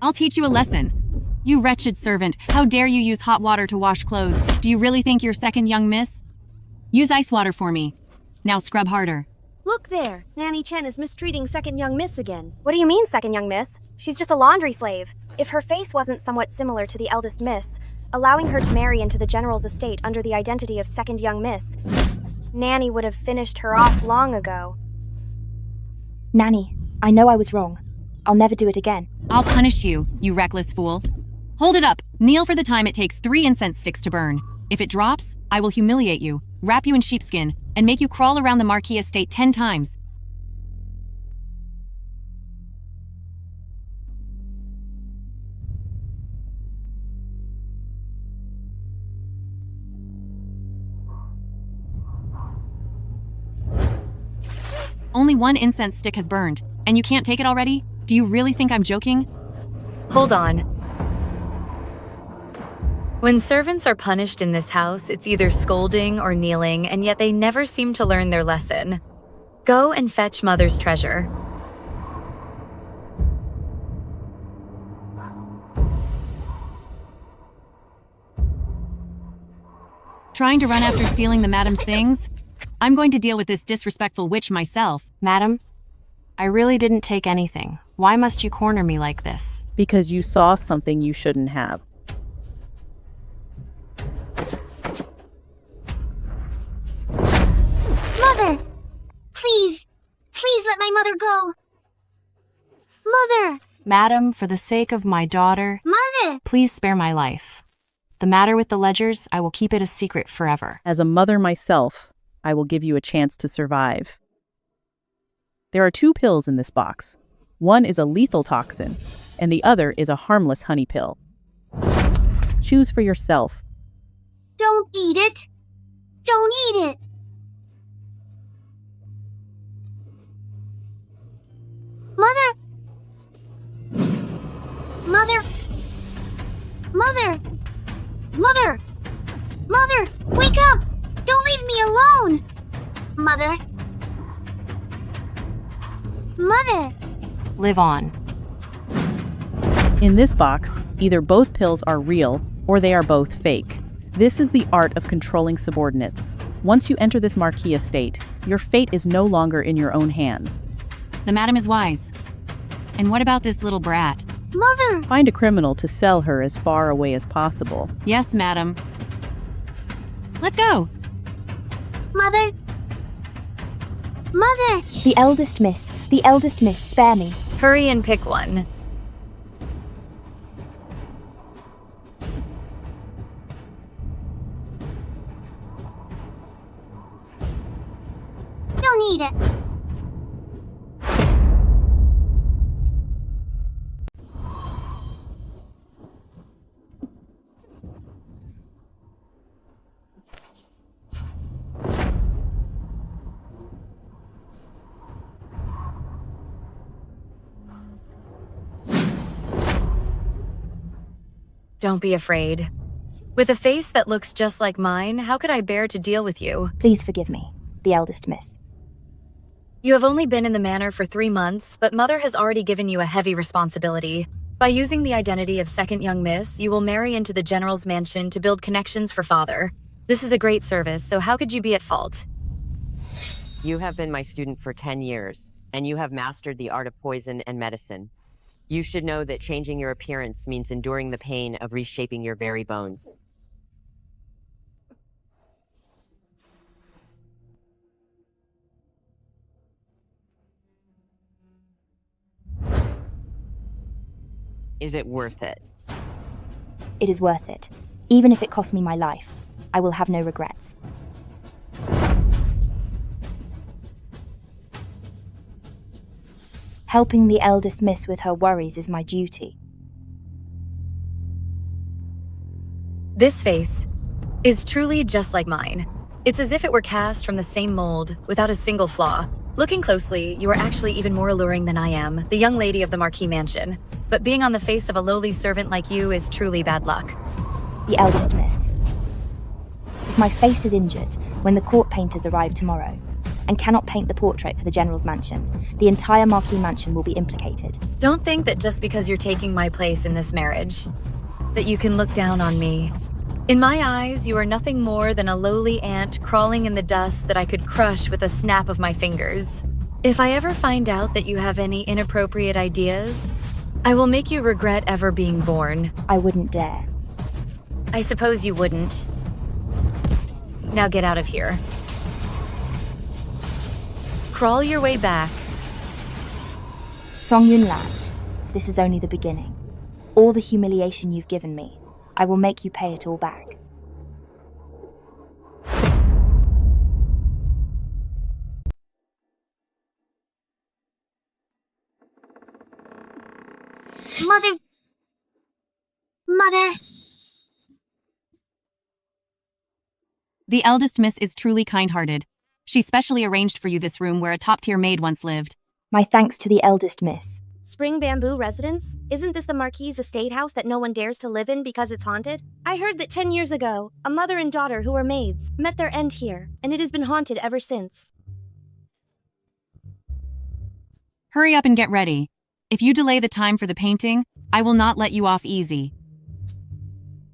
I'll teach you a lesson. You wretched servant, how dare you use hot water to wash clothes? Do you really think you're second young miss? Use ice water for me. Now scrub harder. Look there, Nanny Chen is mistreating second young miss again. What do you mean, second young miss? She's just a laundry slave. If her face wasn't somewhat similar to the eldest miss, allowing her to marry into the general's estate under the identity of second young miss, Nanny would have finished her off long ago. Nanny, I know I was wrong. I'll never do it again. I'll punish you, you reckless fool. Hold it up. Kneel for the time it takes 3 incense sticks to burn. If it drops, I will humiliate you, wrap you in sheepskin, and make you crawl around the Marquis estate 10 times. Only 1 incense stick has burned, and you can't take it already? Do you really think I'm joking? Hold on. When servants are punished in this house, it's either scolding or kneeling, and yet they never seem to learn their lesson. Go and fetch Mother's treasure. Trying to run after stealing the madam's things? I'm going to deal with this disrespectful witch myself. Madam, I really didn't take anything. Why must you corner me like this? Because you saw something you shouldn't have. Mother! Please let my mother go! Mother! Madam, for the sake of my daughter, Mother! please spare my life. The matter with the ledgers, I will keep it a secret forever. As a mother myself, I will give you a chance to survive. There are 2 pills in this box. One is a lethal toxin, and the other is a harmless honey pill. Choose for yourself. Don't eat it! Don't eat it! Mother! Mother! Mother! Mother! Mother! Wake up! Don't leave me alone! Mother! Mother! Live on. In this box, either both pills are real or they are both fake. This is the art of controlling subordinates. Once you enter this Marquis estate, your fate is no longer in your own hands. The madam is wise. And what about this little brat? Mother! Find a criminal to sell her as far away as possible. Yes, madam. Let's go. Mother! Mother! The eldest miss, spare me. Hurry and pick one. Don't eat it! Don't be afraid. With a face that looks just like mine, how could I bear to deal with you? Please forgive me, the eldest miss. You have only been in the manor for 3 months, but Mother has already given you a heavy responsibility. By using the identity of second young miss, you will marry into the general's mansion to build connections for Father. This is a great service, so how could you be at fault? You have been my student for 10 years, and you have mastered the art of poison and medicine. You should know that changing your appearance means enduring the pain of reshaping your very bones. Is it worth it? It is worth it. Even if it costs me my life, I will have no regrets. Helping the eldest miss with her worries is my duty. This face is truly just like mine. It's as if it were cast from the same mold, without a single flaw. Looking closely, you are actually even more alluring than I am, the young lady of the Marquis mansion. But being on the face of a lowly servant like you is truly bad luck. The eldest miss. If my face is injured when the court painters arrive tomorrow, and cannot paint the portrait for the General's mansion. The entire Marquis mansion will be implicated. Don't think that just because you're taking my place in this marriage, that you can look down on me. In my eyes, you are nothing more than a lowly ant crawling in the dust that I could crush with a snap of my fingers. If I ever find out that you have any inappropriate ideas, I will make you regret ever being born. I wouldn't dare. I suppose you wouldn't. Now get out of here. Crawl your way back. Song Yun Lan, this is only the beginning. All the humiliation you've given me, I will make you pay it all back. Mother. The eldest miss is truly kind-hearted. She specially arranged for you this room where a top-tier maid once lived. My thanks to the eldest miss. Spring Bamboo Residence? Isn't this the Marquis' estate house that no one dares to live in because it's haunted? I heard that 10 years ago, a mother and daughter who were maids met their end here, and it has been haunted ever since. Hurry up and get ready. If you delay the time for the painting, I will not let you off easy.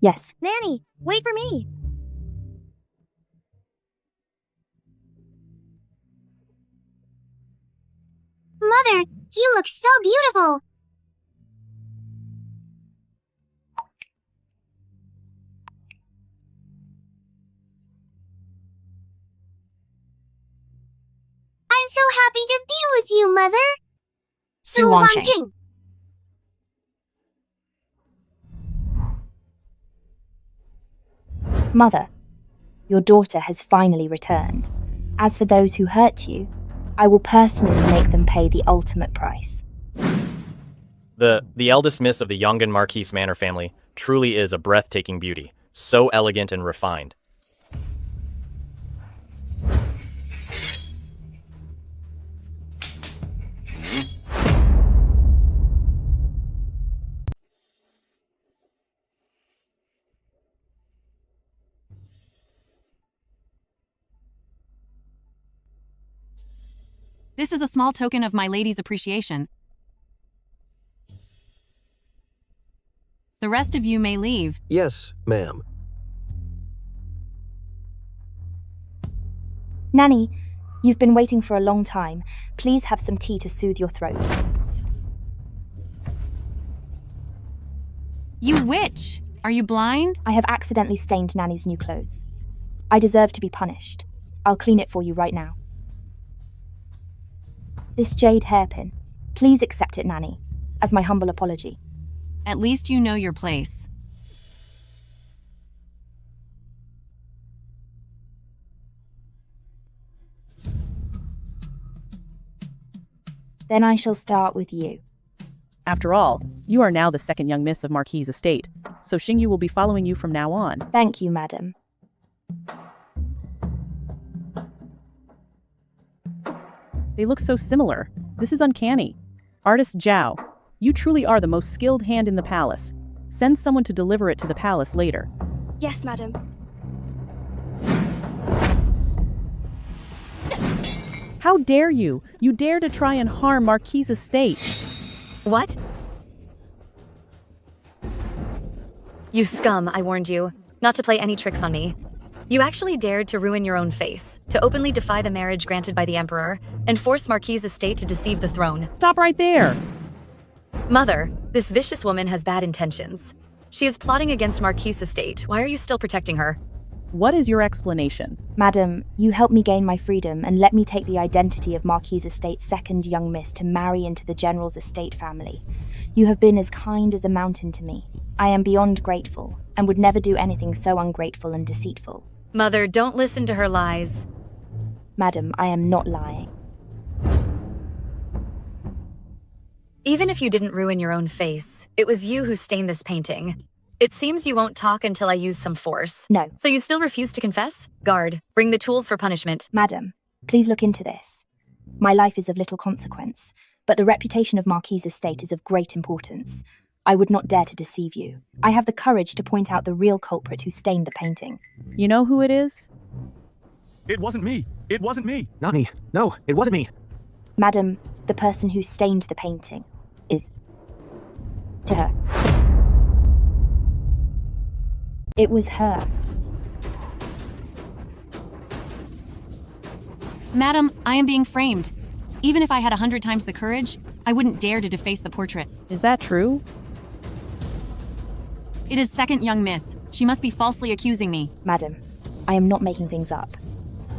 Yes. Nanny, wait for me! Mother, you look so beautiful! I'm so happy to be with you, Mother! Su Wangqing. Mother, your daughter has finally returned. As for those who hurt you, I will personally make them pay the ultimate price. The eldest miss of the Yongan Marquis Manor family truly is a breathtaking beauty, so elegant and refined. This is a small token of my lady's appreciation. The rest of you may leave. Yes, ma'am. Nanny, you've been waiting for a long time. Please have some tea to soothe your throat. You witch! Are you blind? I have accidentally stained Nanny's new clothes. I deserve to be punished. I'll clean it for you right now. This jade hairpin. Please accept it, Nanny, as my humble apology. At least you know your place. Then I shall start with you. After all, you are now the second young miss of Marquis' estate, so Xingyu will be following you from now on. Thank you, madam. They look so similar. This is uncanny. Artist Zhao, you truly are the most skilled hand in the palace. Send someone to deliver it to the palace later. Yes, madam. How dare you? You dare to try and harm Marquis' estate. What? You scum, I warned you. Not to play any tricks on me. You actually dared to ruin your own face, to openly defy the marriage granted by the Emperor, and force Marquis' estate to deceive the throne. Stop right there! Mother, this vicious woman has bad intentions. She is plotting against Marquis' estate. Why are you still protecting her? What is your explanation? Madam, you helped me gain my freedom and let me take the identity of Marquis' estate's second young miss to marry into the General's estate family. You have been as kind as a mountain to me. I am beyond grateful, and would never do anything so ungrateful and deceitful. Mother, don't listen to her lies. Madam, I am not lying. Even if you didn't ruin your own face, it was you who stained this painting. It seems you won't talk until I use some force. No. So you still refuse to confess? Guard, bring the tools for punishment. Madam, please look into this. My life is of little consequence, but the reputation of Marquis' estate is of great importance. I would not dare to deceive you. I have the courage to point out the real culprit who stained the painting. You know who it is? It wasn't me. It wasn't me. Nani, no, it wasn't me. Madam, the person who stained the painting is to her. It was her. Madam, I am being framed. Even if I had 100 times the courage, I wouldn't dare to deface the portrait. Is that true? It is second young miss. She must be falsely accusing me. Madam, I am not making things up.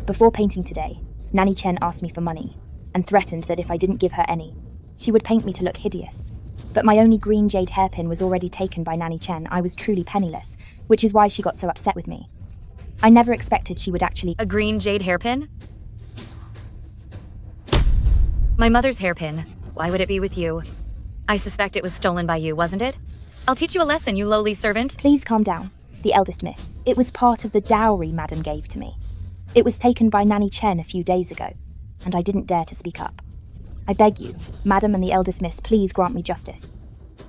Before painting today, Nanny Chen asked me for money and threatened that if I didn't give her any, she would paint me to look hideous. But my only green jade hairpin was already taken by Nanny Chen. I was truly penniless, which is why she got so upset with me. I never expected she would actually— A green jade hairpin? My mother's hairpin. Why would it be with you? I suspect it was stolen by you, wasn't it? I'll teach you a lesson, you lowly servant. Please calm down, the eldest miss. It was part of the dowry Madam gave to me. It was taken by Nanny Chen a few days ago, and I didn't dare to speak up. I beg you, Madam and the eldest miss, please grant me justice.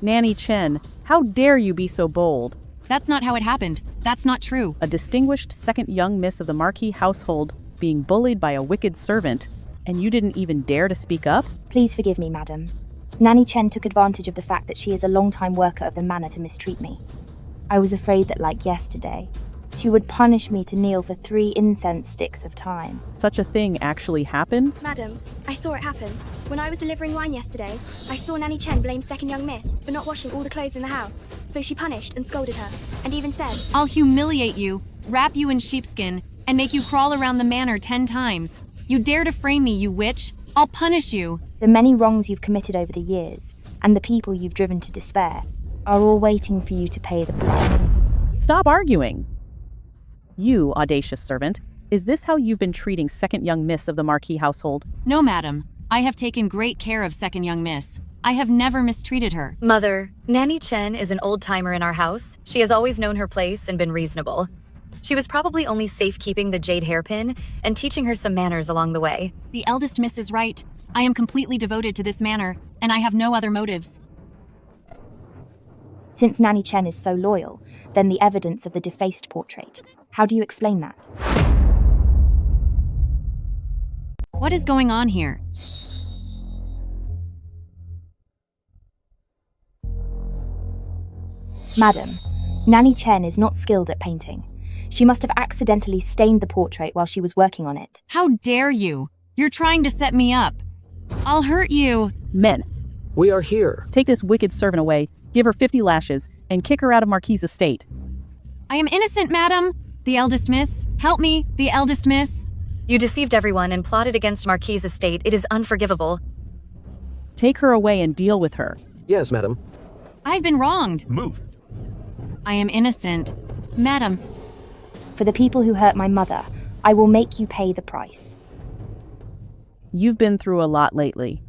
Nanny Chen, how dare you be so bold? That's not how it happened. That's not true. A distinguished second young miss of the Marquis household being bullied by a wicked servant, and you didn't even dare to speak up? Please forgive me, Madam. Nanny Chen took advantage of the fact that she is a long-time worker of the manor to mistreat me. I was afraid that, like yesterday, she would punish me to kneel for 3 incense sticks of time. Such a thing actually happened? Madam, I saw it happen. When I was delivering wine yesterday, I saw Nanny Chen blame second young miss for not washing all the clothes in the house. So she punished and scolded her, and even said, I'll humiliate you, wrap you in sheepskin, and make you crawl around the manor 10 times. You dare to frame me, you witch? I'll punish you. The many wrongs you've committed over the years, and the people you've driven to despair, are all waiting for you to pay the price. Stop arguing. You, audacious servant, is this how you've been treating second young miss of the Marquis household? No, madam. I have taken great care of second young miss. I have never mistreated her. Mother, Nanny Chen is an old-timer in our house. She has always known her place and been reasonable. She was probably only safekeeping the jade hairpin and teaching her some manners along the way. The eldest miss is right. I am completely devoted to this manor, and I have no other motives. Since Nanny Chen is so loyal, then the evidence of the defaced portrait. How do you explain that? What is going on here? Madam, Nanny Chen is not skilled at painting. She must have accidentally stained the portrait while she was working on it. How dare you? You're trying to set me up. I'll hurt you. Men, We are here. take this wicked servant away, give her 50 lashes, and kick her out of Marquis' estate. I am innocent, madam. The eldest miss. Help me, the eldest miss. You deceived everyone and plotted against Marquis' estate. It is unforgivable. Take her away and deal with her. Yes, madam. I've been wronged. Move. I am innocent. Madam, For the people who hurt my mother, I will make you pay the price. You've been through a lot lately.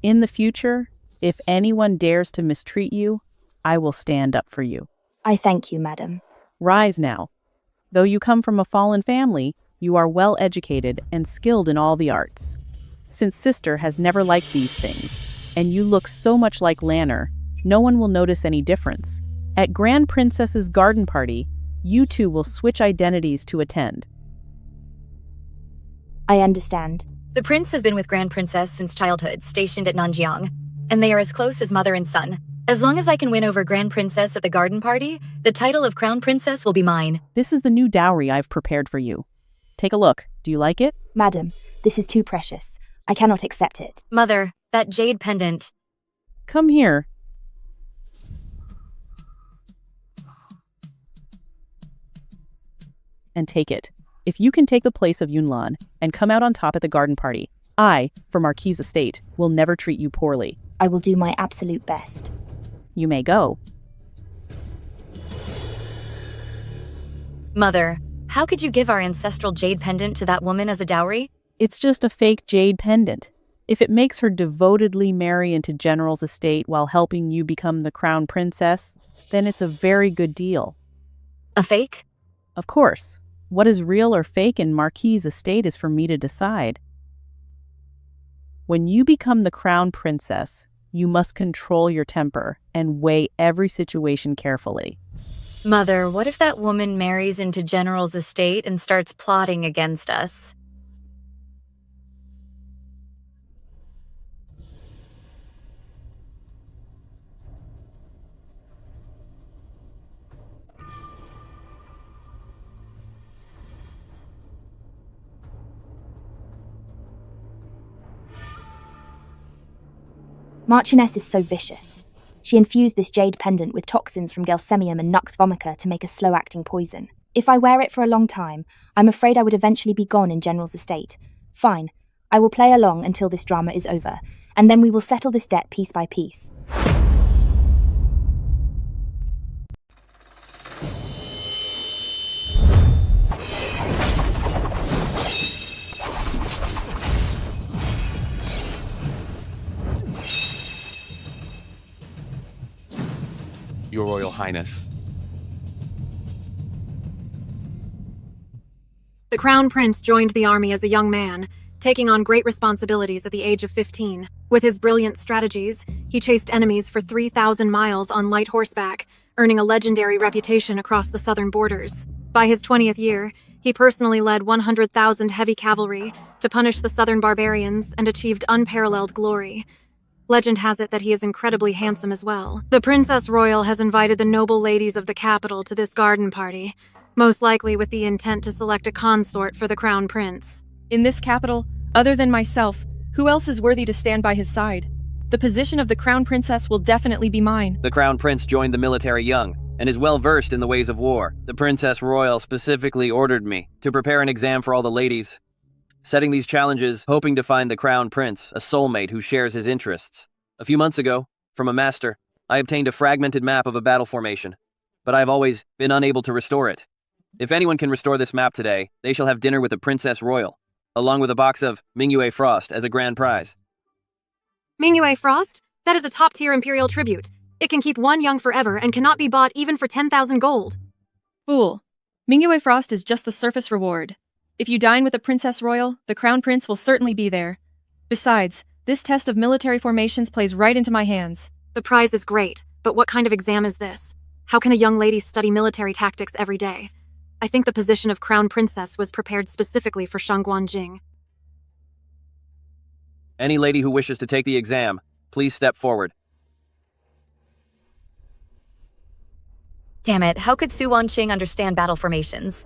In the future, if anyone dares to mistreat you, I will stand up for you. I thank you, madam. Rise now. Though you come from a fallen family, you are well educated and skilled in all the arts. Since sister has never liked these things, and you look so much like Lanner, no one will notice any difference. At Grand Princess's garden party, you two will switch identities to attend. I understand. The prince has been with Grand Princess since childhood, stationed at Nanjiang, and they are as close as mother and son. As long as I can win over Grand Princess at the garden party, the title of Crown Princess will be mine. This is the new dowry I've prepared for you. Take a look. Do you like it? Madam, this is too precious. I cannot accept it. Mother, that jade pendant. Come here. And take it. If you can take the place of Yunlan and come out on top at the garden party, I, for Marquis' estate, will never treat you poorly. I will do my absolute best. You may go. Mother, how could you give our ancestral jade pendant to that woman as a dowry? It's just a fake jade pendant. If it makes her devotedly marry into General's estate while helping you become the crown princess, then it's a very good deal. A fake? Of course. What is real or fake in Marquis' estate is for me to decide. When you become the crown princess, you must control your temper and weigh every situation carefully. Mother, what if that woman marries into General's estate and starts plotting against us? Marchioness is so vicious. She infused this jade pendant with toxins from Gelsemium and Nux vomica to make a slow-acting poison. If I wear it for a long time, I'm afraid I would eventually be gone in General's estate. Fine, I will play along until this drama is over, and then we will settle this debt piece by piece. Your Royal Highness. The Crown Prince joined the army as a young man, taking on great responsibilities at the age of 15. With his brilliant strategies, he chased enemies for 3,000 miles on light horseback, earning a legendary reputation across the southern borders. By his 20th year, he personally led 100,000 heavy cavalry to punish the southern barbarians and achieved unparalleled glory. Legend has it that he is incredibly handsome as well. The Princess Royal has invited the noble ladies of the capital to this garden party, most likely with the intent to select a consort for the Crown Prince. In this capital, other than myself, who else is worthy to stand by his side? The position of the Crown Princess will definitely be mine. The Crown Prince joined the military young, and is well versed in the ways of war. The Princess Royal specifically ordered me to prepare an exam for all the ladies, setting these challenges, hoping to find the Crown Prince, a soulmate who shares his interests. A few months ago, from a master, I obtained a fragmented map of a battle formation, but I have always been unable to restore it. If anyone can restore this map today, they shall have dinner with the Princess Royal, along with a box of Mingyue Frost as a grand prize. Mingyue Frost? That is a top-tier imperial tribute. It can keep one young forever and cannot be bought even for 10,000 gold. Fool. Mingyue Frost is just the surface reward. If you dine with the Princess Royal, the Crown Prince will certainly be there. Besides, this test of military formations plays right into my hands. The prize is great, but what kind of exam is this? How can a young lady study military tactics every day? I think the position of Crown Princess was prepared specifically for Shangguan Jing. Any lady who wishes to take the exam, please step forward. Damn it, how could Su Wanqing understand battle formations?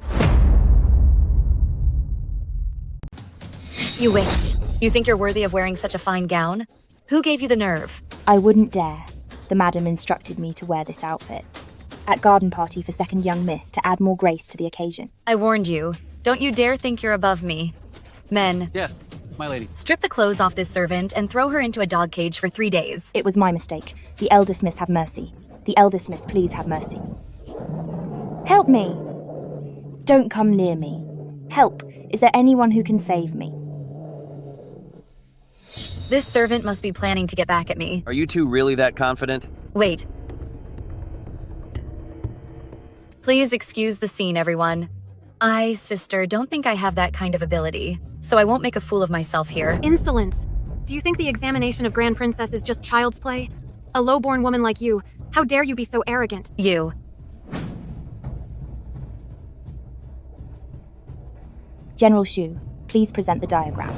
You wish. You think you're worthy of wearing such a fine gown? Who gave you the nerve? I wouldn't dare. The madam instructed me to wear this outfit. At garden party for second young miss to add more grace to the occasion. I warned you. Don't you dare think you're above me. Men. Yes, my lady. Strip the clothes off this servant and throw her into a dog cage for 3 days. It was my mistake. The eldest miss have mercy. The eldest miss, please have mercy. Help me! Don't come near me. Help! Is there anyone who can save me? This servant must be planning to get back at me. Are you two really that confident? Wait. Please excuse the scene, everyone. I, sister, don't think I have that kind of ability, so I won't make a fool of myself here. Insolence! Do you think the examination of Grand Princess is just child's play? A low-born woman like you, how dare you be so arrogant? You. General Shu, please present the diagram.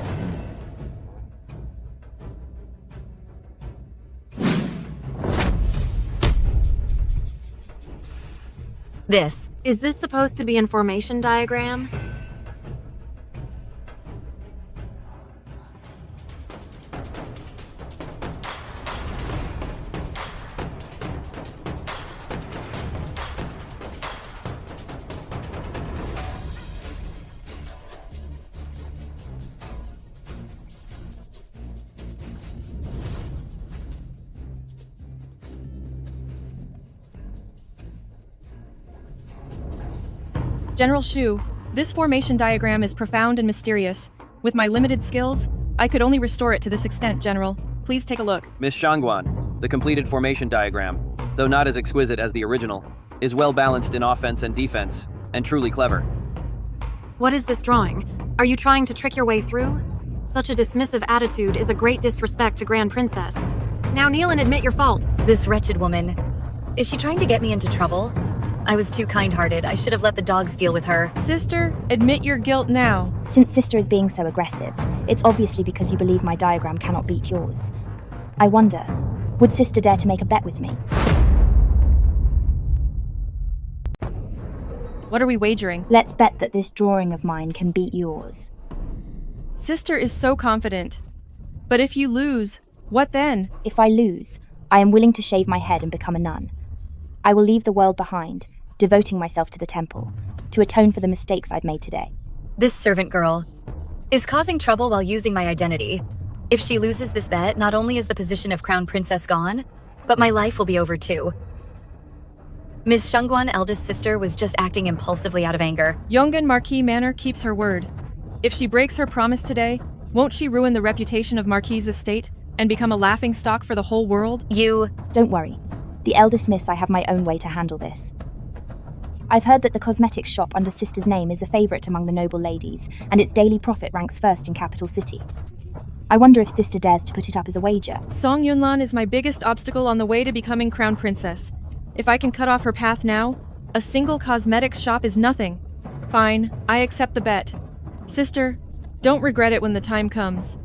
This. Is this supposed to be an formation diagram? General Shu, this formation diagram is profound and mysterious. With my limited skills, I could only restore it to this extent, General. Please take a look. Miss Shangguan, the completed formation diagram, though not as exquisite as the original, is well balanced in offense and defense, and truly clever. What is this drawing? Are you trying to trick your way through? Such a dismissive attitude is a great disrespect to Grand Princess. Now kneel and admit your fault. This wretched woman. Is she trying to get me into trouble? I was too kind-hearted. I should have let the dogs deal with her. Sister, admit your guilt now. Since Sister is being so aggressive, it's obviously because you believe my diagram cannot beat yours. I wonder, would Sister dare to make a bet with me? What are we wagering? Let's bet that this drawing of mine can beat yours. Sister is so confident. But if you lose, What then? If I lose, I am willing to shave my head and become a nun. I will leave the world behind, devoting myself to the temple, to atone for the mistakes I've made today. This servant girl is causing trouble while using my identity. If she loses this bet, not only is the position of Crown Princess gone, but my life will be over too. Miss Shangguan, eldest sister, was just acting impulsively out of anger. Yongan Marquis Manor keeps her word. If she breaks her promise today, won't she ruin the reputation of Marquis' estate and become a laughingstock for the whole world? Don't worry. The eldest miss, I have my own way to handle this. I've heard that the cosmetics shop under Sister's name is a favourite among the noble ladies, and its daily profit ranks first in capital city. I wonder if Sister dares to put it up as a wager. Song Yunlan is my biggest obstacle on the way to becoming Crown Princess. If I can cut off her path now, a single cosmetics shop is nothing. Fine, I accept the bet. Sister, don't regret it when the time comes.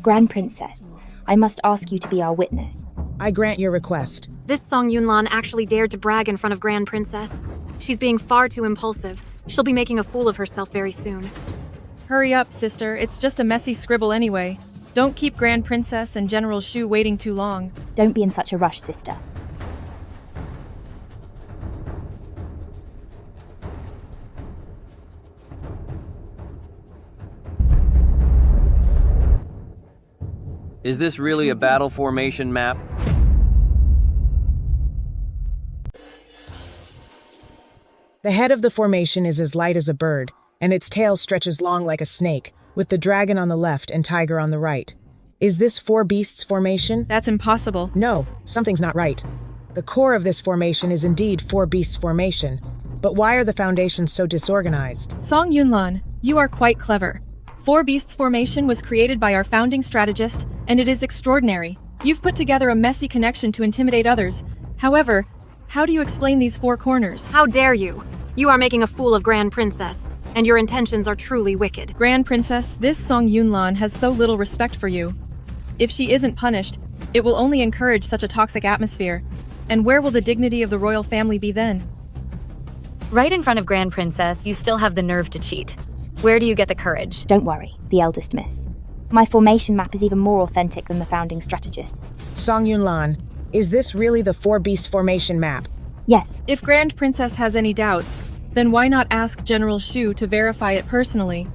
Grand Princess, I must ask you to be our witness. I grant your request. This Song Yunlan actually dared to brag in front of Grand Princess. She's being far too impulsive. She'll be making a fool of herself very soon. Hurry up, sister. It's just a messy scribble anyway. Don't keep Grand Princess and General Shu waiting too long. Don't be in such a rush, sister. Is this really a battle formation map? The head of the formation is as light as a bird, and its tail stretches long like a snake, with the dragon on the left and tiger on the right. Is this four beasts formation? That's impossible. No, something's not right. The core of this formation is indeed four beasts formation, but why are the foundations so disorganized? Song Yunlan, you are quite clever. Four Beasts formation was created by our founding strategist, and it is extraordinary. You've put together a messy connection to intimidate others. However, how do you explain these four corners? How dare you? You are making a fool of Grand Princess, and your intentions are truly wicked. Grand Princess, this Song Yunlan has so little respect for you. If she isn't punished, it will only encourage such a toxic atmosphere. And where will the dignity of the royal family be then? Right in front of Grand Princess, you still have the nerve to cheat. Where do you get the courage? Don't worry, the eldest miss. My formation map is even more authentic than the founding strategists. Song Yunlan, is this really the four beasts formation map? Yes. If Grand Princess has any doubts, then why not ask General Shu to verify it personally?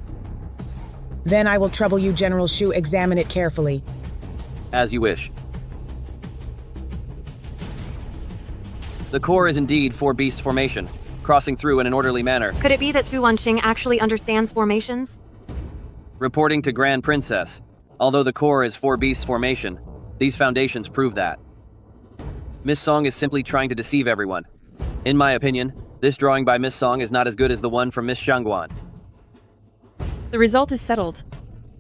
Then I will trouble you, General Shu, examine it carefully. As you wish. The core is indeed four beasts formation, crossing through in an orderly manner. Could it be that Su Wanqing actually understands formations? Reporting to Grand Princess, although the core is four beasts formation, these foundations prove that. Miss Song is simply trying to deceive everyone. In my opinion, this drawing by Miss Song is not as good as the one from Miss Shangguan. The result is settled.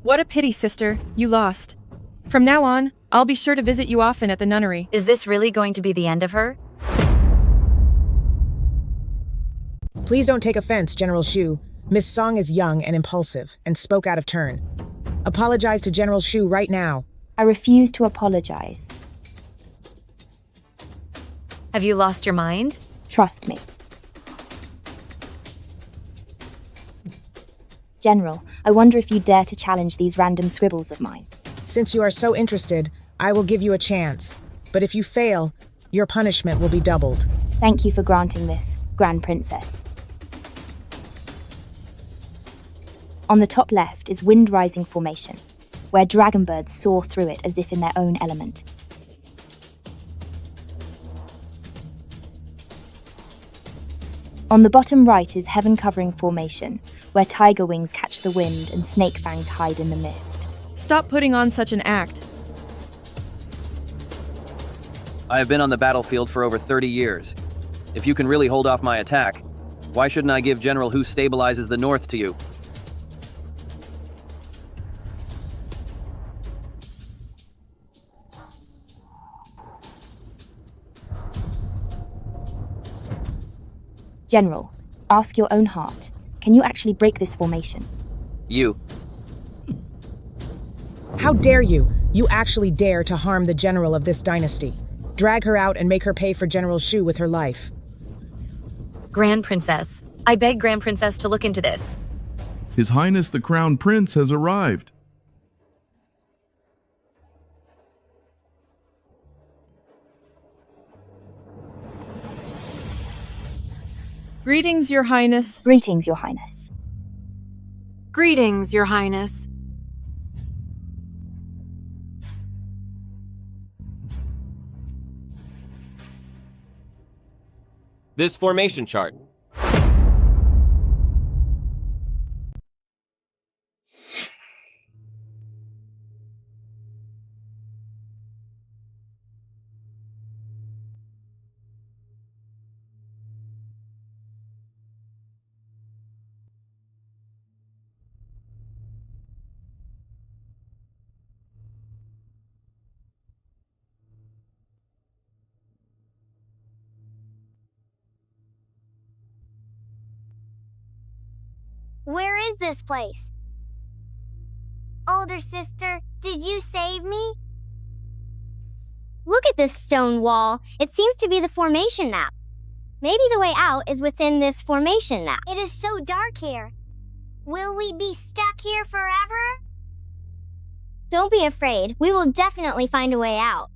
What a pity, sister. You lost. From now on, I'll be sure to visit you often at the nunnery. Is this really going to be the end of her? Please don't take offense, General Shu. Miss Song is young and impulsive, and spoke out of turn. Apologize to General Shu right now. I refuse to apologize. Have you lost your mind? Trust me. General, I wonder if you dare to challenge these random scribbles of mine. Since you are so interested, I will give you a chance. But if you fail, your punishment will be doubled. Thank you for granting this, Grand Princess. On the top left is Wind Rising Formation, where dragon birds soar through it as if in their own element. On the bottom right is Heaven Covering Formation, where tiger wings catch the wind and snake fangs hide in the mist. Stop putting on such an act. I have been on the battlefield for over 30 years. If you can really hold off my attack, why shouldn't I give General who stabilizes the north to you? General, ask your own heart. Can you actually break this formation? You. How dare you? You actually dare to harm the general of this dynasty. Drag her out and make her pay for General Shu with her life. Grand Princess, I beg Grand Princess to look into this. His Highness the Crown Prince has arrived. Greetings, Your Highness. Greetings, Your Highness. Greetings, Your Highness. This formation chart. Where is this place? Older sister, did you save me? Look at this stone wall. It seems to be the formation map. Maybe the way out is within this formation map. It is so dark here. Will we be stuck here forever? Don't be afraid. We will definitely find a way out.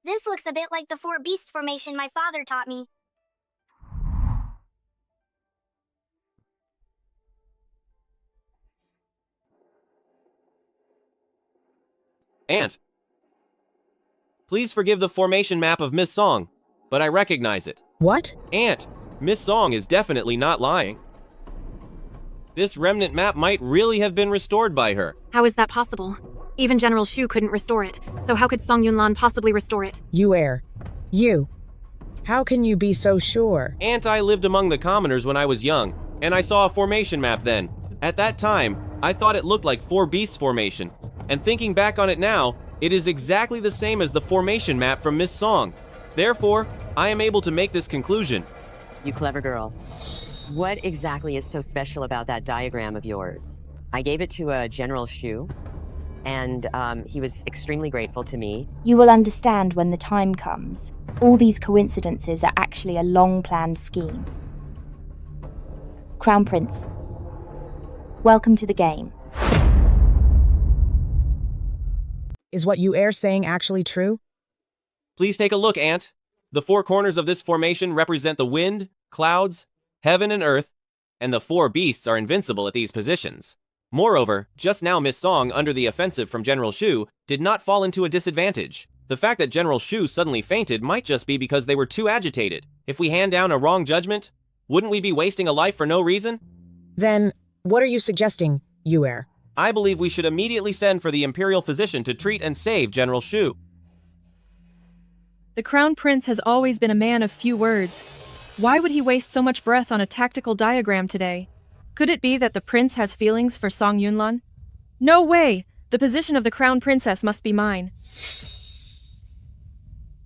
This looks a bit like the four beasts formation my father taught me. Aunt, please forgive the formation map of Miss Song, but I recognize it. What? Aunt, Miss Song is definitely not lying. This remnant map might really have been restored by her. How is that possible? Even General Shu couldn't restore it, so how could Song Yunlan possibly restore it? You heir. You. How can you be so sure? Aunt, I lived among the commoners when I was young, and I saw a formation map then. At that time, I thought it looked like four beasts formation, and thinking back on it now, it is exactly the same as the formation map from Miss Song. Therefore, I am able to make this conclusion. You clever girl. What exactly is so special about that diagram of yours? I gave it to General Shu, and he was extremely grateful to me. You will understand when the time comes. All these coincidences are actually a long-planned scheme. Crown Prince, welcome to the game. Is what you heir saying actually true? Please take a look, Aunt. The four corners of this formation represent the wind, clouds, heaven and earth, and the four beasts are invincible at these positions. Moreover, just now Miss Song, under the offensive from General Shu, did not fall into a disadvantage. The fact that General Shu suddenly fainted might just be because they were too agitated. If we hand down a wrong judgment, wouldn't we be wasting a life for no reason? Then, what are you suggesting, you heir? I believe we should immediately send for the Imperial physician to treat and save General Shu. The Crown Prince has always been a man of few words. Why would he waste so much breath on a tactical diagram today? Could it be that the prince has feelings for Song Yunlan? No way! The position of the Crown Princess must be mine.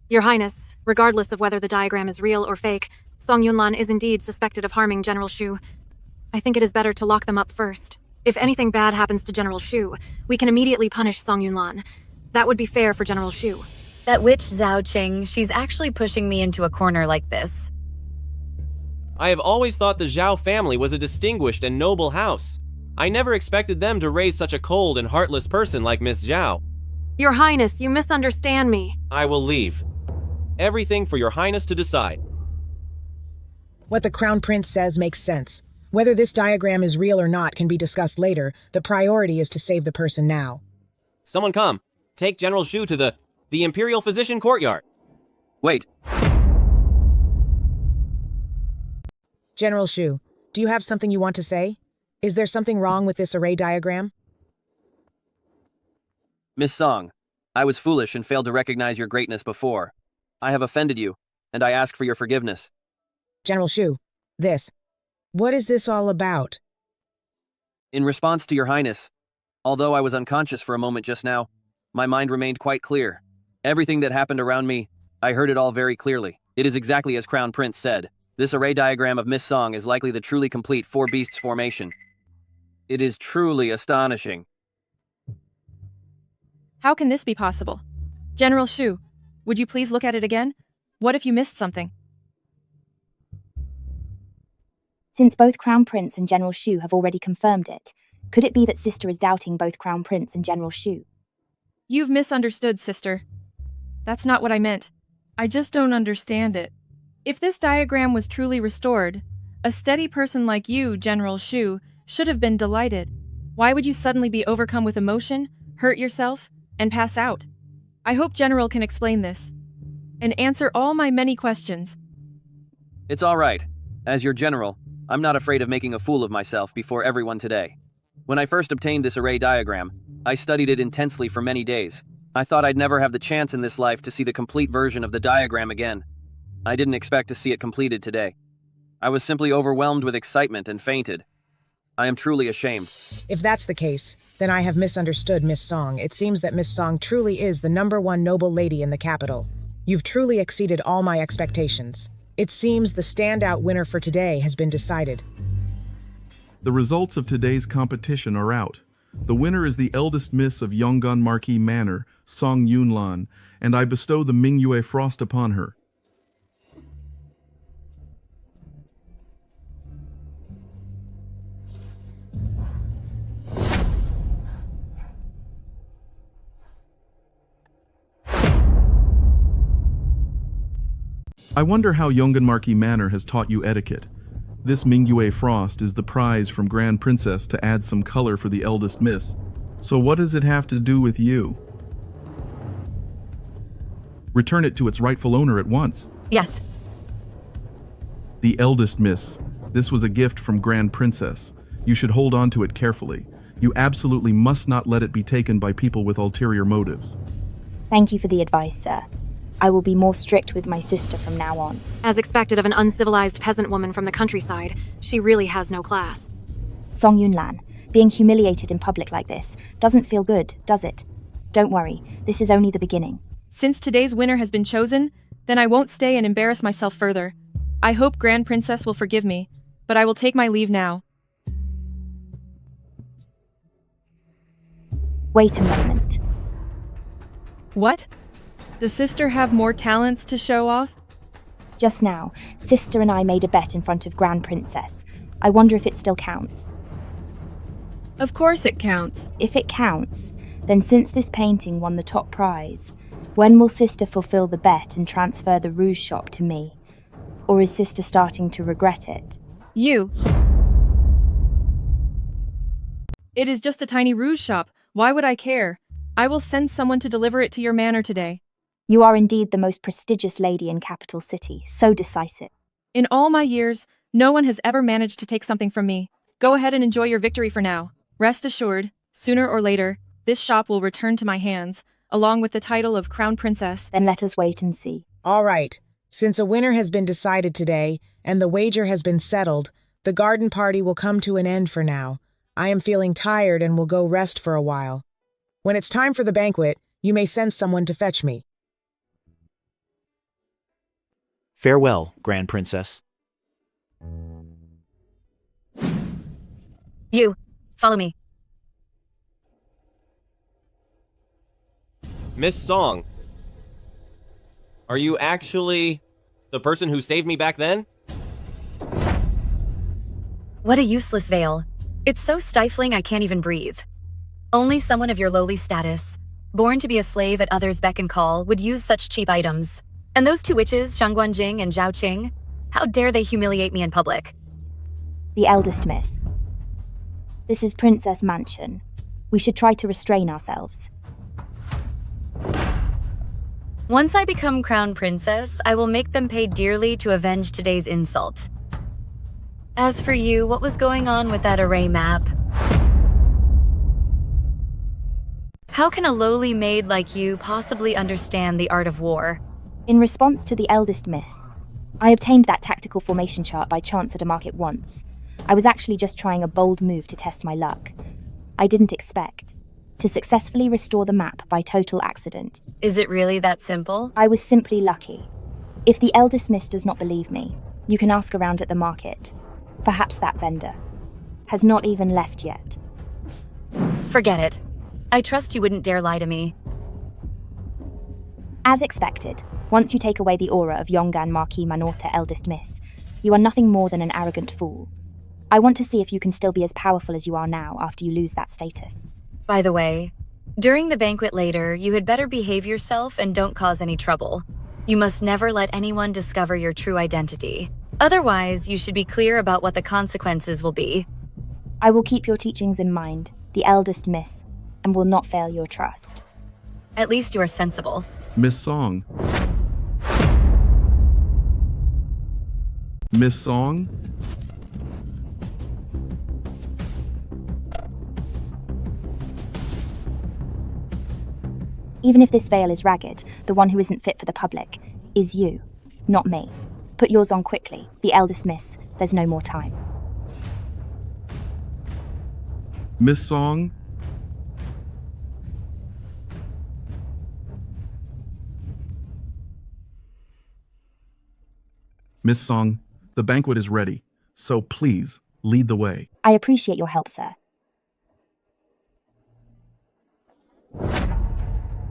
Your Highness, regardless of whether the diagram is real or fake, Song Yunlan is indeed suspected of harming General Shu. I think it is better to lock them up first. If anything bad happens to General Shu, we can immediately punish Song Yunlan. That would be fair for General Shu. That witch Zhao Qing, she's actually pushing me into a corner like this. I have always thought the Zhao family was a distinguished and noble house. I never expected them to raise such a cold and heartless person like Miss Zhao. Your Highness, you misunderstand me. I will leave. Everything for your Highness to decide. What the Crown Prince says makes sense. Whether this diagram is real or not can be discussed later. The priority is to save the person now. Someone come. Take General Shu to the Imperial Physician Courtyard. Wait. General Shu, do you have something you want to say? Is there something wrong with this array diagram? Miss Song, I was foolish and failed to recognize your greatness before. I have offended you, and I ask for your forgiveness. General Shu, what is this all about? In response to your Highness, although I was unconscious for a moment just now, my mind remained quite clear. Everything that happened around me, I heard it all very clearly. It is exactly as Crown Prince said. This array diagram of Miss Song is likely the truly complete Four Beasts formation. It is truly astonishing. How can this be possible? General Shu, would you please look at it again? What if you missed something? Since both Crown Prince and General Shu have already confirmed it, could it be that Sister is doubting both Crown Prince and General Shu? You've misunderstood, sister. That's not what I meant. I just don't understand it. If this diagram was truly restored, a steady person like you, General Shu, should have been delighted. Why would you suddenly be overcome with emotion, hurt yourself, and pass out? I hope General can explain this and answer all my many questions. It's all right. As your general, I'm not afraid of making a fool of myself before everyone today. When I first obtained this array diagram, I studied it intensely for many days. I thought I'd never have the chance in this life to see the complete version of the diagram again. I didn't expect to see it completed today. I was simply overwhelmed with excitement and fainted. I am truly ashamed. If that's the case, then I have misunderstood Miss Song. It seems that Miss Song truly is the #1 noble lady in the capital. You've truly exceeded all my expectations. It seems the standout winner for today has been decided. The results of today's competition are out. The winner is the eldest miss of Yonggan Marquis Manor, Song Yunlan, and I bestow the Mingyue Frost upon her. I wonder how Yonggan Marquis Manor has taught you etiquette. This Mingyue Frost is the prize from Grand Princess to add some color for the eldest miss. So what does it have to do with you? Return it to its rightful owner at once. Yes. The eldest miss. This was a gift from Grand Princess. You should hold on to it carefully. You absolutely must not let it be taken by people with ulterior motives. Thank you for the advice, sir. I will be more strict with my sister from now on. As expected of an uncivilized peasant woman from the countryside, she really has no class. Song Yunlan, being humiliated in public like this doesn't feel good, does it? Don't worry, this is only the beginning. Since today's winner has been chosen, then I won't stay and embarrass myself further. I hope Grand Princess will forgive me, but I will take my leave now. Wait a moment. What? Does Sister have more talents to show off? Just now, Sister and I made a bet in front of Grand Princess. I wonder if it still counts. Of course it counts. If it counts, then since this painting won the top prize, when will Sister fulfill the bet and transfer the rouge shop to me? Or is Sister starting to regret it? You. It is just a tiny rouge shop. Why would I care? I will send someone to deliver it to your manor today. You are indeed the most prestigious lady in Capital City, so decisive. In all my years, no one has ever managed to take something from me. Go ahead and enjoy your victory for now. Rest assured, sooner or later, this shop will return to my hands, along with the title of Crown Princess. Then let us wait and see. All right. Since a winner has been decided today, and the wager has been settled, the garden party will come to an end for now. I am feeling tired and will go rest for a while. When it's time for the banquet, you may send someone to fetch me. Farewell, Grand Princess. You, follow me. Miss Song, are you actually the person who saved me back then? What a useless veil. It's so stifling I can't even breathe. Only someone of your lowly status, born to be a slave at others' beck and call, would use such cheap items. And those two witches, Zhang Guanjing and Zhao Qing, how dare they humiliate me in public? The eldest miss. This is Princess Mansion. We should try to restrain ourselves. Once I become Crown Princess, I will make them pay dearly to avenge today's insult. As for you, what was going on with that array map? How can a lowly maid like you possibly understand the art of war? In response to the eldest miss, I obtained that tactical formation chart by chance at a market once. I was actually just trying a bold move to test my luck. I didn't expect to successfully restore the map by total accident. Is it really that simple? I was simply lucky. If the eldest miss does not believe me, you can ask around at the market. Perhaps that vendor has not even left yet. Forget it. I trust you wouldn't dare lie to me. As expected, once you take away the aura of Yonggan Marquis Manorta eldest miss, you are nothing more than an arrogant fool. I want to see if you can still be as powerful as you are now after you lose that status. By the way, during the banquet later, you had better behave yourself and don't cause any trouble. You must never let anyone discover your true identity. Otherwise, you should be clear about what the consequences will be. I will keep your teachings in mind, the eldest miss, and will not fail your trust. At least you are sensible. Miss Song. Miss Song? Even if this veil is ragged, the one who isn't fit for the public is you, not me. Put yours on quickly, the eldest miss. There's no more time. Miss Song? Miss Song, the banquet is ready, so please, lead the way. I appreciate your help, sir.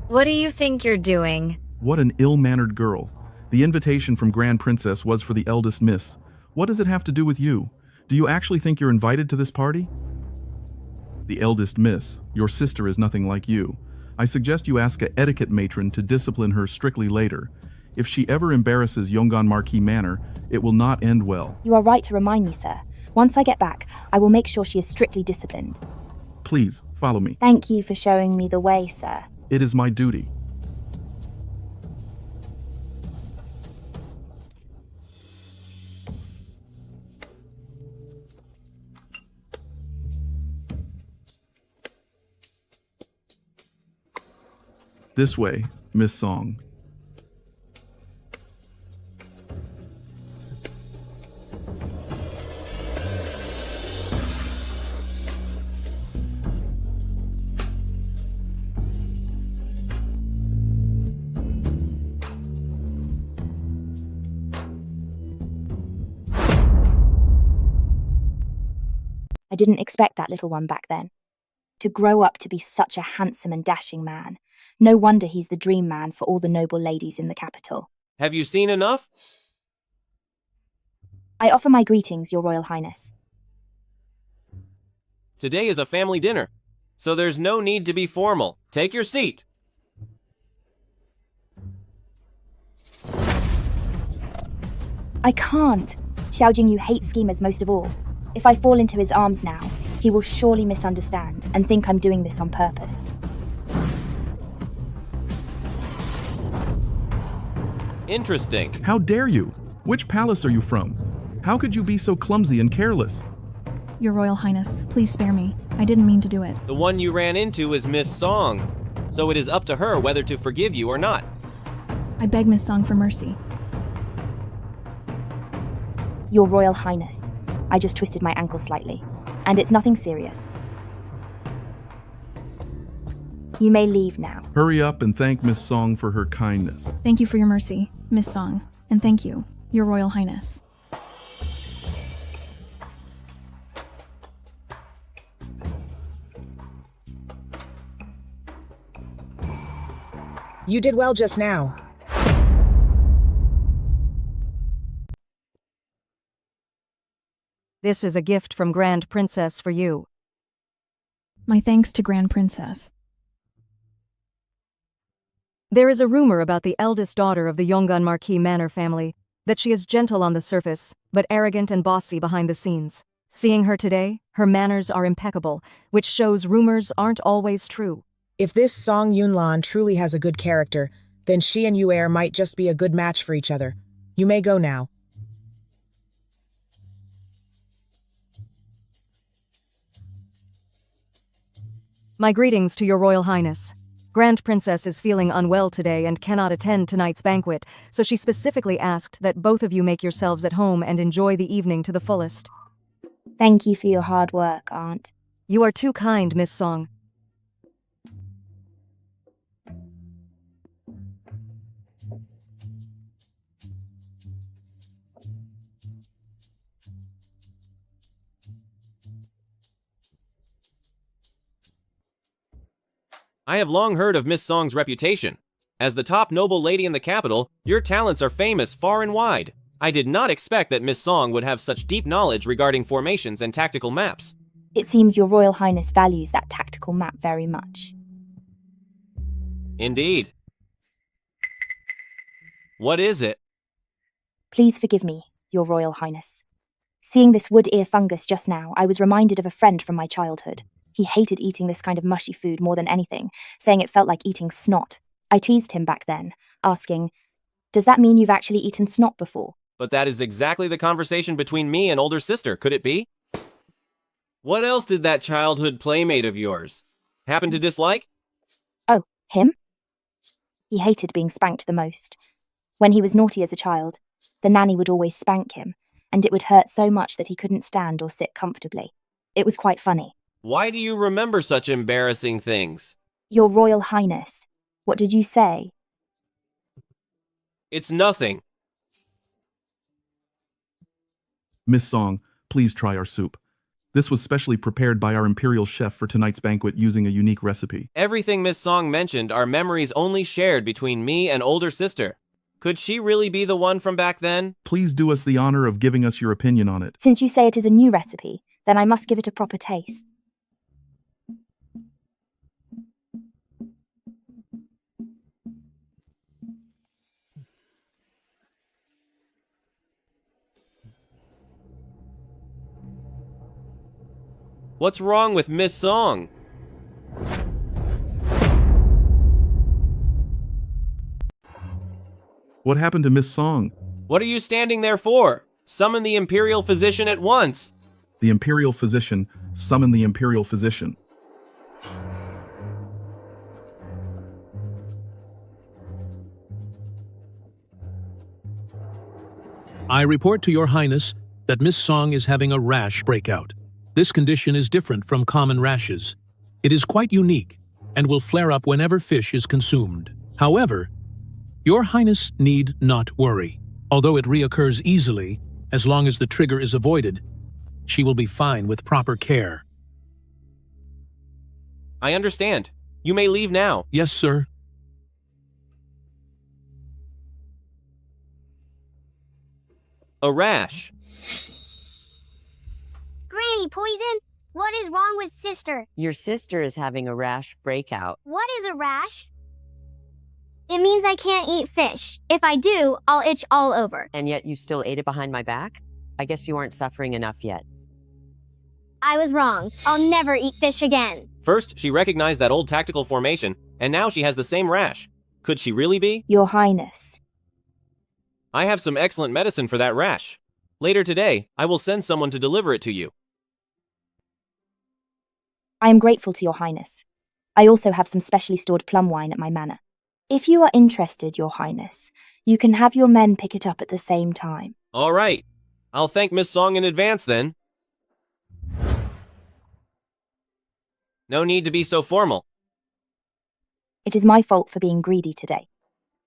What do you think you're doing? What an ill-mannered girl. The invitation from Grand Princess was for the eldest miss. What does it have to do with you? Do you actually think you're invited to this party? The eldest miss, your sister is nothing like you. I suggest you ask a etiquette matron to discipline her strictly later. If she ever embarrasses Yongan Marquis Manor, it will not end well. You are right to remind me, sir. Once I get back, I will make sure she is strictly disciplined. Please, follow me. Thank you for showing me the way, sir. It is my duty. This way, Miss Song. I didn't expect that little one back then. To grow up to be such a handsome and dashing man. No wonder he's the dream man for all the noble ladies in the capital. Have you seen enough? I offer my greetings, Your Royal Highness. Today is a family dinner, so there's no need to be formal. Take your seat. I can't. Xiao Jingyu hates schemers most of all. If I fall into his arms now, he will surely misunderstand and think I'm doing this on purpose. Interesting. How dare you? Which palace are you from? How could you be so clumsy and careless? Your Royal Highness, please spare me. I didn't mean to do it. The one you ran into is Miss Song, so it is up to her whether to forgive you or not. I beg Miss Song for mercy. Your Royal Highness, I just twisted my ankle slightly, and it's nothing serious. You may leave now. Hurry up and thank Miss Song for her kindness. Thank you for your mercy, Miss Song, and thank you, Your Royal Highness. You did well just now. This is a gift from Grand Princess for you. My thanks to Grand Princess. There is a rumor about the eldest daughter of the Yongan Marquis Manor family, that she is gentle on the surface, but arrogant and bossy behind the scenes. Seeing her today, her manners are impeccable, which shows rumors aren't always true. If this Song Yunlan truly has a good character, then she and Yuer might just be a good match for each other. You may go now. My greetings to Your Royal Highness. Grand Princess is feeling unwell today and cannot attend tonight's banquet, so she specifically asked that both of you make yourselves at home and enjoy the evening to the fullest. Thank you for your hard work, Aunt. You are too kind, Miss Song. I have long heard of Miss Song's reputation. As the top noble lady in the capital, your talents are famous far and wide. I did not expect that Miss Song would have such deep knowledge regarding formations and tactical maps. It seems your Royal Highness values that tactical map very much. Indeed. What is it? Please forgive me, your Royal Highness. Seeing this wood ear fungus just now, I was reminded of a friend from my childhood. He hated eating this kind of mushy food more than anything, saying it felt like eating snot. I teased him back then, asking, "Does that mean you've actually eaten snot before?" But that is exactly the conversation between me and older sister, could it be? What else did that childhood playmate of yours happen to dislike? Oh, him? He hated being spanked the most. When he was naughty as a child, the nanny would always spank him, and it would hurt so much that he couldn't stand or sit comfortably. It was quite funny. Why do you remember such embarrassing things? Your Royal Highness, what did you say? It's nothing. Miss Song, please try our soup. This was specially prepared by our imperial chef for tonight's banquet using a unique recipe. Everything Miss Song mentioned are memories only shared between me and older sister. Could she really be the one from back then? Please do us the honor of giving us your opinion on it. Since you say it is a new recipe, then I must give it a proper taste. What's wrong with Miss Song? What happened to Miss Song? What are you standing there for? Summon the Imperial Physician at once. The Imperial Physician, summon the Imperial Physician. I report to Your Highness that Miss Song is having a rash breakout. This condition is different from common rashes. It is quite unique and will flare up whenever fish is consumed. However, Your Highness need not worry. Although it reoccurs easily, as long as the trigger is avoided, she will be fine with proper care. I understand. You may leave now. Yes, sir. A rash. Granny Poison, what is wrong with sister? Your sister is having a rash breakout. What is a rash? It means I can't eat fish. If I do, I'll itch all over. And yet you still ate it behind my back? I guess you aren't suffering enough yet. I was wrong. I'll never eat fish again. First, she recognized that old tactical formation, and now she has the same rash. Could she really be? Your Highness. I have some excellent medicine for that rash. Later today, I will send someone to deliver it to you. I am grateful to Your Highness. I also have some specially stored plum wine at my manor. If you are interested, Your Highness, you can have your men pick it up at the same time. All right. I'll thank Miss Song in advance then. No need to be so formal. It is my fault for being greedy today.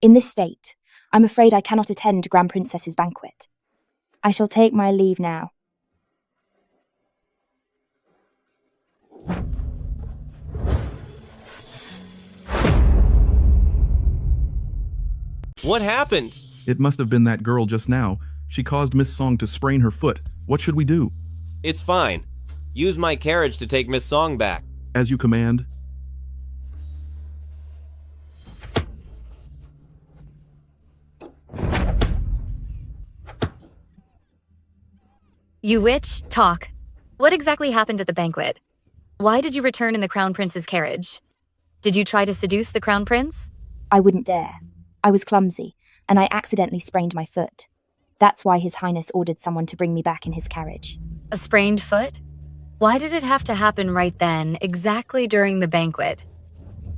In this state, I'm afraid I cannot attend Grand Princess's banquet. I shall take my leave now. What happened? It must have been that girl just now. She caused Miss Song to sprain her foot. What should we do? It's fine. Use my carriage to take Miss Song back. As you command. You witch, talk. What exactly happened at the banquet? Why did you return in the Crown Prince's carriage? Did you try to seduce the Crown Prince? I wouldn't dare. I was clumsy, and I accidentally sprained my foot. That's why His Highness ordered someone to bring me back in his carriage. A sprained foot? Why did it have to happen right then, exactly during the banquet?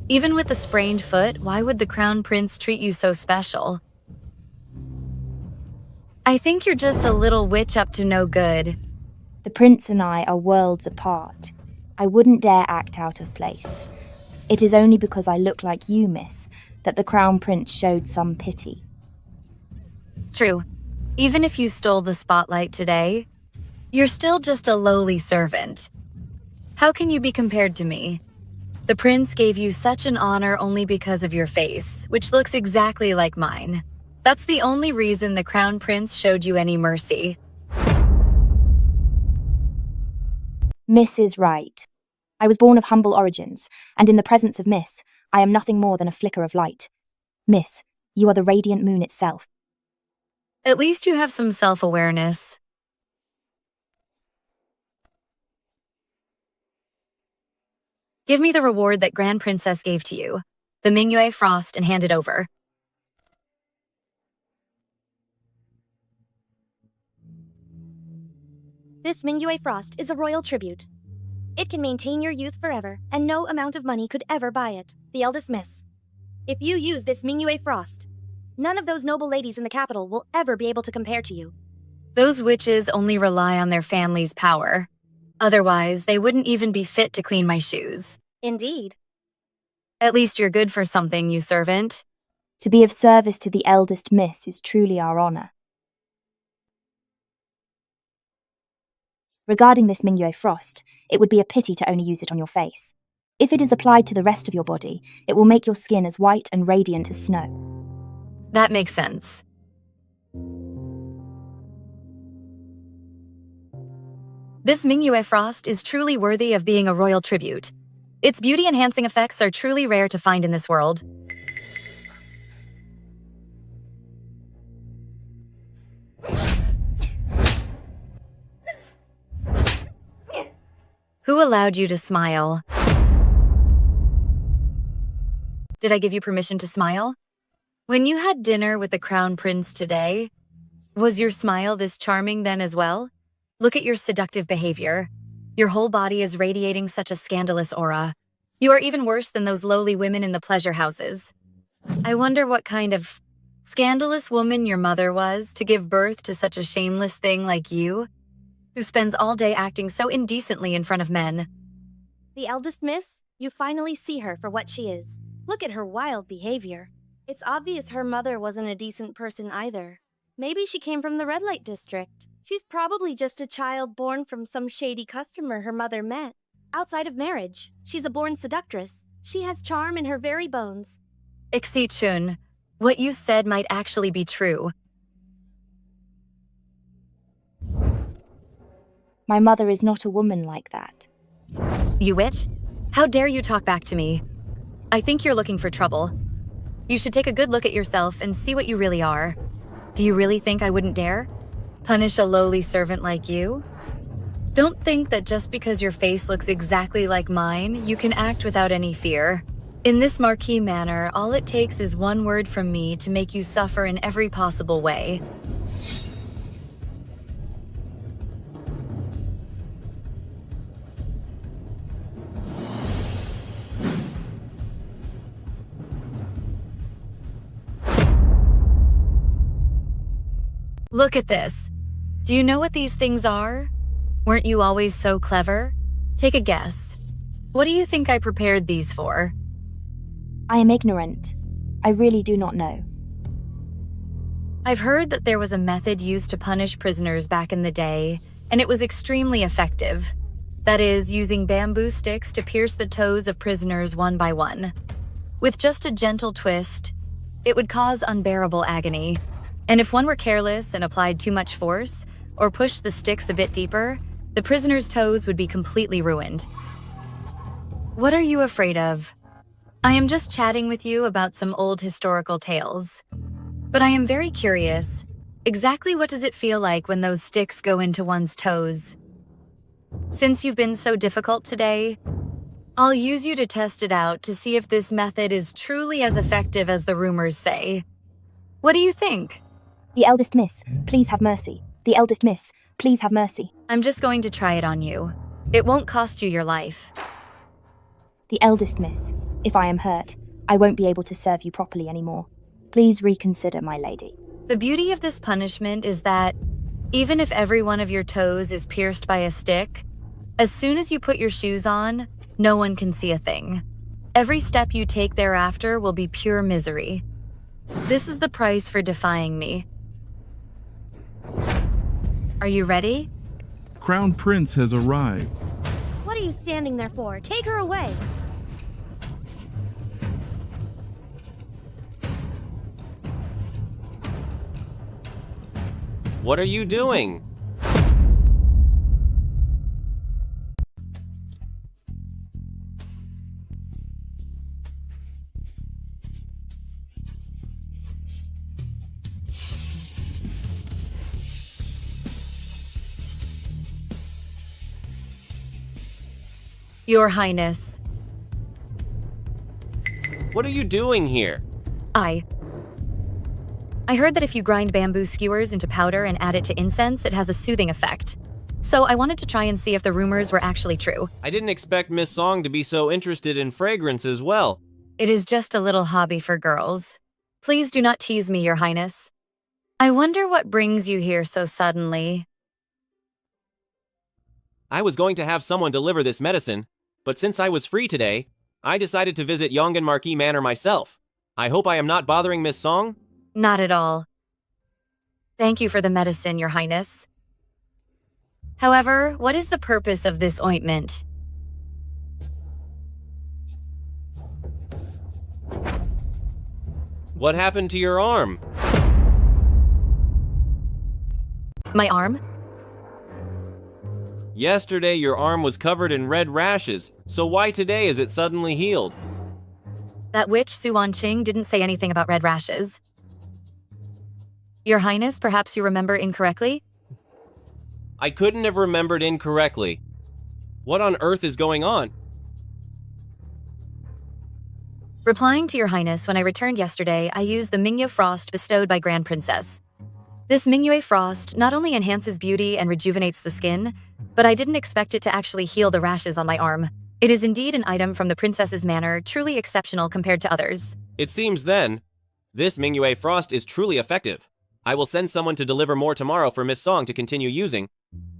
Even with the sprained foot, why would the Crown Prince treat you so special? I think you're just a little witch up to no good. The Prince and I are worlds apart. I wouldn't dare act out of place. It is only because I look like you, miss, that the Crown Prince showed some pity. True. Even if you stole the spotlight today, you're still just a lowly servant. How can you be compared to me? The prince gave you such an honor only because of your face, which looks exactly like mine. That's the only reason the Crown Prince showed you any mercy. Miss is right. I was born of humble origins, and in the presence of Miss, I am nothing more than a flicker of light. Miss, you are the radiant moon itself. At least you have some self-awareness. Give me the reward that Grand Princess gave to you, the Mingyue Frost, and hand it over. This Mingyue Frost is a royal tribute. It can maintain your youth forever, and no amount of money could ever buy it. The eldest miss. If you use this Mingyue Frost, none of those noble ladies in the capital will ever be able to compare to you. Those witches only rely on their family's power. Otherwise, they wouldn't even be fit to clean my shoes. Indeed. At least you're good for something, you servant. To be of service to the eldest miss is truly our honor. Regarding this Mingyue Frost, it would be a pity to only use it on your face. If it is applied to the rest of your body, it will make your skin as white and radiant as snow. That makes sense. This Mingyue Frost is truly worthy of being a royal tribute. Its beauty-enhancing effects are truly rare to find in this world. Who allowed you to smile? Did I give you permission to smile? When you had dinner with the Crown Prince today, was your smile this charming then as well? Look at your seductive behavior. Your whole body is radiating such a scandalous aura. You are even worse than those lowly women in the pleasure houses. I wonder what kind of scandalous woman your mother was to give birth to such a shameless thing like you, who spends all day acting so indecently in front of men. The eldest miss, you finally see her for what she is. Look at her wild behavior. It's obvious her mother wasn't a decent person either. Maybe she came from the red light district. She's probably just a child born from some shady customer her mother met. Outside of marriage, she's a born seductress. She has charm in her very bones. Ixi-chun, what you said might actually be true. My mother is not a woman like that. You witch? How dare you talk back to me? I think you're looking for trouble. You should take a good look at yourself and see what you really are. Do you really think I wouldn't dare punish a lowly servant like you? Don't think that just because your face looks exactly like mine, you can act without any fear. In this Marquis manner, all it takes is one word from me to make you suffer in every possible way. Look at this. Do you know what these things are? Weren't you always so clever? Take a guess. What do you think I prepared these for? I am ignorant. I really do not know. I've heard that there was a method used to punish prisoners back in the day, and it was extremely effective. That is, using bamboo sticks to pierce the toes of prisoners one by one. With just a gentle twist, it would cause unbearable agony. And if one were careless and applied too much force, or pushed the sticks a bit deeper, the prisoner's toes would be completely ruined. What are you afraid of? I am just chatting with you about some old historical tales. But I am very curious. Exactly what does it feel like when those sticks go into one's toes? Since you've been so difficult today, I'll use you to test it out to see if this method is truly as effective as the rumors say. What do you think? The eldest miss, please have mercy. The eldest miss, please have mercy. I'm just going to try it on you. It won't cost you your life. The eldest miss, if I am hurt, I won't be able to serve you properly anymore. Please reconsider, my lady. The beauty of this punishment is that, even if every one of your toes is pierced by a stick, as soon as you put your shoes on, no one can see a thing. Every step you take thereafter will be pure misery. This is the price for defying me. Are you ready? Crown Prince has arrived. What are you standing there for? Take her away. What are you doing? Your Highness. What are you doing here? I heard that if you grind bamboo skewers into powder and add it to incense, it has a soothing effect. So I wanted to try and see if the rumors were actually true. I didn't expect Miss Song to be so interested in fragrance as well. It is just a little hobby for girls. Please do not tease me, Your Highness. I wonder what brings you here so suddenly. I was going to have someone deliver this medicine, but since I was free today, I decided to visit Yongan Marquis Manor myself. I hope I am not bothering Miss Song? Not at all. Thank you for the medicine, Your Highness. However, what is the purpose of this ointment? What happened to your arm? My arm? Yesterday, your arm was covered in red rashes, so why today is it suddenly healed? That witch, Su Wanqing, didn't say anything about red rashes. Your Highness, perhaps you remember incorrectly? I couldn't have remembered incorrectly. What on earth is going on? Replying to Your Highness, when I returned yesterday, I used the Mingyu Frost bestowed by Grand Princess. This Mingyu Frost not only enhances beauty and rejuvenates the skin, but I didn't expect it to actually heal the rashes on my arm. It is indeed an item from the princess's manor, truly exceptional compared to others. It seems then, this Mingyu Frost is truly effective. I will send someone to deliver more tomorrow for Miss Song to continue using.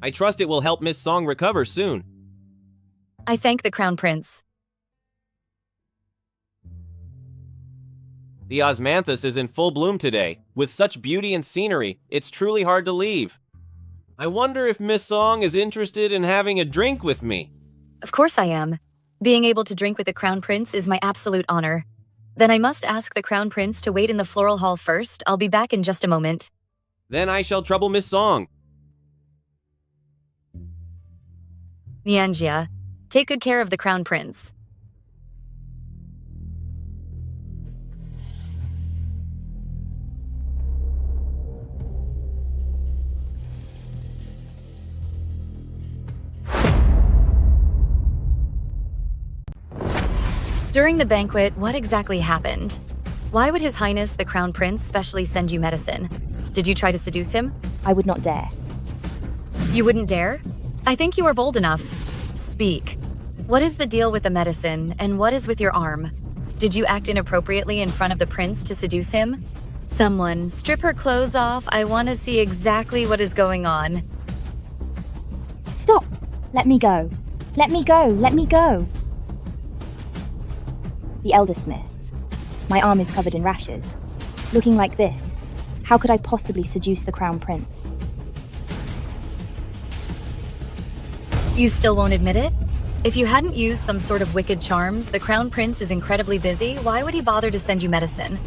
I trust it will help Miss Song recover soon. I thank the Crown Prince. The osmanthus is in full bloom today. With such beauty and scenery, it's truly hard to leave. I wonder if Miss Song is interested in having a drink with me. Of course I am. Being able to drink with the Crown Prince is my absolute honor. Then I must ask the Crown Prince to wait in the floral hall first. I'll be back in just a moment. Then I shall trouble Miss Song. Nianjia, take good care of the Crown Prince. During the banquet, what exactly happened? Why would His Highness the Crown Prince specially send you medicine? Did you try to seduce him? I would not dare. You wouldn't dare? I think you are bold enough. Speak. What is the deal with the medicine, and what is with your arm? Did you act inappropriately in front of the prince to seduce him? Someone, strip her clothes off. I want to see exactly what is going on. Stop! Let me go. Let me go. Let me go. The eldest miss. My arm is covered in rashes. Looking like this, how could I possibly seduce the Crown Prince? You still won't admit it? If you hadn't used some sort of wicked charms, the Crown Prince is incredibly busy. Why would he bother to send you medicine?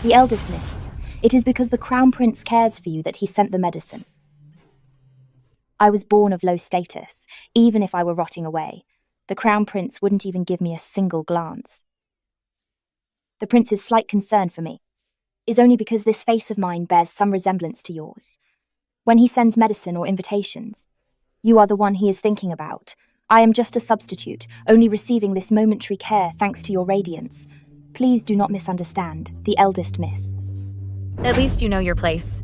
The eldest miss. It is because the Crown Prince cares for you that he sent the medicine. I was born of low status. Even if I were rotting away, the Crown Prince wouldn't even give me a single glance. The prince's slight concern for me is only because this face of mine bears some resemblance to yours. When he sends medicine or invitations, you are the one he is thinking about. I am just a substitute, only receiving this momentary care thanks to your radiance. Please do not misunderstand, the eldest miss. At least you know your place.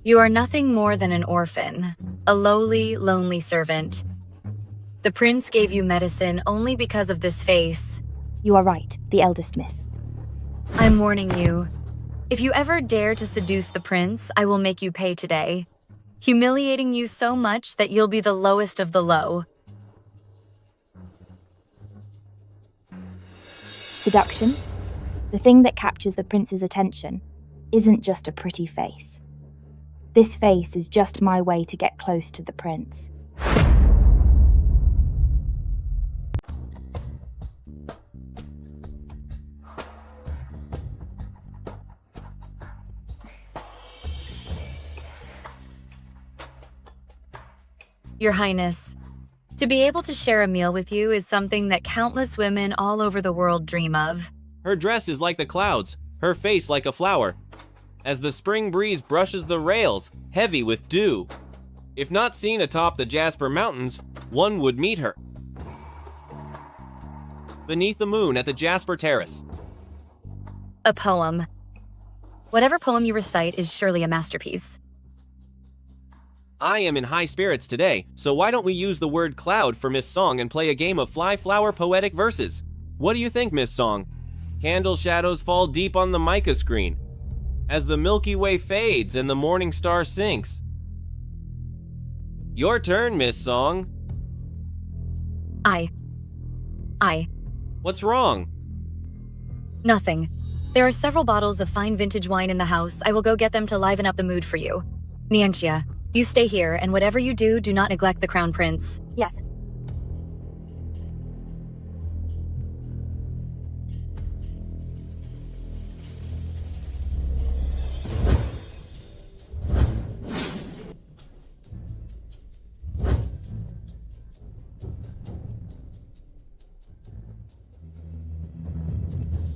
You are nothing more than an orphan, a lowly, lonely servant. The prince gave you medicine only because of this face. You are right, the eldest miss. I'm warning you. If you ever dare to seduce the prince, I will make you pay today, humiliating you so much that you'll be the lowest of the low. Seduction? The thing that captures the prince's attention isn't just a pretty face. This face is just my way to get close to the prince. Your Highness, to be able to share a meal with you is something that countless women all over the world dream of. Her dress is like the clouds, her face like a flower, as the spring breeze brushes the rails, heavy with dew. If not seen atop the Jasper Mountains, one would meet her. Beneath the moon at the Jasper Terrace. A poem. Whatever poem you recite is surely a masterpiece. I am in high spirits today, so why don't we use the word cloud for Miss Song and play a game of fly flower poetic verses? What do you think, Miss Song? Candle shadows fall deep on the mica screen as the Milky Way fades and the morning star sinks. Your turn, Miss Song. I. What's wrong? Nothing. There are several bottles of fine vintage wine in the house. I will go get them to liven up the mood for you. Nianxia, you stay here, and whatever you do, do not neglect the Crown Prince. Yes.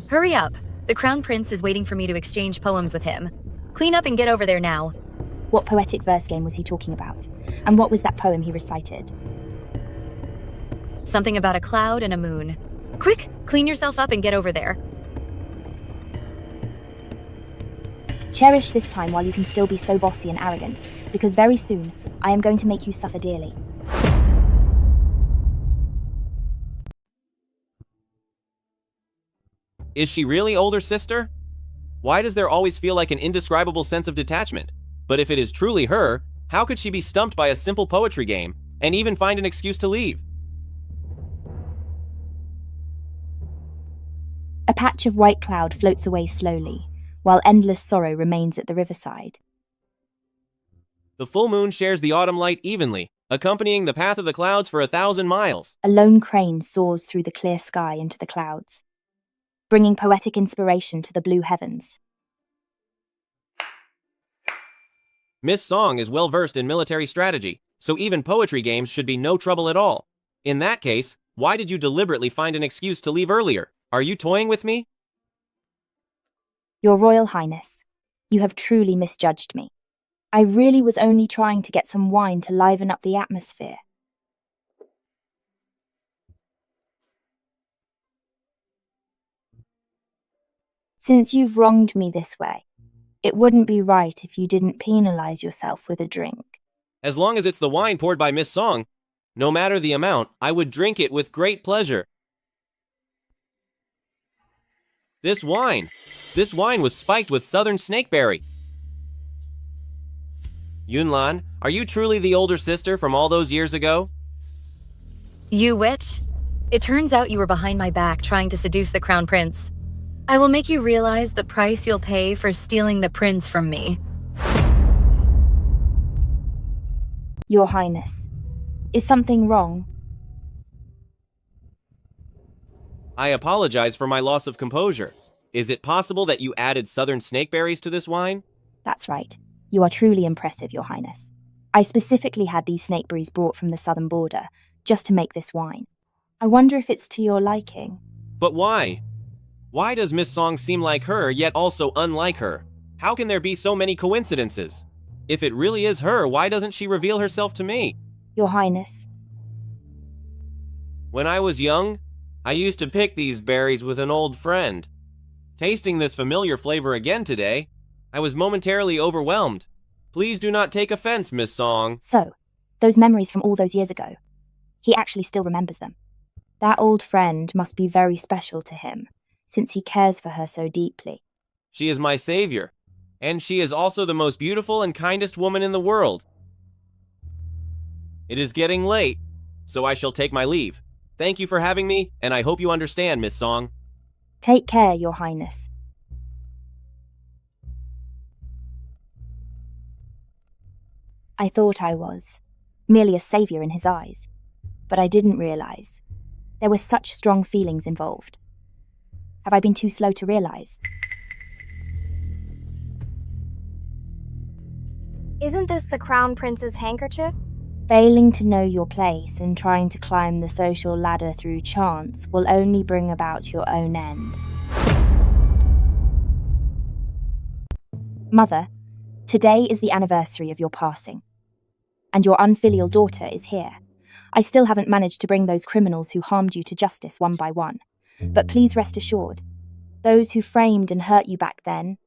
Hurry up. The Crown Prince is waiting for me to exchange poems with him. Clean up and get over there now. What poetic verse game was he talking about? And what was that poem he recited? Something about a cloud and a moon. Quick, clean yourself up and get over there. Cherish this time while you can still be so bossy and arrogant, because very soon, I am going to make you suffer dearly. Is she really older sister? Why does there always feel like an indescribable sense of detachment? But if it is truly her, how could she be stumped by a simple poetry game and even find an excuse to leave? A patch of white cloud floats away slowly, while endless sorrow remains at the riverside. The full moon shares the autumn light evenly, accompanying the path of the clouds for 1,000 miles. A lone crane soars through the clear sky into the clouds, bringing poetic inspiration to the blue heavens. Miss Song is well versed in military strategy, so even poetry games should be no trouble at all. In that case, why did you deliberately find an excuse to leave earlier? Are you toying with me? Your Royal Highness, you have truly misjudged me. I really was only trying to get some wine to liven up the atmosphere. Since you've wronged me this way, it wouldn't be right if you didn't penalize yourself with a drink. As long as it's the wine poured by Miss Song, no matter the amount, I would drink it with great pleasure. This wine was spiked with southern snakeberry. Yunlan, are you truly the older sister from all those years ago? You witch. It turns out you were behind my back trying to seduce the Crown Prince. I will make you realize the price you'll pay for stealing the prince from me. Your Highness, is something wrong? I apologize for my loss of composure. Is it possible that you added southern snakeberries to this wine? That's right. You are truly impressive, Your Highness. I specifically had these snakeberries brought from the southern border, just to make this wine. I wonder if it's to your liking. But why? Why does Miss Song seem like her, yet also unlike her? How can there be so many coincidences? If it really is her, why doesn't she reveal herself to me? Your Highness. When I was young, I used to pick these berries with an old friend. Tasting this familiar flavor again today, I was momentarily overwhelmed. Please do not take offense, Miss Song. So, those memories from all those years ago, he actually still remembers them. That old friend must be very special to him, since he cares for her so deeply. She is my savior, and she is also the most beautiful and kindest woman in the world. It is getting late, so I shall take my leave. Thank you for having me, and I hope you understand, Miss Song. Take care, Your Highness. I thought I was, merely a savior in his eyes, but I didn't realize there were such strong feelings involved. Have I been too slow to realize? Isn't this the Crown Prince's handkerchief? Failing to know your place and trying to climb the social ladder through chance will only bring about your own end. Mother, today is the anniversary of your passing, and your unfilial daughter is here. I still haven't managed to bring those criminals who harmed you to justice one by one, but please rest assured, those who framed and hurt you back then,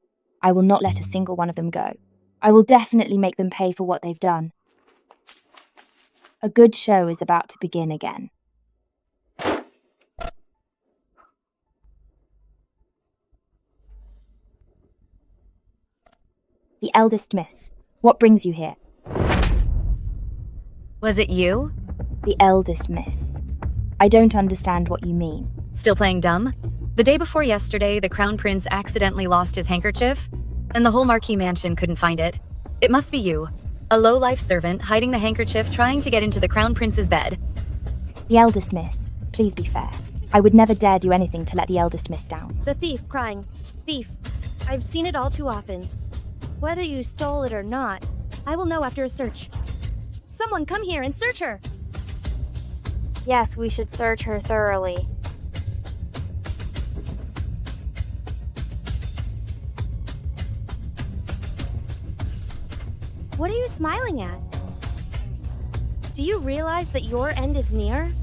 I will not let a single one of them go. I will definitely make them pay for what they've done. A good show is about to begin again. The eldest miss, what brings you here? Was it you? The eldest miss. I don't understand what you mean. Still playing dumb? The day before yesterday, the Crown Prince accidentally lost his handkerchief, and the whole Marquis mansion couldn't find it. It must be you. A low-life servant hiding the handkerchief trying to get into the Crown Prince's bed. The eldest miss, please be fair. I would never dare do anything to let the eldest miss down. The thief crying. Thief. I've seen it all too often. Whether you stole it or not, I will know after a search. Someone come here and search her! Yes, we should search her thoroughly. What are you smiling at? Do you realize that your end is near?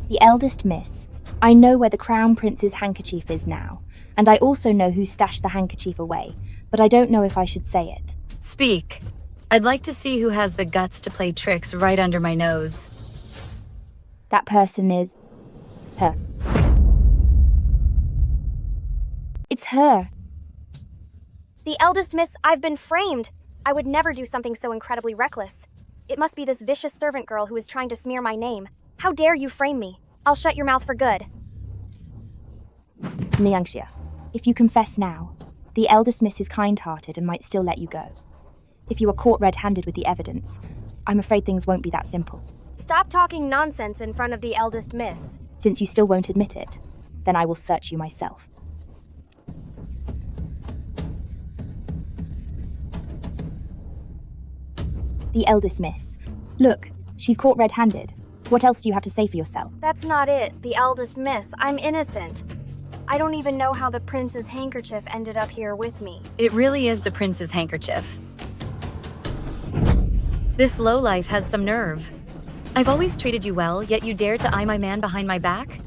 The eldest miss. I know where the Crown Prince's handkerchief is now, and I also know who stashed the handkerchief away, but I don't know if I should say it. Speak. I'd like to see who has the guts to play tricks right under my nose. That person is... her. It's her. The eldest miss, I've been framed. I would never do something so incredibly reckless. It must be this vicious servant girl who is trying to smear my name. How dare you frame me? I'll shut your mouth for good. Niangxia, if you confess now, the eldest miss is kind-hearted and might still let you go. If you are caught red-handed with the evidence, I'm afraid things won't be that simple. Stop talking nonsense in front of the eldest miss. Since you still won't admit it, then I will search you myself. The eldest miss. Look, she's caught red-handed. What else do you have to say for yourself? That's not it, the eldest miss. I'm innocent. I don't even know how the prince's handkerchief ended up here with me. It really is the prince's handkerchief. This lowlife has some nerve. I've always treated you well, yet you dare to eye my man behind my back?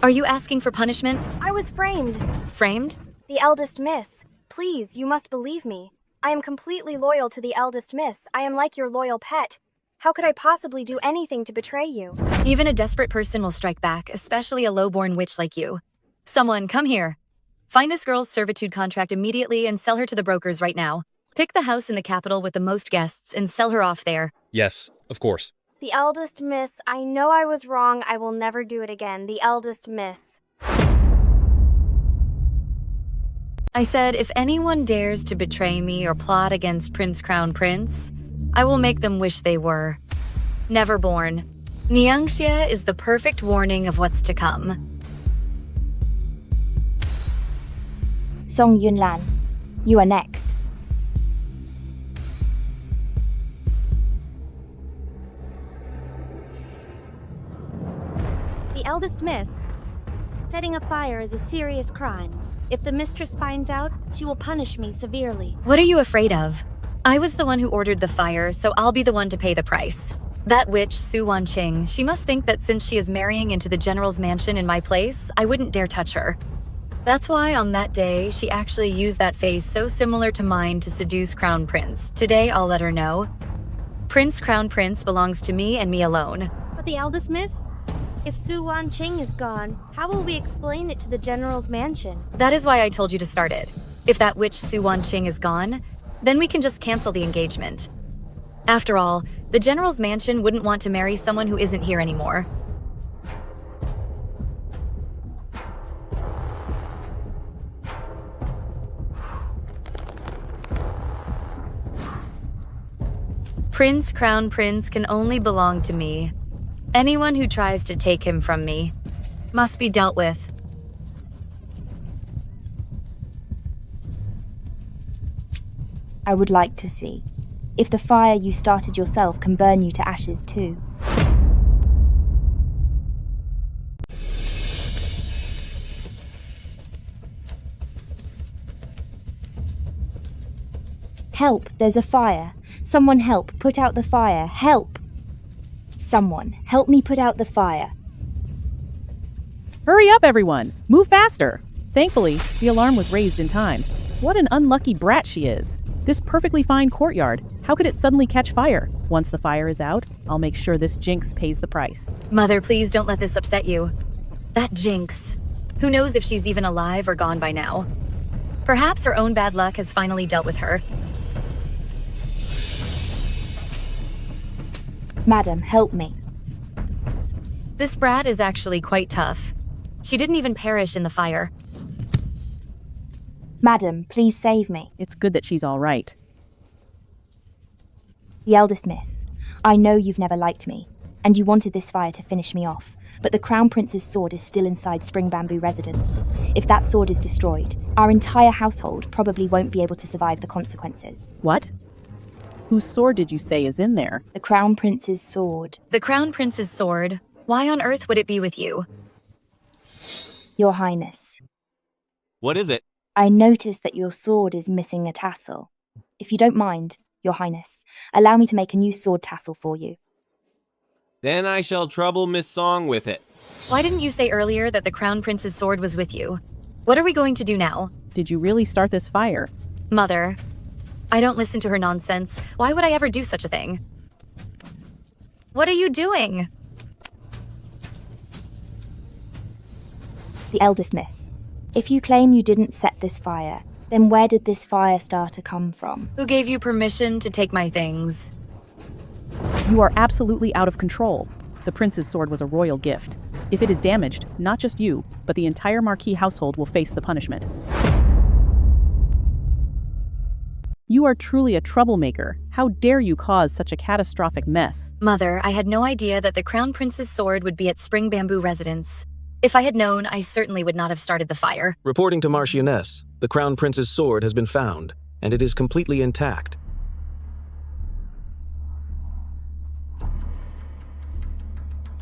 Are you asking for punishment? I was framed. Framed? The eldest miss. Please, you must believe me. I am completely loyal to the eldest miss. I am like your loyal pet. How could I possibly do anything to betray you? Even a desperate person will strike back, especially a low-born witch like you. Someone, come here. Find this girl's servitude contract immediately and sell her to the brokers right now. Pick the house in the capital with the most guests and sell her off there. Yes, of course. The eldest miss, I know I was wrong. I will never do it again. The eldest miss. I said, if anyone dares to betray me or plot against Crown Prince, I will make them wish they were. Never born. Niangxia is the perfect warning of what's to come. Song Yunlan, you are next. The eldest miss. Setting a fire is a serious crime. If the mistress finds out, she will punish me severely. What are you afraid of? I was the one who ordered the fire, so I'll be the one to pay the price. That witch, Su Wanqing, she must think that since she is marrying into the general's mansion in my place, I wouldn't dare touch her. That's why on that day, she actually used that face so similar to mine to seduce Crown Prince. Today, I'll let her know. Crown Prince belongs to me and me alone. But the eldest miss? If Su Wanqing is gone, how will we explain it to the general's mansion? That is why I told you to start it. If that witch Su Wanqing is gone, then we can just cancel the engagement. After all, the general's mansion wouldn't want to marry someone who isn't here anymore. Crown Prince can only belong to me. Anyone who tries to take him from me must be dealt with. I would like to see. If the fire you started yourself can burn you to ashes too. Help, there's a fire. Someone help, put out the fire. Help! Someone, help me put out the fire. Hurry up, everyone! Move faster! Thankfully, the alarm was raised in time. What an unlucky brat she is. This perfectly fine courtyard, how could it suddenly catch fire? Once the fire is out, I'll make sure this jinx pays the price. Mother, please don't let this upset you. That jinx. Who knows if she's even alive or gone by now? Perhaps her own bad luck has finally dealt with her. Madam, help me. This brat is actually quite tough. She didn't even perish in the fire. Madam, please save me. It's good that she's all right. The eldest miss, I know you've never liked me, and you wanted this fire to finish me off, but the Crown Prince's sword is still inside Spring Bamboo residence. If that sword is destroyed, our entire household probably won't be able to survive the consequences. What? Whose sword did you say is in there? The Crown Prince's sword. The Crown Prince's sword? Why on earth would it be with you? Your Highness. What is it? I noticed that your sword is missing a tassel. If you don't mind, Your Highness, allow me to make a new sword tassel for you. Then I shall trouble Miss Song with it. Why didn't you say earlier that the Crown Prince's sword was with you? What are we going to do now? Did you really start this fire? Mother, I don't listen to her nonsense. Why would I ever do such a thing? What are you doing? The eldest miss. If you claim you didn't set this fire, then where did this fire starter come from? Who gave you permission to take my things? You are absolutely out of control. The prince's sword was a royal gift. If it is damaged, not just you, but the entire Marquis household will face the punishment. You are truly a troublemaker. How dare you cause such a catastrophic mess? Mother, I had no idea that the Crown Prince's sword would be at Spring Bamboo residence. If I had known, I certainly would not have started the fire. Reporting to Marchioness, the Crown Prince's sword has been found, and it is completely intact.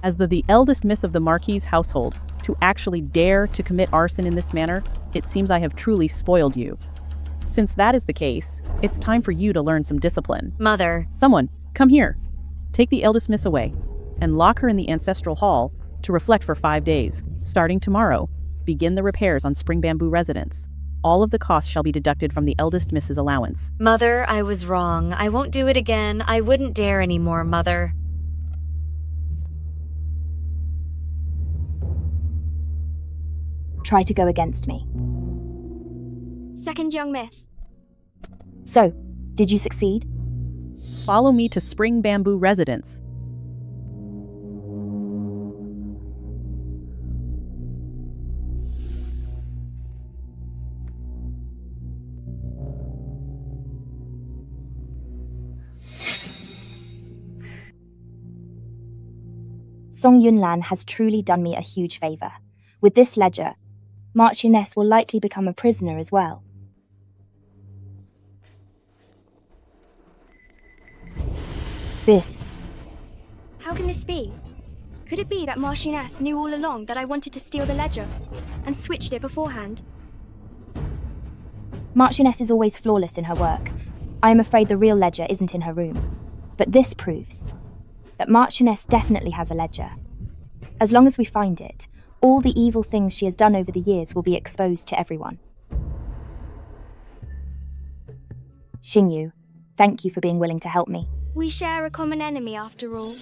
As the eldest miss of the Marquis household, to actually dare to commit arson in this manner, it seems I have truly spoiled you. Since that is the case, it's time for you to learn some discipline. Mother. Someone, come here. Take the eldest miss away, and lock her in the ancestral hall to reflect for 5 days. Starting tomorrow, begin the repairs on Spring Bamboo residence. All of the costs shall be deducted from the eldest miss's allowance. Mother, I was wrong. I won't do it again. I wouldn't dare anymore, Mother. Try to go against me. Second young miss. So, did you succeed? Follow me to Spring Bamboo residence. Song Yunlan has truly done me a huge favor. With this ledger, Marchioness will likely become a prisoner as well. This. How can this be? Could it be that Marchioness knew all along that I wanted to steal the ledger and switched it beforehand? Marchioness is always flawless in her work. I am afraid the real ledger isn't in her room. But this proves that Marchioness definitely has a ledger. As long as we find it, all the evil things she has done over the years will be exposed to everyone. Xingyu, thank you for being willing to help me. We share a common enemy after all.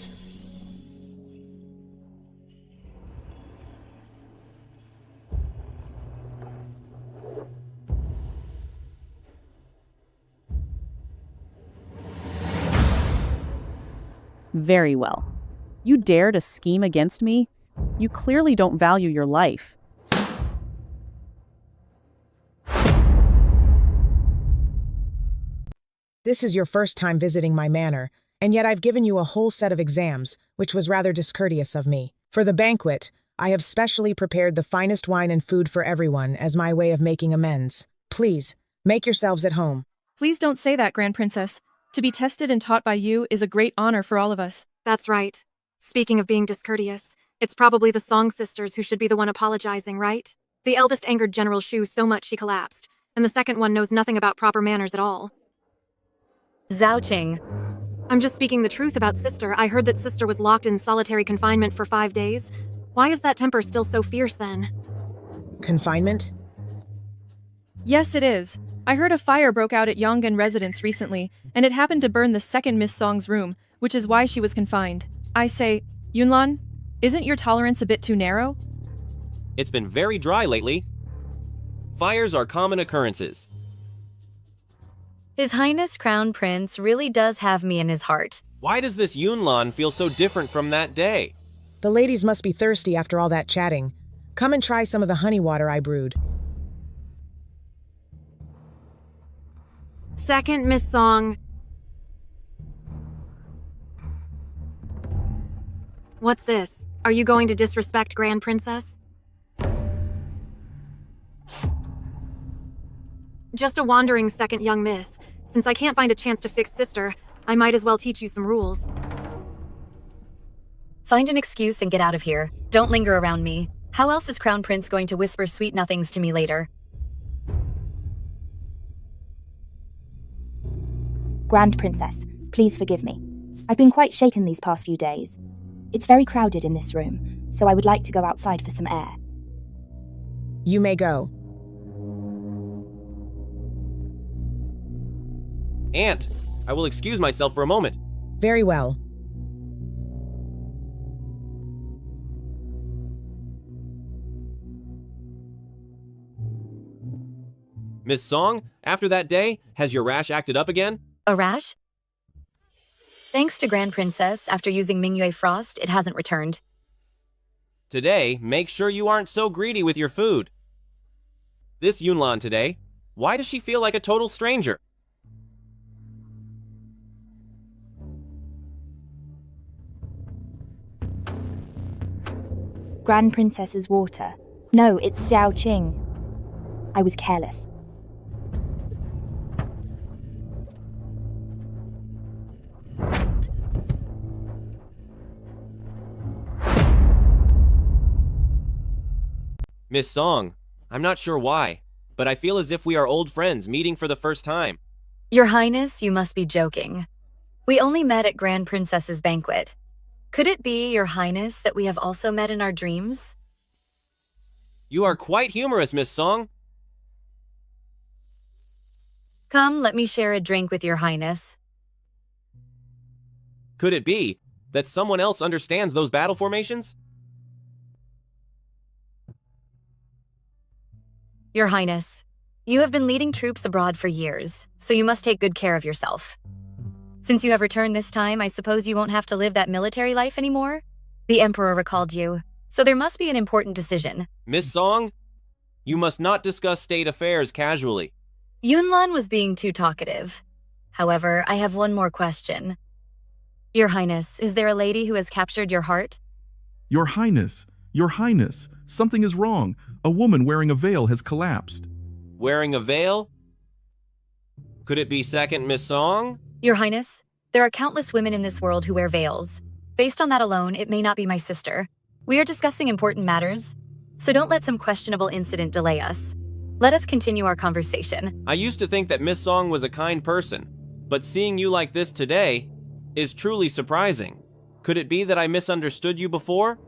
Very well. You dare to scheme against me? You clearly don't value your life. This is your first time visiting my manor, and yet I've given you a whole set of exams, which was rather discourteous of me. For the banquet, I have specially prepared the finest wine and food for everyone as my way of making amends. Please, make yourselves at home. Please don't say that, Grand Princess. To be tested and taught by you is a great honor for all of us. That's right. Speaking of being discourteous, it's probably the Song sisters who should be the one apologizing, right? The eldest angered General Shu so much she collapsed, and the second one knows nothing about proper manners at all. Zhao Qing. I'm just speaking the truth about Sister. I heard that Sister was locked in solitary confinement for 5 days. Why is that temper still so fierce then? Confinement? Yes, it is. I heard a fire broke out at Yonggan residence recently, and it happened to burn the second Miss Song's room, which is why she was confined. I say, Yunlan, isn't your tolerance a bit too narrow? It's been very dry lately. Fires are common occurrences. His Highness Crown Prince really does have me in his heart. Why does this Yunlan feel so different from that day? The ladies must be thirsty after all that chatting. Come and try some of the honey water I brewed. Second Miss Song. What's this? Are you going to disrespect Grand Princess? Just a wandering second young miss. Since I can't find a chance to fix Sister, I might as well teach you some rules. Find an excuse and get out of here. Don't linger around me. How else is Crown Prince going to whisper sweet nothings to me later? Grand Princess, please forgive me. I've been quite shaken these past few days. It's very crowded in this room, so I would like to go outside for some air. You may go. Aunt, I will excuse myself for a moment. Very well. Miss Song, after that day, has your rash acted up again? A rash? Thanks to Grand Princess, after using Mingyue Frost, it hasn't returned. Today, make sure you aren't so greedy with your food. This Yunlan today, why does she feel like a total stranger? Grand Princess's water. No, it's Zhao Qing. I was careless. Miss Song, I'm not sure why, but I feel as if we are old friends meeting for the first time. Your Highness, you must be joking. We only met at Grand Princess's banquet. Could it be, Your Highness, that we have also met in our dreams? You are quite humorous, Miss Song. Come, let me share a drink with Your Highness. Could it be that someone else understands those battle formations? Your Highness, you have been leading troops abroad for years, so you must take good care of yourself. Since you have returned this time, I suppose you won't have to live that military life anymore? The Emperor recalled you, so there must be an important decision. Miss Song, you must not discuss state affairs casually. Yunlan was being too talkative. However, I have one more question. Your Highness, is there a lady who has captured your heart? Your Highness, something is wrong. A woman wearing a veil has collapsed. Wearing a veil? Could it be second Miss Song? Your Highness, there are countless women in this world who wear veils. Based on that alone, it may not be my sister. We are discussing important matters, so don't let some questionable incident delay us. Let us continue our conversation. I used to think that Miss Song was a kind person, but seeing you like this today is truly surprising. Could it be that I misunderstood you before?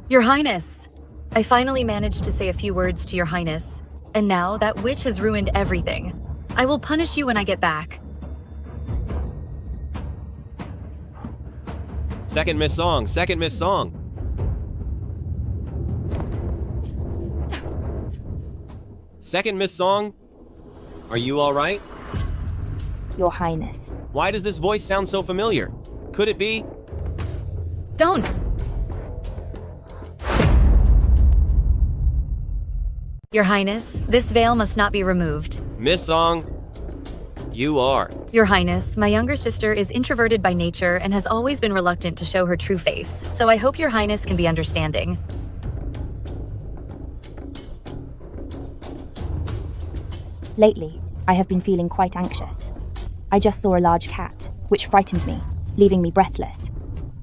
Your Highness, I finally managed to say a few words to Your Highness, and now that witch has ruined everything. I will punish you when I get back. Second Miss Song. Second Miss Song, are you all right? Your Highness. Why does this voice sound so familiar? Could it be? Don't! Your Highness, this veil must not be removed. Miss Song, you are. Your Highness, my younger sister is introverted by nature and has always been reluctant to show her true face, so I hope Your Highness can be understanding. Lately, I have been feeling quite anxious. I just saw a large cat, which frightened me, leaving me breathless.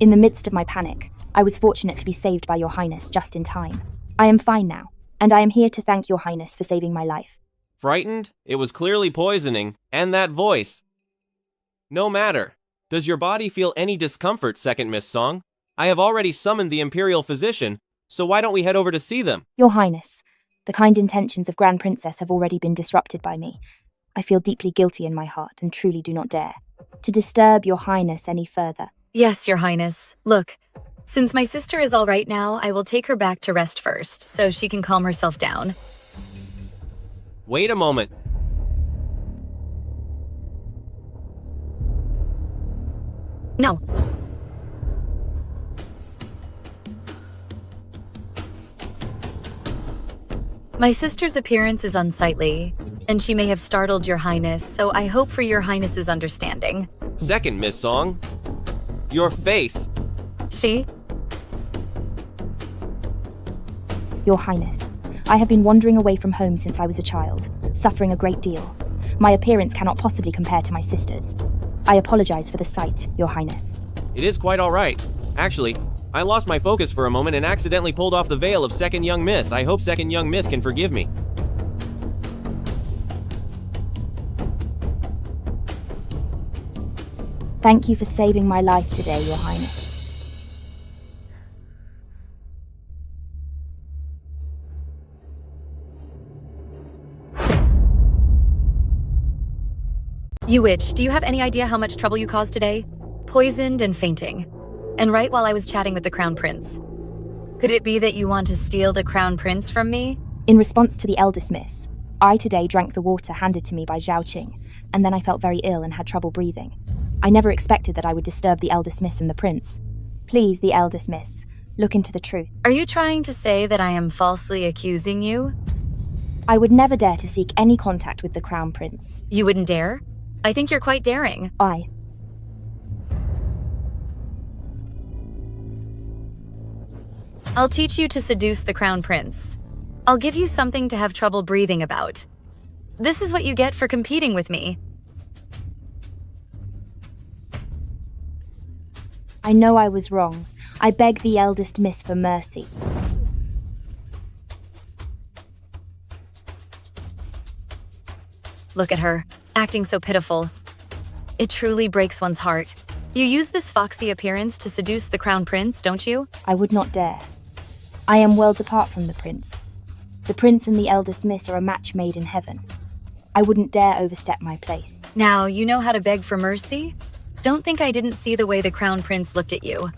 In the midst of my panic, I was fortunate to be saved by Your Highness just in time. I am fine now, and I am here to thank Your Highness for saving my life. Frightened? It was clearly poisoning, and that voice. No matter. Does your body feel any discomfort, Second Miss Song? I have already summoned the Imperial Physician, so why don't we head over to see them? Your Highness, the kind intentions of Grand Princess have already been disrupted by me. I feel deeply guilty in my heart and truly do not dare to disturb Your Highness any further. Yes, Your Highness. Look, since my sister is all right now, I will take her back to rest first, so she can calm herself down. Wait a moment. No. My sister's appearance is unsightly, and she may have startled Your Highness, so I hope for Your Highness's understanding. Second Miss Song. Your face. She? Your Highness, I have been wandering away from home since I was a child, suffering a great deal. My appearance cannot possibly compare to my sister's. I apologize for the sight, Your Highness. It is quite all right. Actually, I lost my focus for a moment and accidentally pulled off the veil of Second Young Miss. I hope Second Young Miss can forgive me. Thank you for saving my life today, Your Highness. You witch, do you have any idea how much trouble you caused today? Poisoned and fainting. And right while I was chatting with the Crown Prince. Could it be that you want to steal the Crown Prince from me? In response to the eldest miss, I today drank the water handed to me by Zhao Qing, and then I felt very ill and had trouble breathing. I never expected that I would disturb the eldest miss and the prince. Please, the eldest miss, look into the truth. Are you trying to say that I am falsely accusing you? I would never dare to seek any contact with the Crown Prince. You wouldn't dare? I think you're quite daring. I'll teach you to seduce the Crown Prince. I'll give you something to have trouble breathing about. This is what you get for competing with me. I know I was wrong. I beg the eldest miss for mercy. Look at her, acting so pitiful. It truly breaks one's heart. You use this foxy appearance to seduce the Crown Prince, don't you? I would not dare. I am worlds apart from the prince. The prince and the eldest miss are a match made in heaven. I wouldn't dare overstep my place. Now, you know how to beg for mercy? Don't think I didn't see the way the Crown Prince looked at you.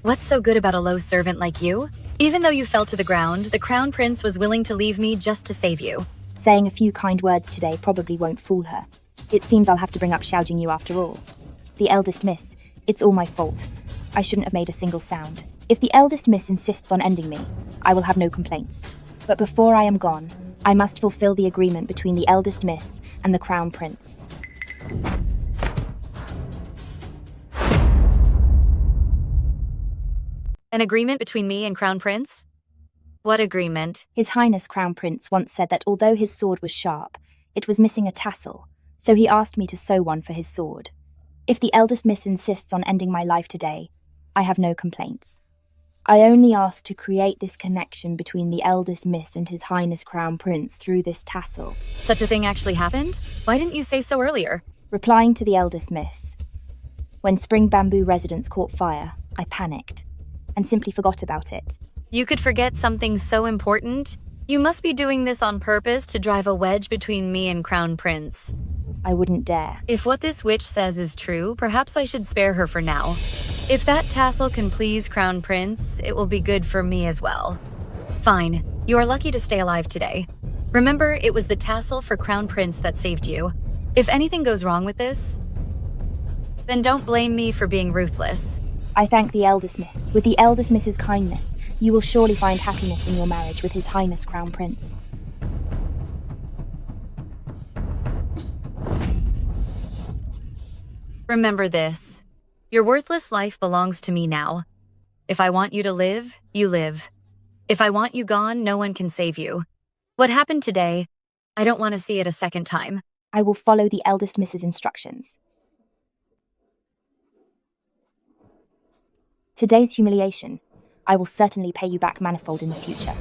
What's so good about a low servant like you? Even though you fell to the ground, the Crown Prince was willing to leave me just to save you. Saying a few kind words today probably won't fool her. It seems I'll have to bring up Xiaojing you after all. The eldest miss, it's all my fault. I shouldn't have made a single sound. If the eldest miss insists on ending me, I will have no complaints. But before I am gone, I must fulfill the agreement between the eldest miss and the Crown Prince. An agreement between me and Crown Prince? What agreement? His Highness Crown Prince once said that although his sword was sharp, it was missing a tassel, so he asked me to sew one for his sword. If the eldest miss insists on ending my life today, I have no complaints. I only ask to create this connection between the eldest miss and His Highness Crown Prince through this tassel. Such a thing actually happened? Why didn't you say so earlier? Replying to the eldest miss, when Spring Bamboo residence caught fire, I panicked and simply forgot about it. You could forget something so important? You must be doing this on purpose to drive a wedge between me and Crown Prince. I wouldn't dare. If what this witch says is true, perhaps I should spare her for now. If that tassel can please Crown Prince, it will be good for me as well. Fine, you are lucky to stay alive today. Remember, it was the tassel for Crown Prince that saved you. If anything goes wrong with this, then don't blame me for being ruthless. I thank the eldest miss. With the eldest miss's kindness, you will surely find happiness in your marriage with His Highness Crown Prince. Remember this. Your worthless life belongs to me now. If I want you to live, you live. If I want you gone, no one can save you. What happened today, I don't want to see it a second time. I will follow the eldest miss's instructions. Today's humiliation. I will certainly pay you back manifold in the future.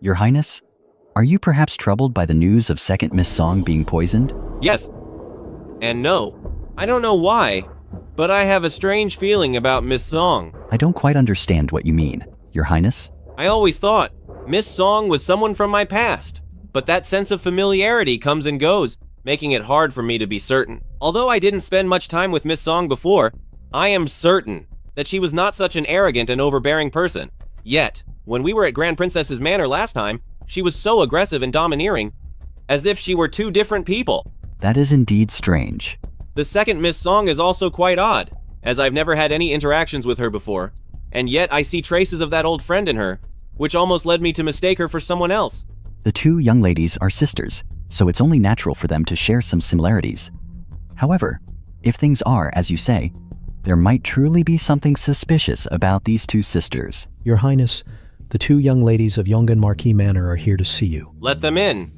Your Highness, are you perhaps troubled by the news of second Miss Song being poisoned? Yes. And no. I don't know why, but I have a strange feeling about Miss Song. I don't quite understand what you mean, Your Highness. I always thought Miss Song was someone from my past, but that sense of familiarity comes and goes, making it hard for me to be certain. Although I didn't spend much time with Miss Song before, I am certain that she was not such an arrogant and overbearing person. Yet, when we were at Grand Princess's Manor last time, she was so aggressive and domineering, as if she were two different people. That is indeed strange. The second Miss Song is also quite odd, as I've never had any interactions with her before, and yet I see traces of that old friend in her, which almost led me to mistake her for someone else. The two young ladies are sisters, so it's only natural for them to share some similarities. However, if things are as you say, there might truly be something suspicious about these two sisters. Your Highness, the two young ladies of Yongan Marquis Manor are here to see you. Let them in.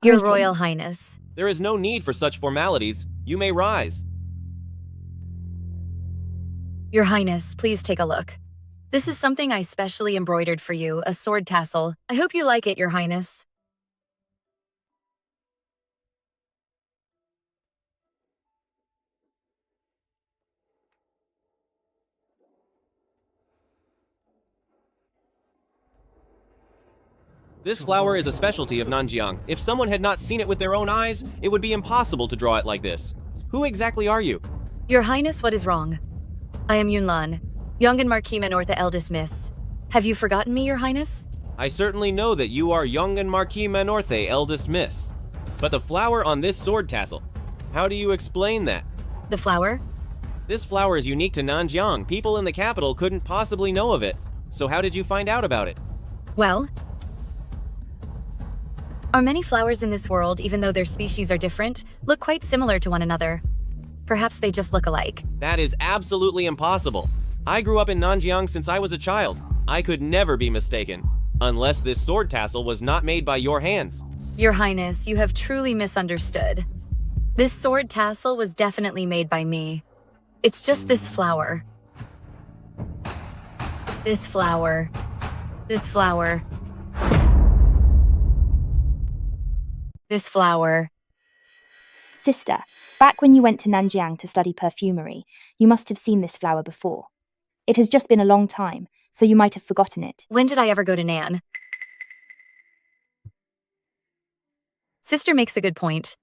Your Royal Highness. There is no need for such formalities. You may rise. Your Highness, please take a look. This is something I specially embroidered for you, a sword tassel. I hope you like it, Your Highness. This flower is a specialty of Nanjiang. If someone had not seen it with their own eyes, it would be impossible to draw it like this. Who exactly are you? Your Highness, what is wrong? I am Yunlan, Yongan Marquis Manor, the eldest miss. Have you forgotten me, Your Highness? I certainly know that you are Yongan Marquis Manorthe, eldest miss. But the flower on this sword tassel, how do you explain that? The flower? This flower is unique to Nanjiang. People in the capital couldn't possibly know of it. So how did you find out about it? Well, are many flowers in this world, even though their species are different, look quite similar to one another? Perhaps they just look alike. That is absolutely impossible. I grew up in Nanjiang since I was a child. I could never be mistaken, unless this sword tassel was not made by your hands. Your Highness, you have truly misunderstood. This sword tassel was definitely made by me. It's just this flower. This flower. This flower. This flower. Sister, back when you went to Nanjiang to study perfumery, you must have seen this flower before. It has just been a long time, so you might have forgotten it. When did I ever go to Nan? Sister makes a good point.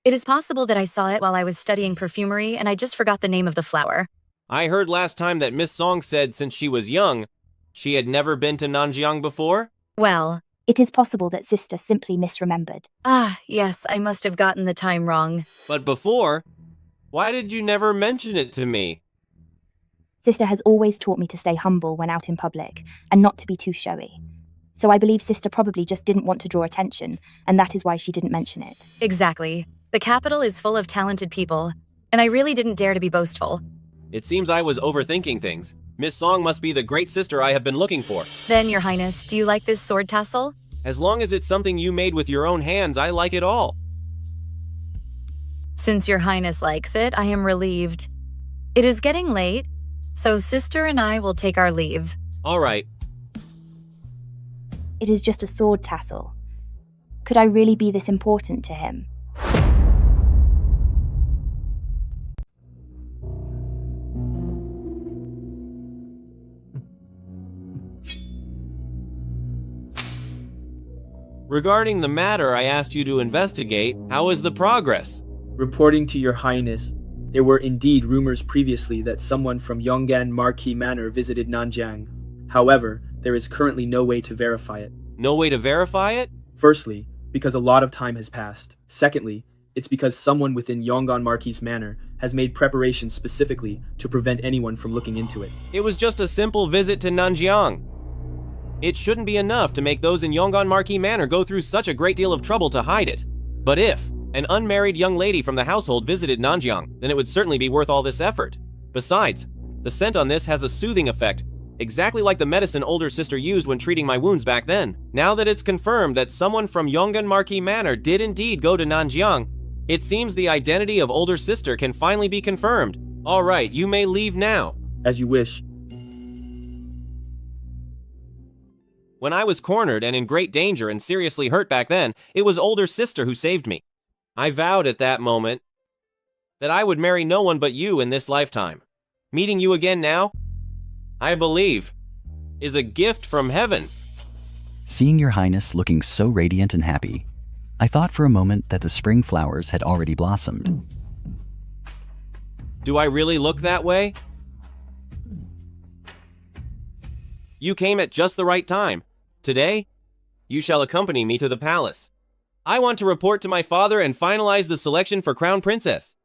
It is possible that I saw it while I was studying perfumery and I just forgot the name of the flower. I heard last time that Miss Song said since she was young, she had never been to Nanjiang before? Well, it is possible that Sister simply misremembered. Ah, yes, I must have gotten the time wrong. But before, why did you never mention it to me? Sister has always taught me to stay humble when out in public and not to be too showy. So I believe Sister probably just didn't want to draw attention, and that is why she didn't mention it. Exactly. The capital is full of talented people, and I really didn't dare to be boastful. It seems I was overthinking things. Miss Song must be the great sister I have been looking for. Then, Your Highness, do you like this sword tassel? As long as it's something you made with your own hands, I like it all. Since Your Highness likes it, I am relieved. It is getting late, so Sister and I will take our leave. All right. It is just a sword tassel. Could I really be this important to him? Regarding the matter I asked you to investigate, how is the progress? Reporting to Your Highness, there were indeed rumors previously that someone from Yongan Marquis Manor visited Nanjiang. However, there is currently no way to verify it. No way to verify it? Firstly, because a lot of time has passed. Secondly, it's because someone within Yongan Marquis Manor has made preparations specifically to prevent anyone from looking into it. It was just a simple visit to Nanjiang. It shouldn't be enough to make those in Yongan Marquis Manor go through such a great deal of trouble to hide it. But if, an unmarried young lady from the household visited Nanjiang, then it would certainly be worth all this effort. Besides, the scent on this has a soothing effect, exactly like the medicine older sister used when treating my wounds back then. Now that it's confirmed that someone from Yonggan Marquis Manor did indeed go to Nanjiang, it seems the identity of older sister can finally be confirmed. All right, you may leave now. As you wish. When I was cornered and in great danger and seriously hurt back then, it was older sister who saved me. I vowed at that moment that I would marry no one but you in this lifetime. Meeting you again now, I believe, is a gift from heaven. Seeing your highness looking so radiant and happy, I thought for a moment that the spring flowers had already blossomed. Do I really look that way? You came at just the right time. Today, you shall accompany me to the palace. I want to report to my father and finalize the selection for Crown Princess.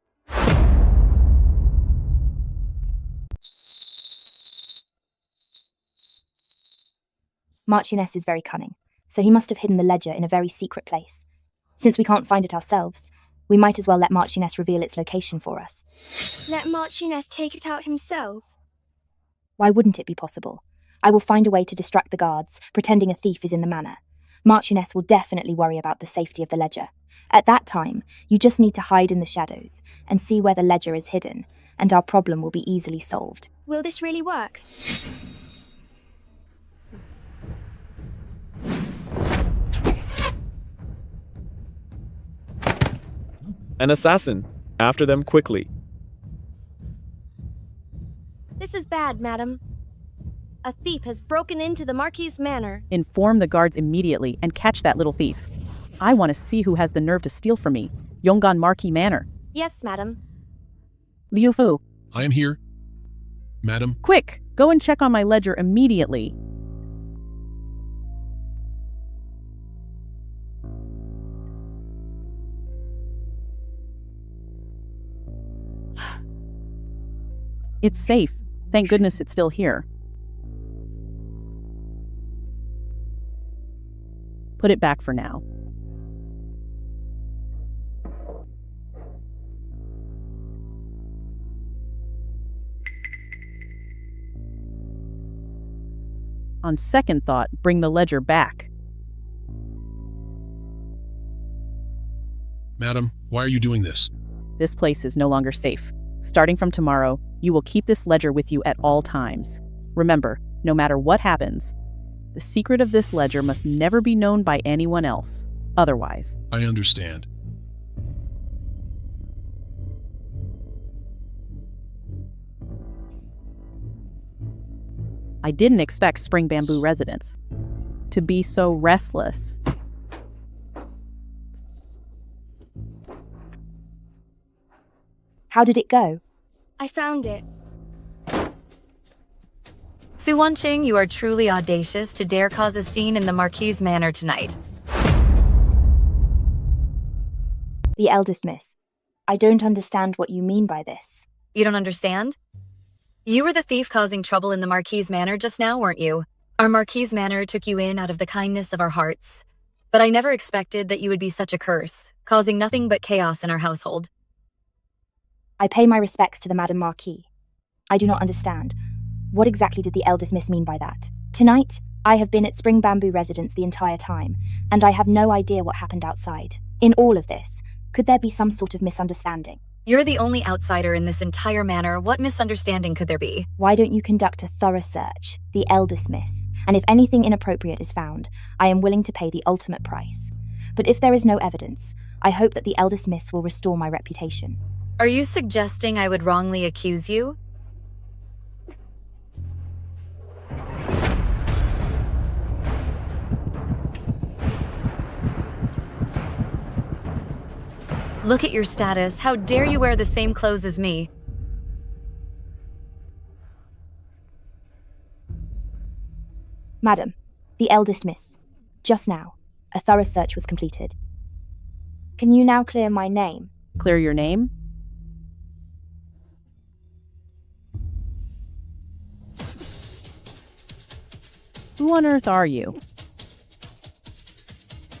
Marchioness is very cunning, so he must have hidden the ledger in a very secret place. Since we can't find it ourselves, we might as well let Marchioness reveal its location for us. Let Marchioness take it out himself. Why wouldn't it be possible? I will find a way to distract the guards, pretending a thief is in the manor. Marchioness will definitely worry about the safety of the ledger. At that time, you just need to hide in the shadows and see where the ledger is hidden, and our problem will be easily solved. Will this really work? An assassin. After them quickly. This is bad, madam. A thief has broken into the Marquis' manor. Inform the guards immediately and catch that little thief. I want to see who has the nerve to steal from me. Yonggan Marquis Manor. Yes, madam. Liu Fu. I am here. Madam. Quick, go and check on my ledger immediately. It's safe. Thank goodness it's still here. Put it back for now. On second thought, bring the ledger back. Madam, why are you doing this? This place is no longer safe. Starting from tomorrow, you will keep this ledger with you at all times. Remember, no matter what happens, the secret of this ledger must never be known by anyone else. Otherwise. I understand. I didn't expect Spring Bamboo residents to be so restless. How did it go? I found it. Su Wanqing, you are truly audacious to dare cause a scene in the Marquis' manor tonight. The eldest miss. I don't understand what you mean by this. You don't understand? You were the thief causing trouble in the Marquis' manor just now, weren't you? Our Marquis' manor took you in out of the kindness of our hearts. But I never expected that you would be such a curse, causing nothing but chaos in our household. I pay my respects to the Madam Marquis. I do not understand. What exactly did the eldest miss mean by that? Tonight, I have been at Spring Bamboo residence the entire time, and I have no idea what happened outside. In all of this, could there be some sort of misunderstanding? You're the only outsider in this entire manor. What misunderstanding could there be? Why don't you conduct a thorough search, the eldest miss, and if anything inappropriate is found, I am willing to pay the ultimate price. But if there is no evidence, I hope that the eldest miss will restore my reputation. Are you suggesting I would wrongly accuse you? Look at your status. How dare you wear the same clothes as me? Madam, the eldest miss. Just now, a thorough search was completed. Can you now clear my name? Clear your name? Who on earth are you?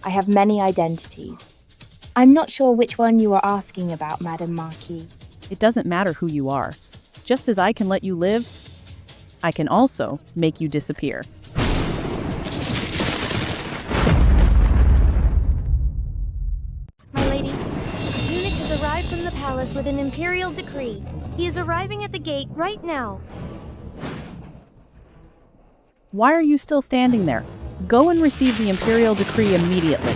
I have many identities. I'm not sure which one you are asking about, Madam Marquis. It doesn't matter who you are. Just as I can let you live, I can also make you disappear. My lady, eunuch has arrived from the palace with an imperial decree. He is arriving at the gate right now. Why are you still standing there? Go and receive the imperial decree immediately.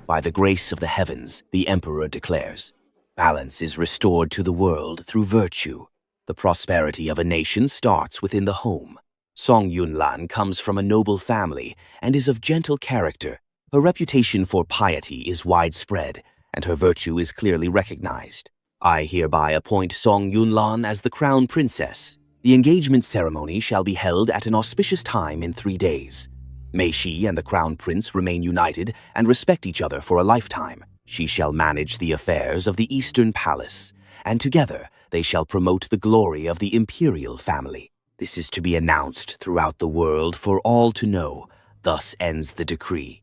By the grace of the heavens, the Emperor declares, balance is restored to the world through virtue. The prosperity of a nation starts within the home. Song Yunlan comes from a noble family and is of gentle character. Her reputation for piety is widespread, and her virtue is clearly recognized. I hereby appoint Song Yunlan as the Crown Princess. The engagement ceremony shall be held at an auspicious time in 3 days. May she and the Crown Prince remain united and respect each other for a lifetime. She shall manage the affairs of the Eastern Palace, and together they shall promote the glory of the imperial family. This is to be announced throughout the world for all to know. Thus ends the decree.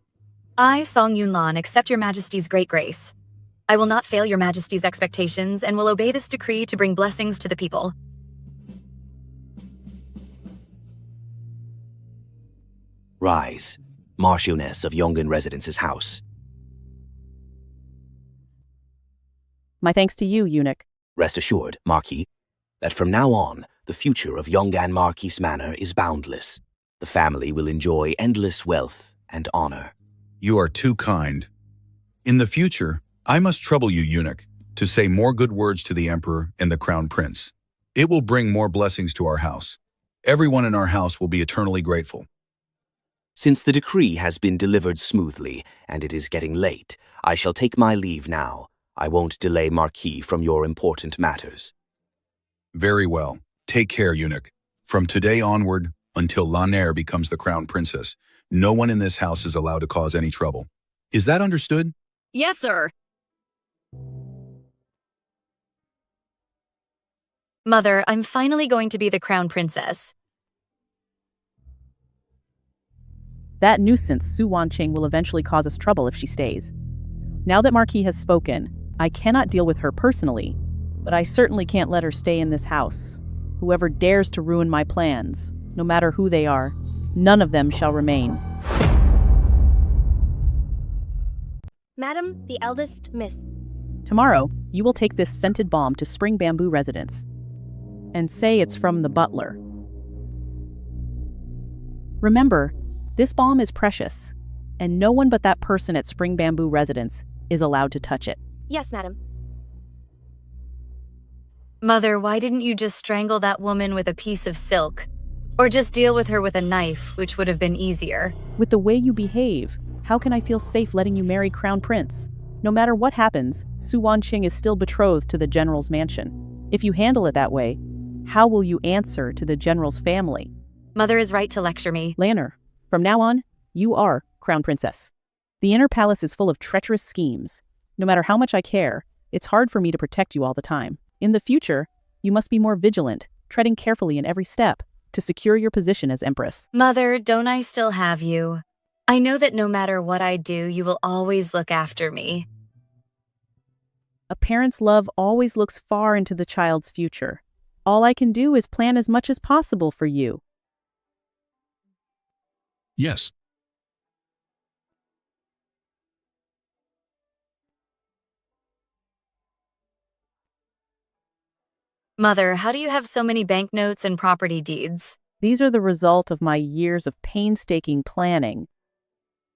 I, Song Yunlan, accept your Majesty's great grace. I will not fail your Majesty's expectations and will obey this decree to bring blessings to the people. Rise, Marchioness of Yongan Residence's house. My thanks to you, eunuch. Rest assured, Marquis, that from now on, the future of Yongan Marquis Manor is boundless. The family will enjoy endless wealth and honor. You are too kind. In the future, I must trouble you, eunuch, to say more good words to the Emperor and the Crown Prince. It will bring more blessings to our house. Everyone in our house will be eternally grateful. Since the decree has been delivered smoothly, and it is getting late, I shall take my leave now. I won't delay Marquis from your important matters. Very well. Take care, eunuch. From today onward, until Lanare becomes the Crown Princess, no one in this house is allowed to cause any trouble. Is that understood? Yes, sir. Mother, I'm finally going to be the Crown Princess. That nuisance, Su Wanqing, will eventually cause us trouble if she stays. Now that Marquis has spoken, I cannot deal with her personally, but I certainly can't let her stay in this house. Whoever dares to ruin my plans, no matter who they are, none of them shall remain. Madam, the eldest miss. Tomorrow, you will take this scented balm to Spring Bamboo Residence and say it's from the butler. Remember, this balm is precious, and no one but that person at Spring Bamboo Residence is allowed to touch it. Yes, madam. Mother, why didn't you just strangle that woman with a piece of silk? Or just deal with her with a knife, which would have been easier? With the way you behave, how can I feel safe letting you marry Crown Prince? No matter what happens, Su Wanqing is still betrothed to the General's mansion. If you handle it that way, how will you answer to the General's family? Mother is right to lecture me. Lanare, from now on, you are Crown Princess. The inner palace is full of treacherous schemes. No matter how much I care, it's hard for me to protect you all the time. In the future, you must be more vigilant, treading carefully in every step to secure your position as Empress. Mother, don't I still have you? I know that no matter what I do, you will always look after me. A parent's love always looks far into the child's future. All I can do is plan as much as possible for you. Yes. Mother, how do you have so many banknotes and property deeds? These are the result of my years of painstaking planning.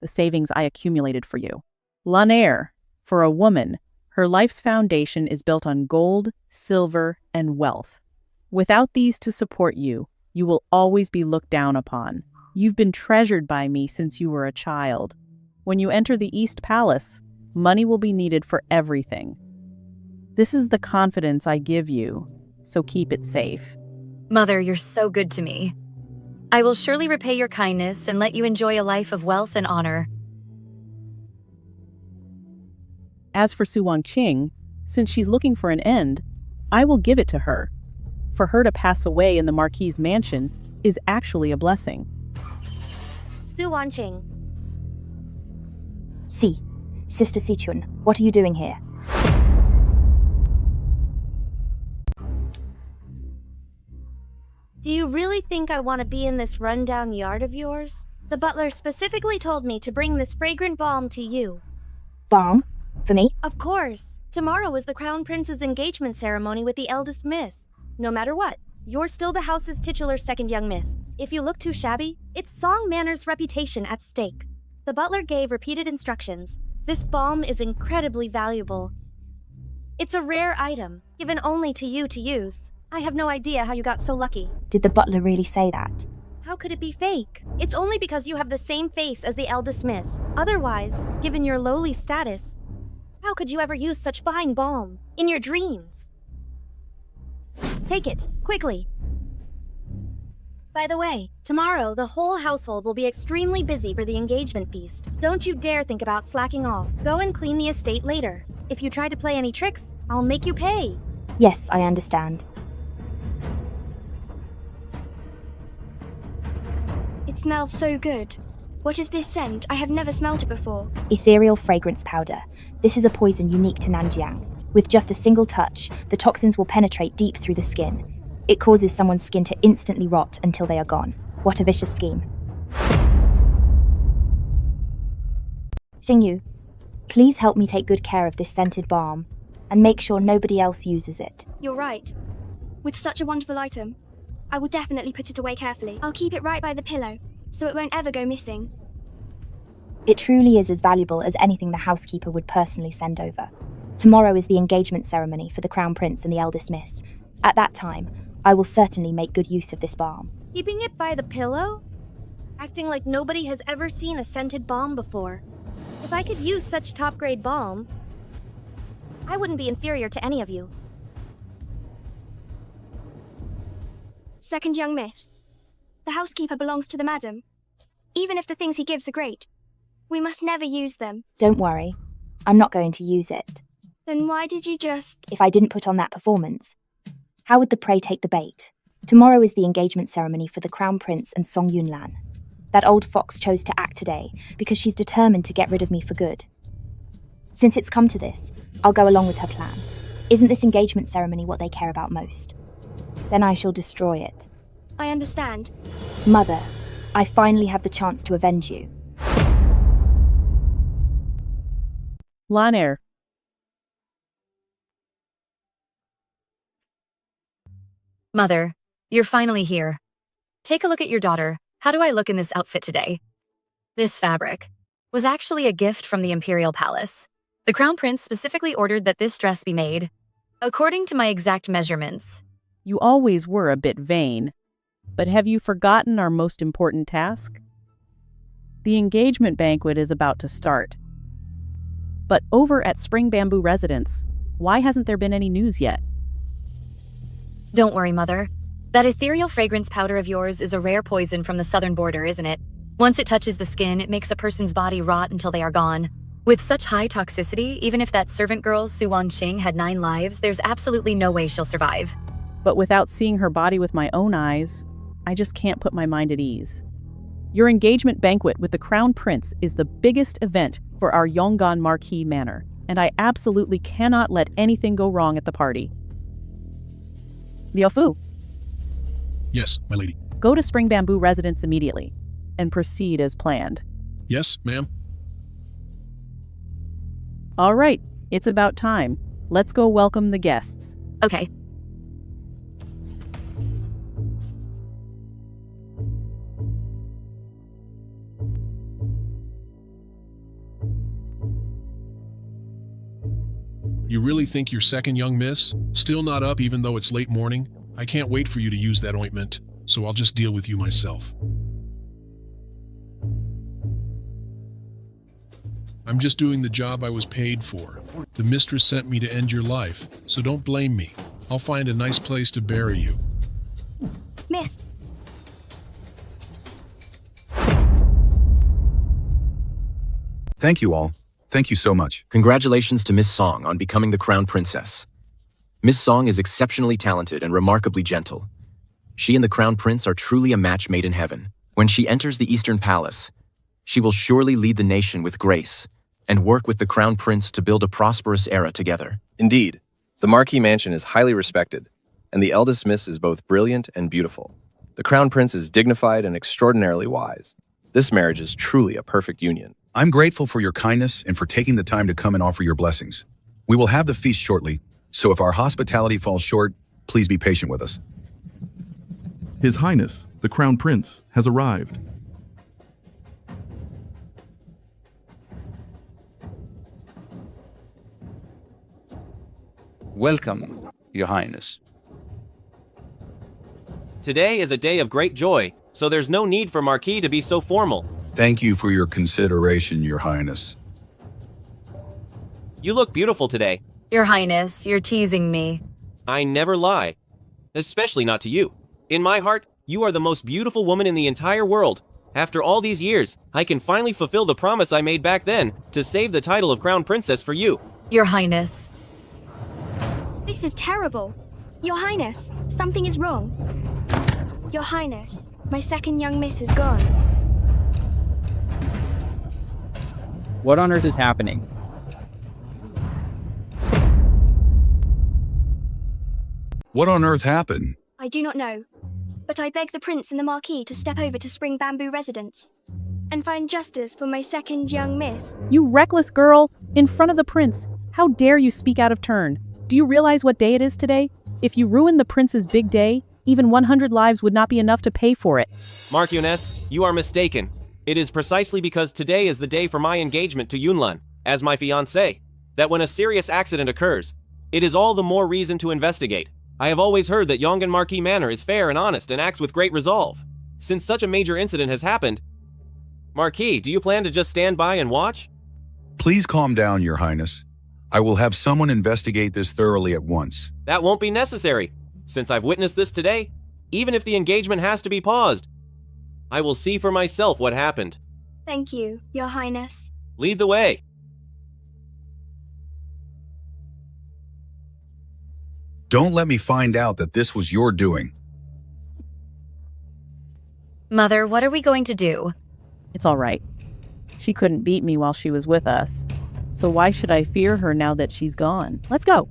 The savings I accumulated for you. Lanare, for a woman, her life's foundation is built on gold, silver, and wealth. Without these to support you, you will always be looked down upon. You've been treasured by me since you were a child. When you enter the East Palace, money will be needed for everything. This is the confidence I give you, so keep it safe. Mother, you're so good to me. I will surely repay your kindness and let you enjoy a life of wealth and honor. As for Su Wanqing, since she's looking for an end, I will give it to her. For her to pass away in the Marquis' mansion is actually a blessing. Su Wanqing. Si, Sister Sichun, what are you doing here? Do you really think I want to be in this rundown yard of yours? The butler specifically told me to bring this fragrant balm to you. Balm? For me? Of course. Tomorrow is the Crown Prince's engagement ceremony with the eldest miss. No matter what, you're still the house's titular second young miss. If you look too shabby, it's Song Manor's reputation at stake. The butler gave repeated instructions. This balm is incredibly valuable. It's a rare item, given only to you to use. I have no idea how you got so lucky. Did the butler really say that? How could it be fake? It's only because you have the same face as the eldest miss. Otherwise, given your lowly status, how could you ever use such fine balm? In your dreams. Take it, quickly. By the way, tomorrow the whole household will be extremely busy for the engagement feast. Don't you dare think about slacking off. Go and clean the estate later. If you try to play any tricks, I'll make you pay. Yes, I understand. It smells so good. What is this scent? I have never smelled it before. Ethereal fragrance powder. This is a poison unique to Nanjiang. With just a single touch, the toxins will penetrate deep through the skin. It causes someone's skin to instantly rot until they are gone. What a vicious scheme. Xingyu, please help me take good care of this scented balm, and make sure nobody else uses it. You're right. With such a wonderful item, I will definitely put it away carefully. I'll keep it right by the pillow, so it won't ever go missing. It truly is as valuable as anything the housekeeper would personally send over. Tomorrow is the engagement ceremony for the Crown Prince and the eldest miss. At that time, I will certainly make good use of this balm. Keeping it by the pillow? Acting like nobody has ever seen a scented balm before. If I could use such top-grade balm, I wouldn't be inferior to any of you. Second young miss. The housekeeper belongs to the madam. Even if the things he gives are great, we must never use them. Don't worry, I'm not going to use it. Then why did you just... If I didn't put on that performance, how would the prey take the bait? Tomorrow is the engagement ceremony for the Crown Prince and Song Yunlan. That old fox chose to act today because she's determined to get rid of me for good. Since it's come to this, I'll go along with her plan. Isn't this engagement ceremony what they care about most? Then I shall destroy it. I understand. Mother, I finally have the chance to avenge you. Lanair. Mother, you're finally here. Take a look at your daughter. How do I look in this outfit today? This fabric was actually a gift from the Imperial Palace. The Crown Prince specifically ordered that this dress be made according to my exact measurements. You always were a bit vain, but have you forgotten our most important task? The engagement banquet is about to start. But over at Spring Bamboo Residence, why hasn't there been any news yet? Don't worry, Mother. That ethereal fragrance powder of yours is a rare poison from the southern border, isn't it? Once it touches the skin, it makes a person's body rot until they are gone. With such high toxicity, even if that servant girl, Su Wanqing, had 9 lives, there's absolutely no way she'll survive. But without seeing her body with my own eyes, I just can't put my mind at ease. Your engagement banquet with the Crown Prince is the biggest event for our Yongan Marquis Manor, and I absolutely cannot let anything go wrong at the party. Liao Fu. Yes, my lady. Go to Spring Bamboo Residence immediately, and proceed as planned. Yes, ma'am. All right, it's about time. Let's go welcome the guests. Okay. You really think you're second, young miss? Still not up even though it's late morning? I can't wait for you to use that ointment, so I'll just deal with you myself. I'm just doing the job I was paid for. The mistress sent me to end your life, so don't blame me. I'll find a nice place to bury you. Miss. Thank you all. Thank you so much. Congratulations to Miss Song on becoming the Crown Princess. Miss Song is exceptionally talented and remarkably gentle. She and the Crown Prince are truly a match made in heaven. When she enters the Eastern Palace, she will surely lead the nation with grace and work with the Crown Prince to build a prosperous era together. Indeed, the Marquis mansion is highly respected, and the eldest miss is both brilliant and beautiful. The Crown Prince is dignified and extraordinarily wise. This marriage is truly a perfect union. I'm grateful for your kindness and for taking the time to come and offer your blessings. We will have the feast shortly, so if our hospitality falls short, please be patient with us. His Highness, the Crown Prince, has arrived. Welcome, Your Highness. Today is a day of great joy, so there's no need for Marquis to be so formal. Thank you for your consideration, Your Highness. You look beautiful today. Your Highness, you're teasing me. I never lie. Especially not to you. In my heart, you are the most beautiful woman in the entire world. After all these years, I can finally fulfill the promise I made back then to save the title of Crown Princess for you. Your Highness. This is terrible. Your Highness, something is wrong. Your Highness, my second young miss is gone. What on earth is happening? What on earth happened? I do not know, but I beg the Prince and the Marquis to step over to Spring Bamboo Residence and find justice for my second young miss. You reckless girl! In front of the prince! How dare you speak out of turn? Do you realize what day it is today? If you ruin the prince's big day, even 100 lives would not be enough to pay for it. Marquioness, you are mistaken. It is precisely because today is the day for my engagement to Yunlan, as my fiancée, that when a serious accident occurs, it is all the more reason to investigate. I have always heard that Yongan Marquis Manor is fair and honest and acts with great resolve. Since such a major incident has happened, Marquis, do you plan to just stand by and watch? Please calm down, Your Highness. I will have someone investigate this thoroughly at once. That won't be necessary. Since I've witnessed this today, even if the engagement has to be paused, I will see for myself what happened. Thank you, Your Highness. Lead the way. Don't let me find out that this was your doing. Mother, what are we going to do? It's all right. She couldn't beat me while she was with us. So why should I fear her now that she's gone? Let's go.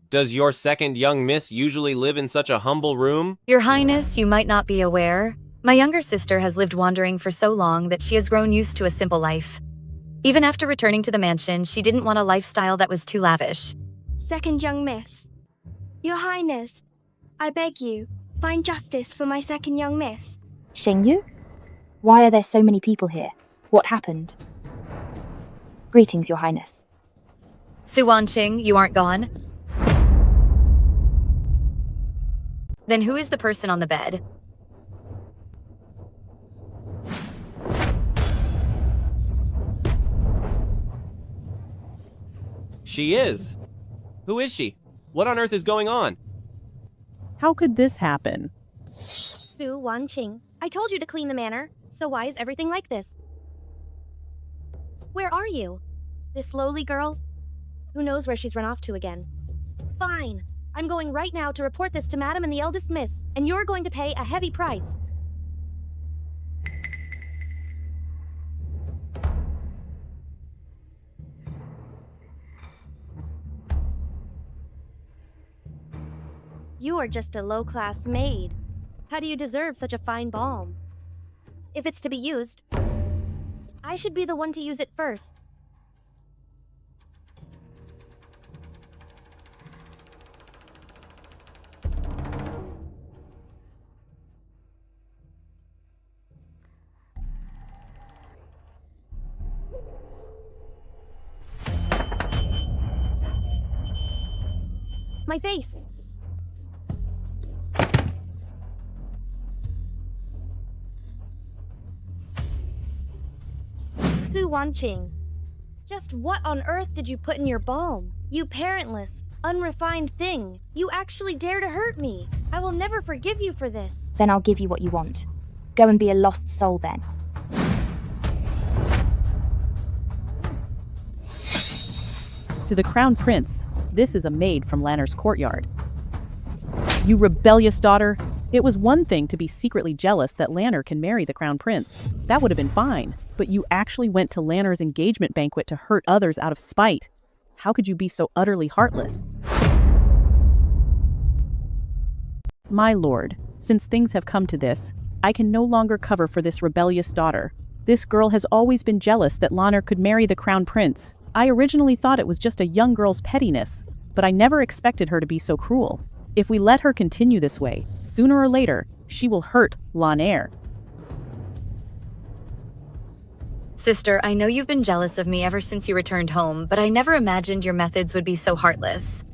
Does your second young miss usually live in such a humble room? Your Highness, you might not be aware. My younger sister has lived wandering for so long that she has grown used to a simple life. Even after returning to the mansion, she didn't want a lifestyle that was too lavish. Second young miss. Your Highness, I beg you, find justice for my second young miss. Xingyu? Why are there so many people here? What happened? Greetings, Your Highness. Su Wanqing, you aren't gone? Then who is the person on the bed? She is. Who is she? What on earth is going on? How could this happen? Su Wanqing, I told you to clean the manor, so why is everything like this? Where are you? This lowly girl? Who knows where she's run off to again? Fine. I'm going right now to report this to Madam and the eldest miss, and you're going to pay a heavy price. You are just a low-class maid. How do you deserve such a fine balm? If it's to be used, I should be the one to use it first. My face! Su Wanqing, just what on earth did you put in your balm? You parentless, unrefined thing. You actually dare to hurt me. I will never forgive you for this. Then I'll give you what you want. Go and be a lost soul then. To the Crown Prince, this is a maid from Lanner's courtyard. You rebellious daughter! It was one thing to be secretly jealous that Lanner can marry the Crown Prince. That would have been fine. But you actually went to Lanner's engagement banquet to hurt others out of spite. How could you be so utterly heartless? My lord, since things have come to this, I can no longer cover for this rebellious daughter. This girl has always been jealous that Lanner could marry the Crown Prince. I originally thought it was just a young girl's pettiness, but I never expected her to be so cruel. If we let her continue this way, sooner or later, she will hurt Lanner. Sister, I know you've been jealous of me ever since you returned home, but I never imagined your methods would be so heartless.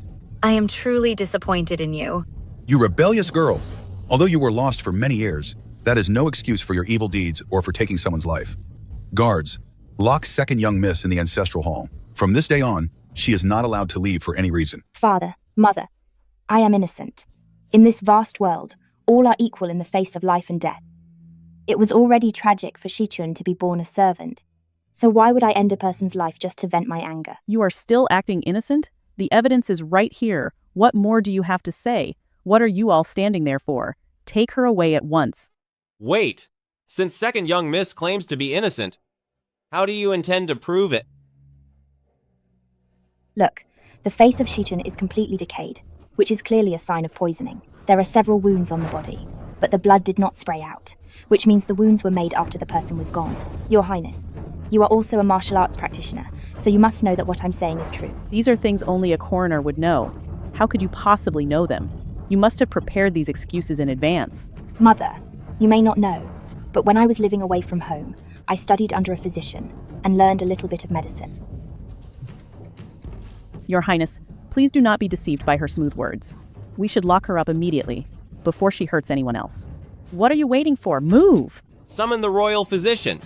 I am truly disappointed in you. You rebellious girl! Although you were lost for many years, that is no excuse for your evil deeds or for taking someone's life. Guards, lock second young miss in the ancestral hall. From this day on, she is not allowed to leave for any reason. Father, mother, I am innocent. In this vast world, all are equal in the face of life and death. It was already tragic for Shichun to be born a servant. So why would I end a person's life just to vent my anger? You are still acting innocent? The evidence is right here. What more do you have to say? What are you all standing there for? Take her away at once. Wait! Since second young miss claims to be innocent, how do you intend to prove it? Look, the face of Shichun is completely decayed, which is clearly a sign of poisoning. There are several wounds on the body, but the blood did not spray out, which means the wounds were made after the person was gone. Your Highness, you are also a martial arts practitioner, so you must know that what I'm saying is true. These are things only a coroner would know. How could you possibly know them? You must have prepared these excuses in advance. Mother, you may not know, but when I was living away from home, I studied under a physician and learned a little bit of medicine. Your Highness, please do not be deceived by her smooth words. We should lock her up immediately, before she hurts anyone else. What are you waiting for? Move! Summon the royal physician.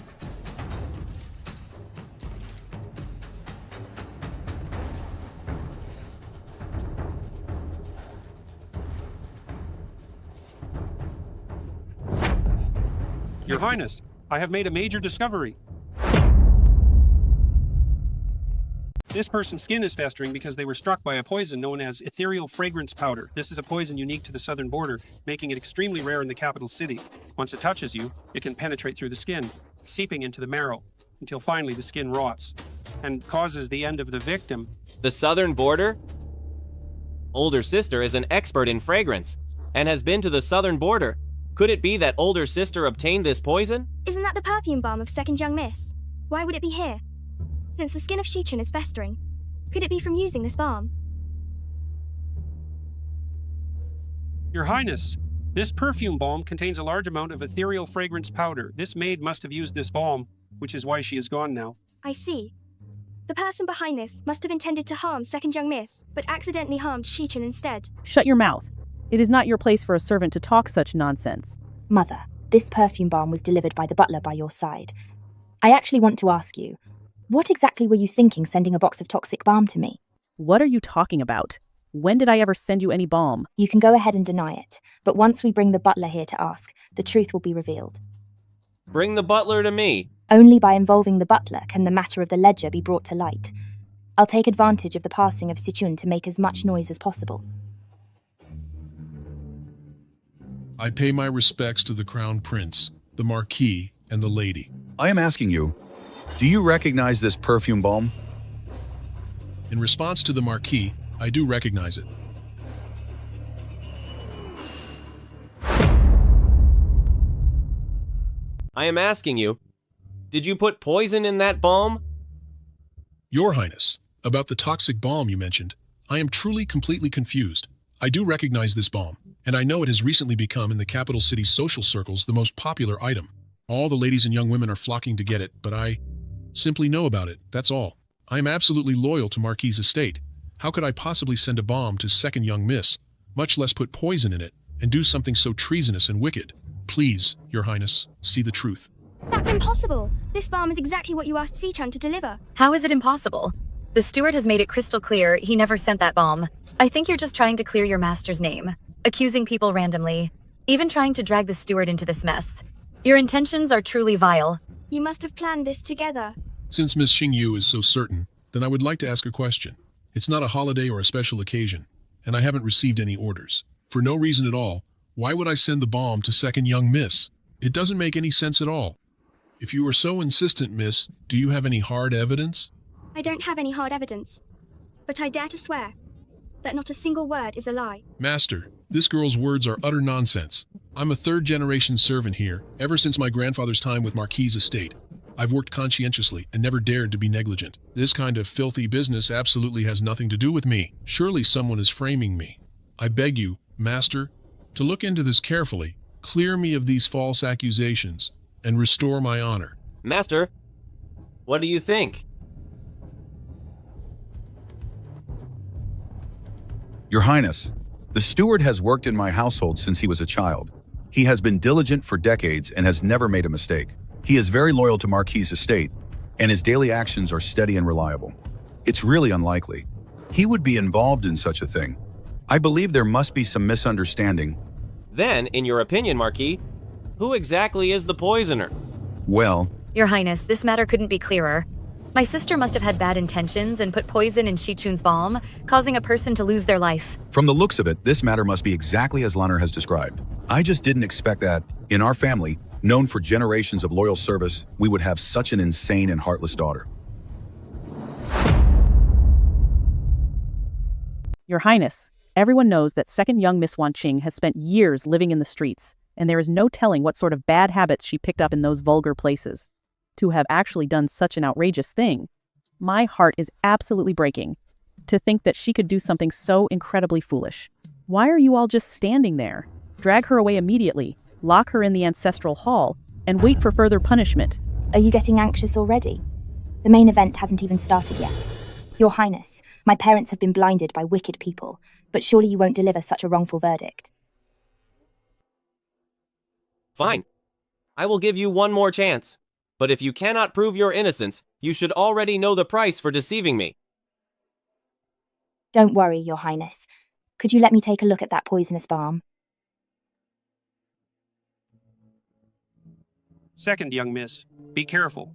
Your Highness, I have made a major discovery. This person's skin is festering because they were struck by a poison known as ethereal fragrance powder. This is a poison unique to the southern border, making it extremely rare in the capital city. Once it touches you, it can penetrate through the skin, seeping into the marrow, until finally the skin rots, and causes the end of the victim. The southern border? Older sister is an expert in fragrance, and has been to the southern border. Could it be that older sister obtained this poison? Isn't that the perfume bomb of second young miss? Why would it be here? Since the skin of Shichun is festering, could it be from using this balm? Your Highness, this perfume balm contains a large amount of ethereal fragrance powder. This maid must have used this balm, which is why she is gone now. I see. The person behind this must have intended to harm second young miss, but accidentally harmed Shichun instead. Shut your mouth. It is not your place for a servant to talk such nonsense. Mother, this perfume balm was delivered by the butler by your side. I actually want to ask you, what exactly were you thinking sending a box of toxic balm to me? What are you talking about? When did I ever send you any balm? You can go ahead and deny it, but once we bring the butler here to ask, the truth will be revealed. Bring the butler to me. Only by involving the butler can the matter of the ledger be brought to light. I'll take advantage of the passing of Shichun to make as much noise as possible. I pay my respects to the Crown Prince, the Marquis, and the lady. I am asking you, do you recognize this perfume balm? In response to the Marquis, I do recognize it. I am asking you, did you put poison in that balm? Your Highness, about the toxic balm you mentioned, I am truly completely confused. I do recognize this balm, and I know it has recently become in the capital city's social circles the most popular item. All the ladies and young women are flocking to get it, but I simply know about it, that's all. I am absolutely loyal to Marquis' estate. How could I possibly send a bomb to second young miss, much less put poison in it, and do something so treasonous and wicked? Please, Your Highness, see the truth. That's impossible! This balm is exactly what you asked Shichun to deliver. How is it impossible? The steward has made it crystal clear he never sent that bomb. I think you're just trying to clear your master's name, accusing people randomly, even trying to drag the steward into this mess. Your intentions are truly vile. You must have planned this together. Since Miss Xingyu is so certain, then I would like to ask a question. It's not a holiday or a special occasion, and I haven't received any orders. For no reason at all, why would I send the bomb to second young miss? It doesn't make any sense at all. If you are so insistent, miss, do you have any hard evidence? I don't have any hard evidence, but I dare to swear that not a single word is a lie. Master, this girl's words are utter nonsense. I'm a third-generation servant here, ever since my grandfather's time with Marquis' estate. I've worked conscientiously and never dared to be negligent. This kind of filthy business absolutely has nothing to do with me. Surely someone is framing me. I beg you, master, to look into this carefully, clear me of these false accusations, and restore my honor. Master, what do you think? Your Highness, the steward has worked in my household since he was a child. He has been diligent for decades and has never made a mistake. He is very loyal to Marquis' estate, and his daily actions are steady and reliable. It's really unlikely he would be involved in such a thing. I believe there must be some misunderstanding. Then, in your opinion, Marquis, who exactly is the poisoner? Well, Your Highness, this matter couldn't be clearer. My sister must have had bad intentions and put poison in Shichun's bomb, causing a person to lose their life. from the looks of it, this matter must be exactly as Lanner has described. I just didn't expect that, in our family, known for generations of loyal service, we would have such an insane and heartless daughter. Your Highness, everyone knows that second young Miss Wanqing has spent years living in the streets, and there is no telling what sort of bad habits she picked up in those vulgar places. To have actually done such an outrageous thing, my heart is absolutely breaking. To think that she could do something so incredibly foolish. Why are you all just standing there? Drag her away immediately, lock her in the ancestral hall, and wait for further punishment. Are you getting anxious already? The main event hasn't even started yet. Your Highness, my parents have been blinded by wicked people, but surely you won't deliver such a wrongful verdict. Fine. I will give you one more chance. But if you cannot prove your innocence, you should already know the price for deceiving me. Don't worry, Your Highness. Could you let me take a look at that poisonous balm? Second, young miss, be careful.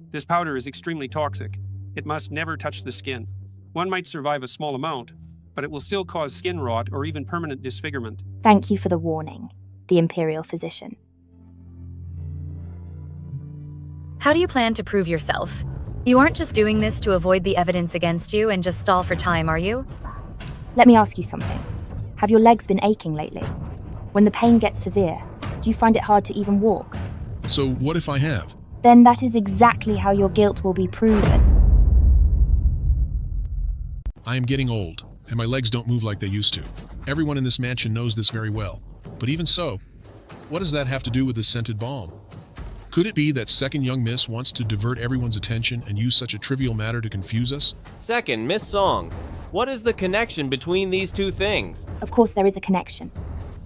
This powder is extremely toxic. It must never touch the skin. One might survive a small amount, but it will still cause skin rot or even permanent disfigurement. Thank you for the warning, the Imperial Physician. How do you plan to prove yourself? You aren't just doing this to avoid the evidence against you and just stall for time, are you? Let me ask you something. Have your legs been aching lately? When the pain gets severe, do you find it hard to even walk? So what if I have? Then that is exactly how your guilt will be proven. I am getting old, and my legs don't move like they used to. Everyone in this mansion knows this very well. But even so, what does that have to do with the scented balm? Could it be that second young miss wants to divert everyone's attention and use such a trivial matter to confuse us? Second, Miss Song, what is the connection between these two things? Of course, there is a connection.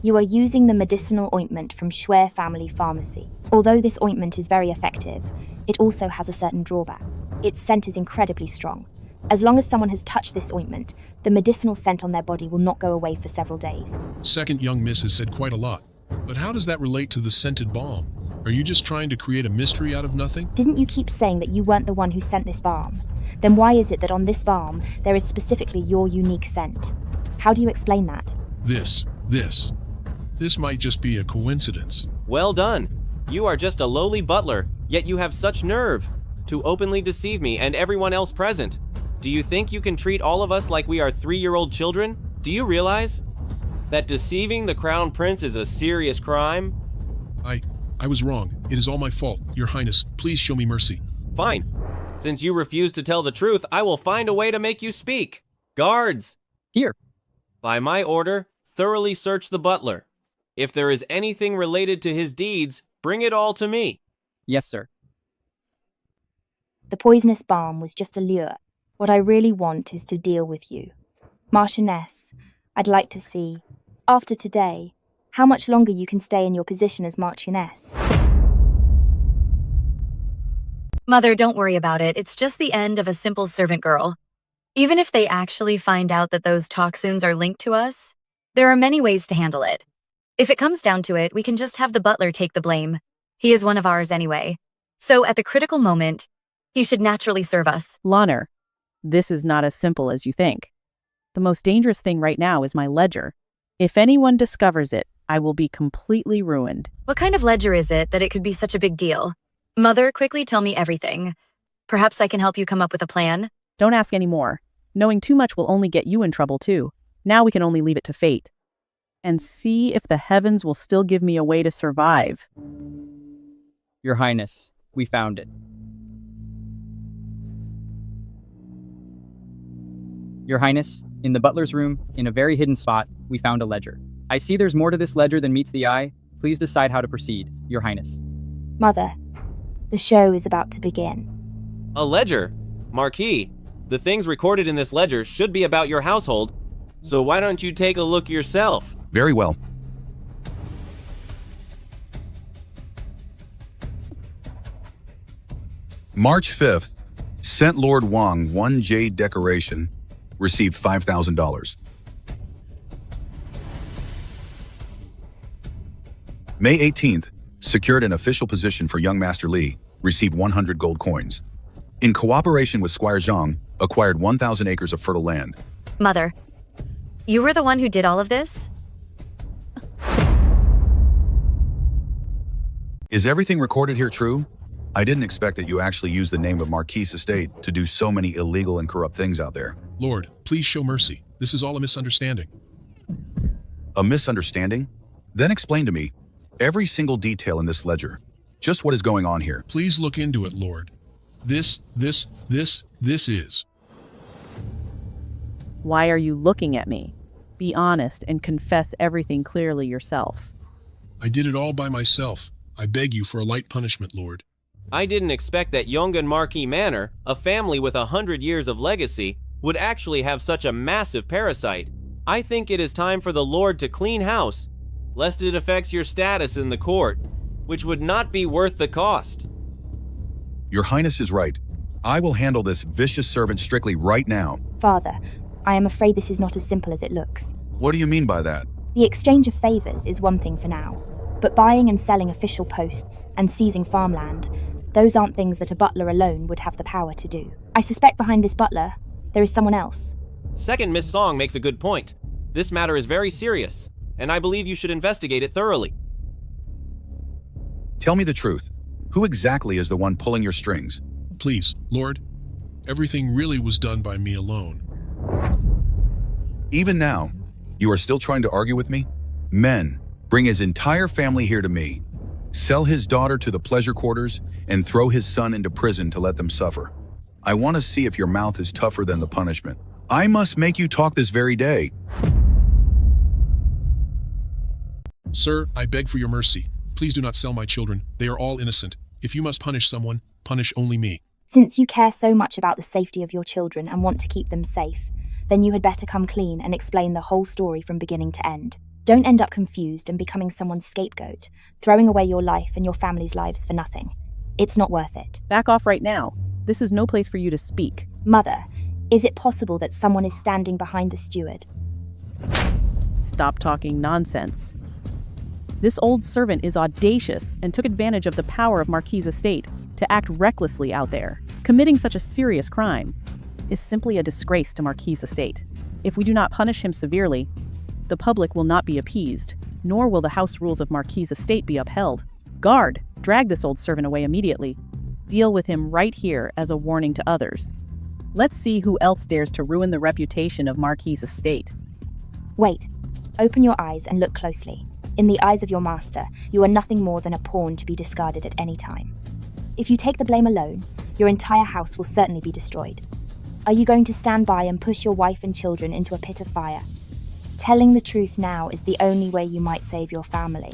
You are using the medicinal ointment from Shuer Family Pharmacy. Although this ointment is very effective, it also has a certain drawback. Its scent is incredibly strong. As long as someone has touched this ointment, the medicinal scent on their body will not go away for several days. Second young miss has said quite a lot. But how does that relate to the scented balm? Are you just trying to create a mystery out of nothing? Didn't you keep saying that you weren't the one who sent this balm? Then why is it that on this balm, there is specifically your unique scent? How do you explain that? This might just be a coincidence. Well done. You are just a lowly butler, yet you have such nerve to openly deceive me and everyone else present. Do you think you can treat all of us like we are 3-year-old children? Do you realize that deceiving the Crown Prince is a serious crime? I was wrong. It is all my fault. Your Highness, please show me mercy. Fine. Since you refuse to tell the truth, I will find a way to make you speak. Guards! Here. By my order, thoroughly search the butler. If there is anything related to his deeds, bring it all to me. Yes, sir. The poisonous balm was just a lure. What I really want is to deal with you. Marchioness, I'd like to see, after today, how much longer you can stay in your position as Marchioness. Mother, don't worry about it. It's just the end of a simple servant girl. Even if they actually find out that those toxins are linked to us, there are many ways to handle it. If it comes down to it, we can just have the butler take the blame. He is one of ours anyway. So at the critical moment, he should naturally serve us. Lanner, This is not as simple as you think. The most dangerous thing right now is my ledger. If anyone discovers it, I will be completely ruined. What kind of ledger is it that it could be such a big deal? Mother, quickly tell me everything. Perhaps I can help you come up with a plan? Don't ask any more. Knowing too much will only get you in trouble too. Now we can only leave it to fate. And see if the heavens will still give me a way to survive. Your Highness, we found it. Your Highness, in the butler's room, in a very hidden spot, we found a ledger. I see there's more to this ledger than meets the eye. Please decide how to proceed, Your Highness. Mother, the show is about to begin. A ledger? Marquis, the things recorded in this ledger should be about your household, so why don't you take a look yourself? Very well. March 5th, sent Lord Wang 1 jade decoration, received $5,000. May 18th, secured an official position for young Master Li, received 100 gold coins. In cooperation with Squire Zhang, acquired 1,000 acres of fertile land. Mother, you were the one who did all of this? Is everything recorded here true? I didn't expect that you actually used the name of Marquis Estate to do so many illegal and corrupt things out there. Lord, please show mercy. This is all a misunderstanding. A misunderstanding? Then explain to me every single detail in this ledger. Just what is going on here. Please look into it, Lord. This is. Why are you looking at me? Be honest and confess everything clearly yourself. I did it all by myself. I beg you for a light punishment, Lord. I didn't expect that Yongan Marquis Manor, a family with 100 years of legacy, would actually have such a massive parasite. I think it is time for the Lord to clean house, lest it affects your status in the court, which would not be worth the cost. Your Highness is right. I will handle this vicious servant strictly right now. Father, I am afraid this is not as simple as it looks. What do you mean by that? The exchange of favors is one thing for now, but buying and selling official posts and seizing farmland, those aren't things that a butler alone would have the power to do. I suspect behind this butler, there is someone else. Second Miss Song makes a good point. This matter is very serious, and I believe you should investigate it thoroughly. Tell me the truth. Who exactly is the one pulling your strings? Please, Lord. Everything really was done by me alone. Even now, you are still trying to argue with me? Men, bring his entire family here to me. Sell his daughter to the pleasure quarters and throw his son into prison to let them suffer. I want to see if your mouth is tougher than the punishment. I must make you talk this very day. Sir, I beg for your mercy. Please do not sell my children. They are all innocent. If you must punish someone, punish only me. Since you care so much about the safety of your children and want to keep them safe, then you had better come clean and explain the whole story from beginning to end. Don't end up confused and becoming someone's scapegoat, throwing away your life and your family's lives for nothing. It's not worth it. Back off right now. This is no place for you to speak. Mother, is it possible that someone is standing behind the steward? Stop talking nonsense. This old servant is audacious and took advantage of the power of Marquis' estate to act recklessly out there. Committing such a serious crime is simply a disgrace to Marquis' estate. If we do not punish him severely, the public will not be appeased, nor will the house rules of Marquis' estate be upheld. Guard, drag this old servant away immediately. Deal with him right here as a warning to others. Let's see who else dares to ruin the reputation of Marquis' estate. Wait, open your eyes and look closely. In the eyes of your master, you are nothing more than a pawn to be discarded at any time. If you take the blame alone, your entire house will certainly be destroyed. Are you going to stand by and push your wife and children into a pit of fire? Telling the truth now is the only way you might save your family.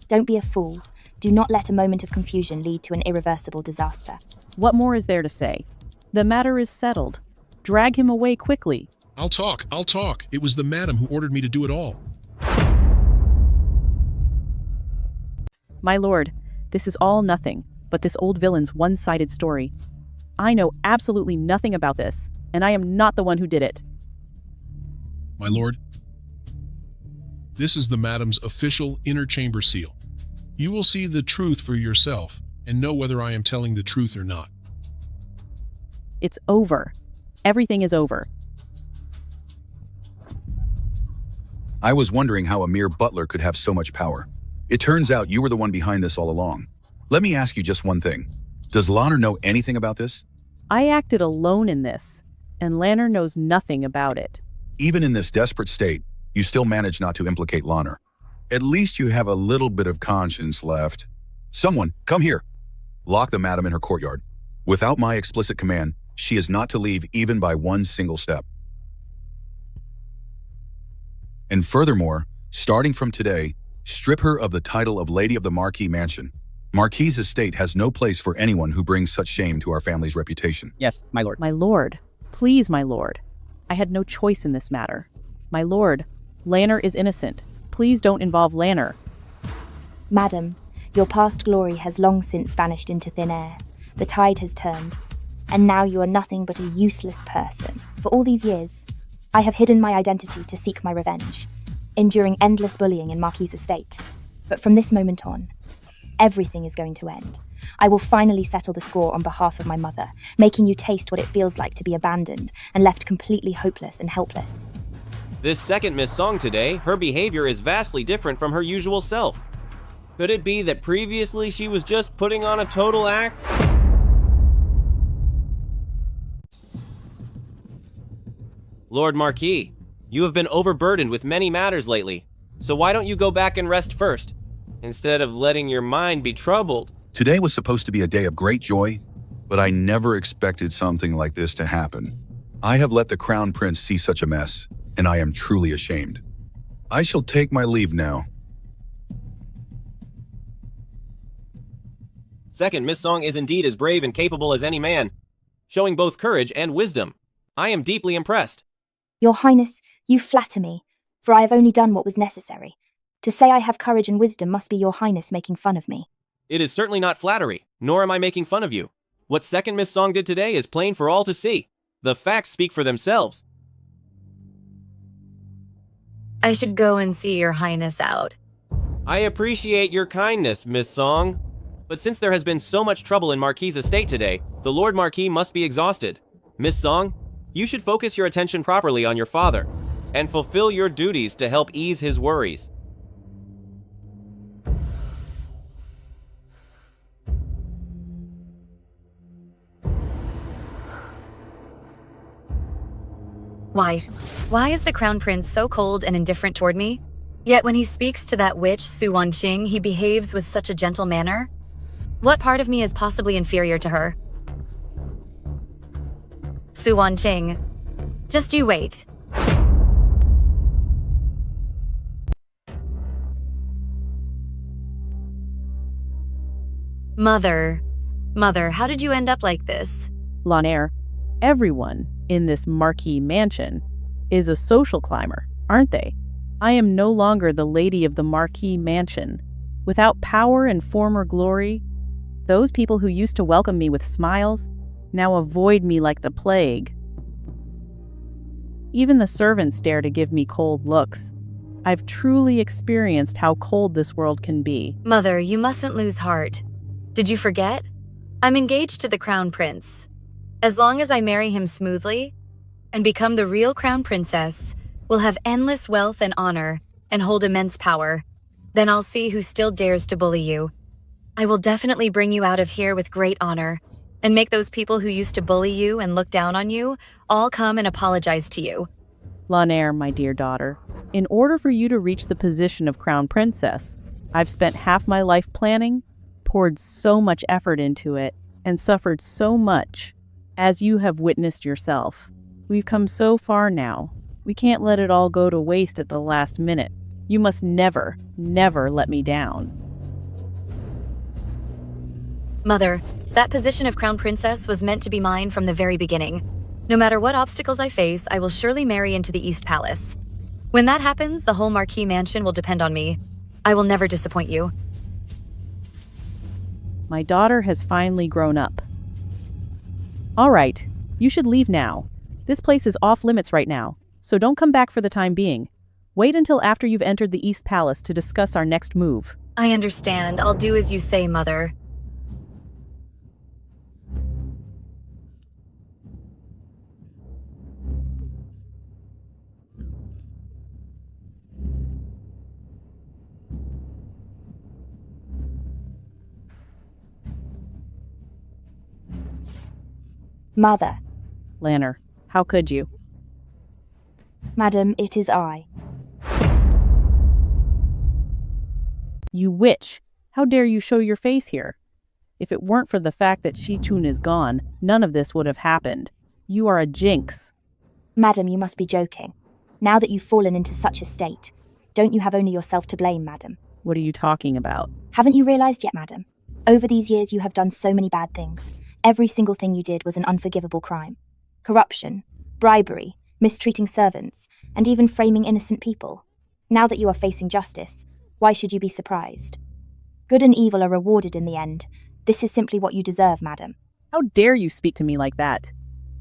Don't be a fool. Do not let a moment of confusion lead to an irreversible disaster. What more is there to say? The matter is settled. Drag him away quickly. I'll talk. It was the madam who ordered me to do it all. My lord, this is all nothing but this old villain's one-sided story. I know absolutely nothing about this, and I am not the one who did it. My lord, this is the madam's official inner chamber seal. You will see the truth for yourself and know whether I am telling the truth or not. It's over. Everything is over. I was wondering how a mere butler could have so much power. It turns out you were the one behind this all along. Let me ask you just one thing. Does Lanner know anything about this? I acted alone in this, and Lanner knows nothing about it. Even in this desperate state, you still manage not to implicate Lanner. At least you have a little bit of conscience left. Someone, come here. Lock the madam in her courtyard. Without my explicit command, she is not to leave even by one single step. And furthermore, starting from today, strip her of the title of Lady of the Marquis Mansion. Marquis' estate has no place for anyone who brings such shame to our family's reputation. Yes, my lord. My lord, please, my lord. I had no choice in this matter. My lord, Lanner is innocent. Please don't involve Lanner. Madam, your past glory has long since vanished into thin air. The tide has turned, and now you are nothing but a useless person. For all these years, I have hidden my identity to seek my revenge, enduring endless bullying in Marquis' estate. But from this moment on, everything is going to end. I will finally settle the score on behalf of my mother, making you taste what it feels like to be abandoned and left completely hopeless and helpless. This second Miss Song today, her behavior is vastly different from her usual self. Could it be that previously she was just putting on a total act? Lord Marquis, you have been overburdened with many matters lately, so why don't you go back and rest first, instead of letting your mind be troubled? Today was supposed to be a day of great joy, but I never expected something like this to happen. I have let the Crown Prince see such a mess, and I am truly ashamed. I shall take my leave now. Second Miss Song is indeed as brave and capable as any man, showing both courage and wisdom. I am deeply impressed. Your Highness, you flatter me, for I have only done what was necessary. To say I have courage and wisdom must be your Highness making fun of me. It is certainly not flattery, nor am I making fun of you. What second Miss Song did today is plain for all to see. The facts speak for themselves. I should go and see your Highness out. I appreciate your kindness, Miss Song. But since there has been so much trouble in Marquis' estate today, the Lord Marquis must be exhausted. Miss Song, you should focus your attention properly on your father, and fulfill your duties to help ease his worries. Why is the Crown Prince so cold and indifferent toward me? Yet when he speaks to that witch, Su Wanqing, he behaves with such a gentle manner? What part of me is possibly inferior to her? Su Wanqing, just you wait. Mother, how did you end up like this? Lanner, everyone in this Marquis mansion is a social climber, aren't they? I am no longer the lady of the Marquis mansion. Without power and former glory, those people who used to welcome me with smiles now avoid me like the plague. Even the servants dare to give me cold looks. I've truly experienced how cold this world can be. Mother, you mustn't lose heart. Did you forget? I'm engaged to the Crown Prince. As long as I marry him smoothly and become the real Crown Princess, we'll have endless wealth and honor and hold immense power. Then I'll see who still dares to bully you. I will definitely bring you out of here with great honor and make those people who used to bully you and look down on you all come and apologize to you. Lanner, my dear daughter, in order for you to reach the position of Crown Princess, I've spent half my life planning, poured so much effort into it, and suffered so much, as you have witnessed yourself. We've come so far now. We can't let it all go to waste at the last minute. You must never, never let me down. Mother, that position of Crown Princess was meant to be mine from the very beginning. No matter what obstacles I face, I will surely marry into the East Palace. When that happens, the whole Marquis mansion will depend on me. I will never disappoint you. My daughter has finally grown up. All right, you should leave now. This place is off limits right now, so don't come back for the time being. Wait until after you've entered the East Palace to discuss our next move. I understand. I'll do as you say, Mother. Mother. Lanner, how could you? Madam, it is I. You witch! How dare you show your face here? If it weren't for the fact that Shichun is gone, none of this would have happened. You are a jinx. Madam, you must be joking. Now that you've fallen into such a state, don't you have only yourself to blame, madam? What are you talking about? Haven't you realized yet, madam? Over these years you have done so many bad things. Every single thing you did was an unforgivable crime. Corruption, bribery, mistreating servants, and even framing innocent people. Now that you are facing justice, why should you be surprised? Good and evil are rewarded in the end. This is simply what you deserve, madam. How dare you speak to me like that?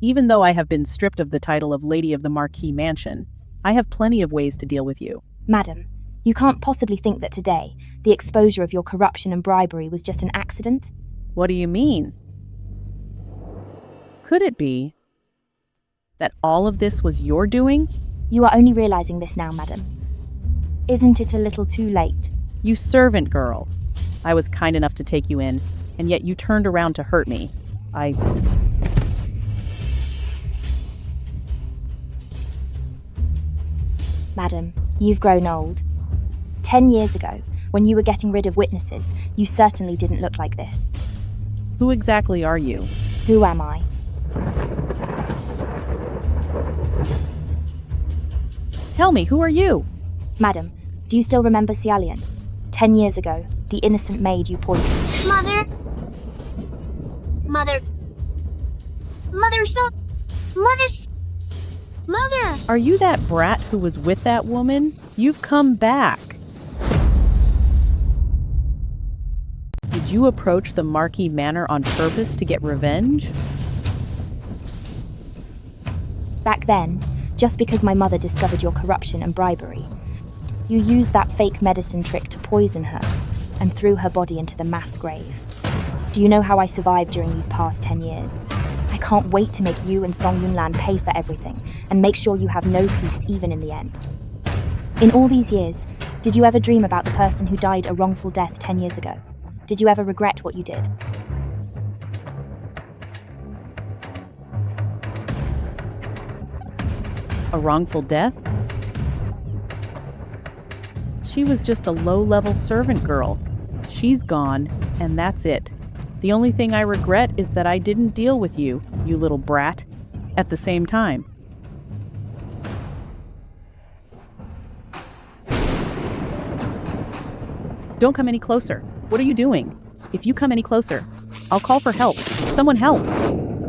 Even though I have been stripped of the title of Lady of the Marquis Mansion, I have plenty of ways to deal with you. Madam, you can't possibly think that today, the exposure of your corruption and bribery was just an accident? What do you mean? Could it be that all of this was your doing? You are only realizing this now, madam. Isn't it a little too late? You servant girl. I was kind enough to take you in, and yet you turned around to hurt me. Madam, you've grown old. 10 years ago, when you were getting rid of witnesses, you certainly didn't look like this. Who exactly are you? Who am I? Tell me, who are you? Madam, do you still remember Cialian? 10 years ago, the innocent maid you poisoned. Mother? Mother? Mother! Are you that brat who was with that woman? You've come back. Did you approach the Marquis Manor on purpose to get revenge? Back then, just because my mother discovered your corruption and bribery, you used that fake medicine trick to poison her and threw her body into the mass grave. Do you know how I survived during these past 10 years? I can't wait to make you and Song Yunlan pay for everything and make sure you have no peace even in the end. In all these years, did you ever dream about the person who died a wrongful death 10 years ago? Did you ever regret what you did? A wrongful death? She was just a low-level servant girl. She's gone, and that's it. The only thing I regret is that I didn't deal with you, you little brat, at the same time. Don't come any closer. What are you doing? If you come any closer, I'll call for help. Someone help!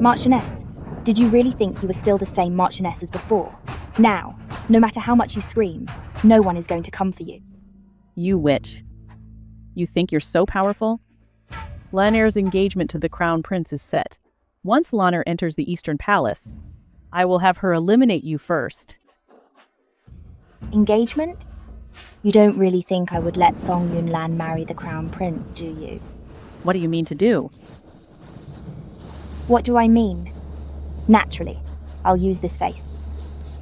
Marchioness, did you really think you were still the same Marchioness as before? Now, no matter how much you scream, no one is going to come for you. You witch. You think you're so powerful? Lanner's engagement to the Crown Prince is set. Once Lanner enters the Eastern Palace, I will have her eliminate you first. Engagement? You don't really think I would let Song Yunlan marry the Crown Prince, do you? What do you mean to do? What do I mean? Naturally, I'll use this face.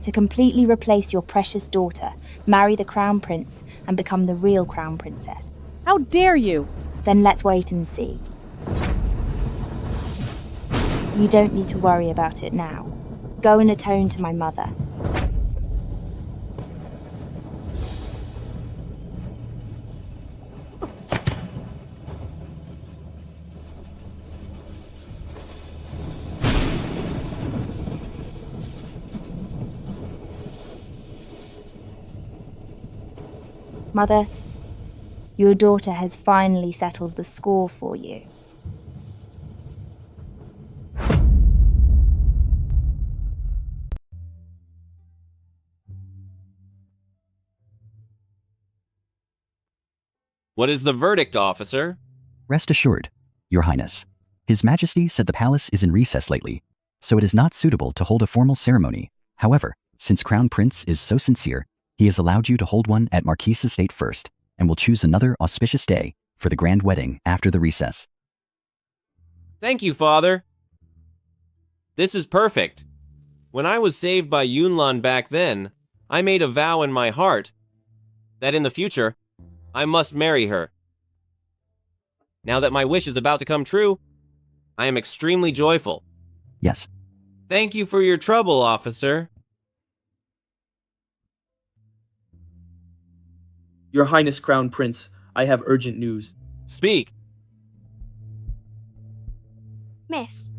To completely replace your precious daughter, marry the Crown Prince, and become the real Crown Princess. How dare you! Then let's wait and see. You don't need to worry about it now. Go and atone to my mother. Mother, your daughter has finally settled the score for you. What is the verdict, officer? Rest assured, Your Highness. His Majesty said the palace is in recess lately, so it is not suitable to hold a formal ceremony. However, since Crown Prince is so sincere, he has allowed you to hold one at Marquis' estate first, and will choose another auspicious day for the grand wedding after the recess. Thank you, Father. This is perfect. When I was saved by Yunlan back then, I made a vow in my heart that in the future, I must marry her. Now that my wish is about to come true, I am extremely joyful. Yes. Thank you for your trouble, officer. Your Highness Crown Prince, I have urgent news. Speak. Miss,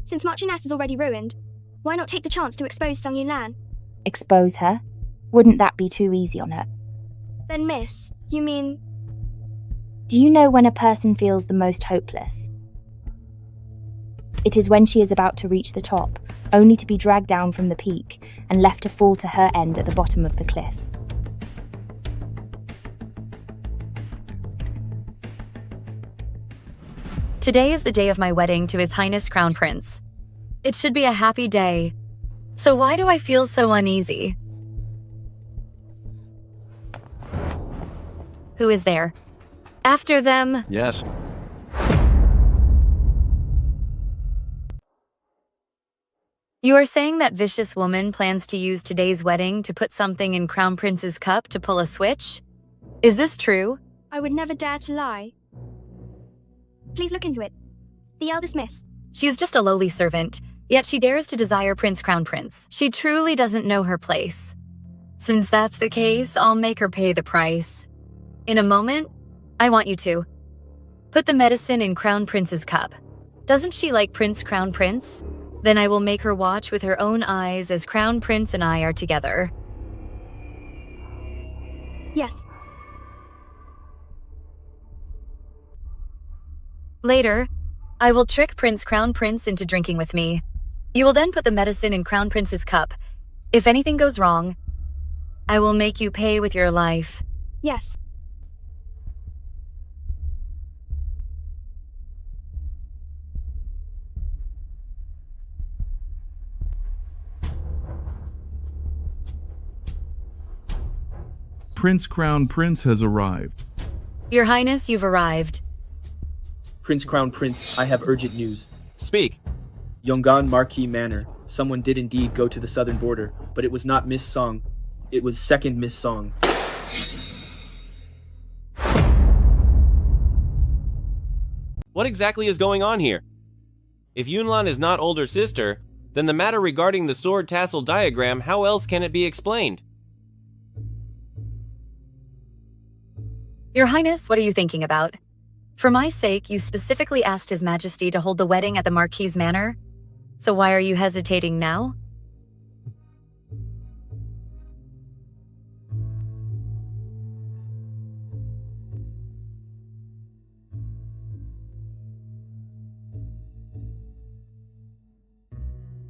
since Marchioness is already ruined, why not take the chance to expose Sung Yun Lan? Expose her? Wouldn't that be too easy on her? Then, Miss, you mean... Do you know when a person feels the most hopeless? It is when she is about to reach the top, only to be dragged down from the peak and left to fall to her end at the bottom of the cliff. Today is the day of my wedding to His Highness Crown Prince. It should be a happy day. So why do I feel so uneasy? Who is there? After them. Yes. You are saying that vicious woman plans to use today's wedding to put something in Crown Prince's cup to pull a switch? Is this true? I would never dare to lie. Please look into it. The eldest miss. She is just a lowly servant, yet she dares to desire Crown Prince. She truly doesn't know her place. Since that's the case, I'll make her pay the price. In a moment, I want you to. Put the medicine in Crown Prince's cup. Doesn't she like Crown Prince? Then I will make her watch with her own eyes as Crown Prince and I are together. Yes. Later, I will trick Crown Prince into drinking with me. You will then put the medicine in Crown Prince's cup. If anything goes wrong, I will make you pay with your life. Yes. Crown Prince has arrived. Your Highness, you've arrived. Crown Prince, I have urgent news. Speak. Yongan Marquis Manor. Someone did indeed go to the southern border, but it was not Miss Song. It was second Miss Song. What exactly is going on here? If Yunlan is not older sister, then the matter regarding the sword tassel diagram, how else can it be explained? Your Highness, what are you thinking about? For my sake, you specifically asked His Majesty to hold the wedding at the Marquis Manor. So why are you hesitating now?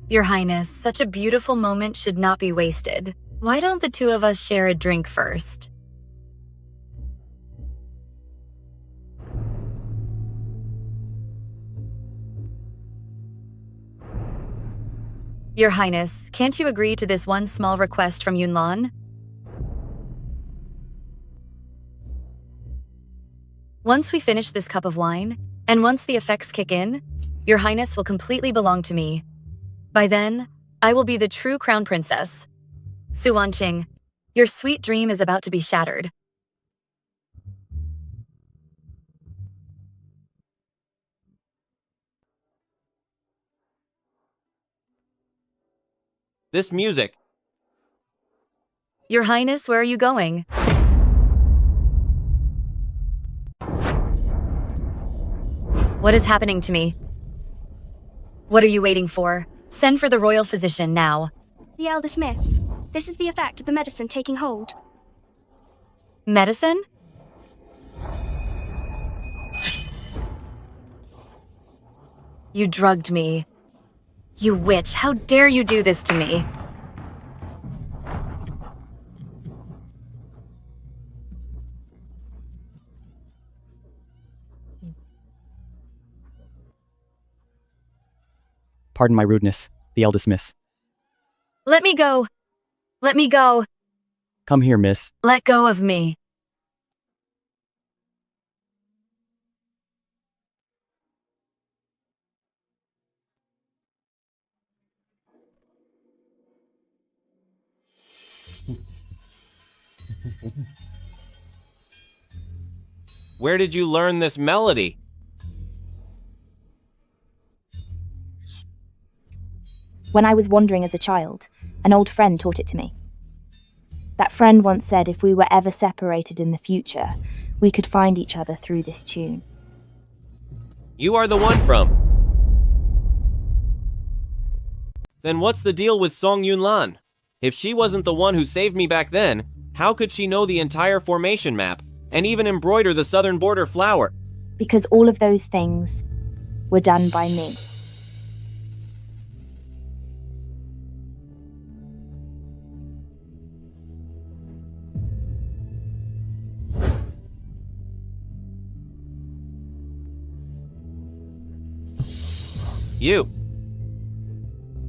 Your Highness, such a beautiful moment should not be wasted. Why don't the two of us share a drink first? Your Highness, can't you agree to this one small request from Yunlan? Once we finish this cup of wine, and once the effects kick in, Your Highness will completely belong to me. By then, I will be the true Crown Princess. Su Wanqing, your sweet dream is about to be shattered. This music. Your Highness, where are you going? What is happening to me? What are you waiting for? Send for the royal physician now. The eldest miss. This is the effect of the medicine taking hold. Medicine? You drugged me. You witch, how dare you do this to me? Pardon my rudeness, the eldest miss. Let me go. Let me go. Come here, miss. Let go of me. Where did you learn this melody? When I was wandering as a child, an old friend taught it to me. That friend once said if we were ever separated in the future, we could find each other through this tune. You are the one from. Then what's the deal with Song Yunlan? If she wasn't the one who saved me back then, how could she know the entire formation map and even embroider the southern border flower? Because all of those things were done by me. You.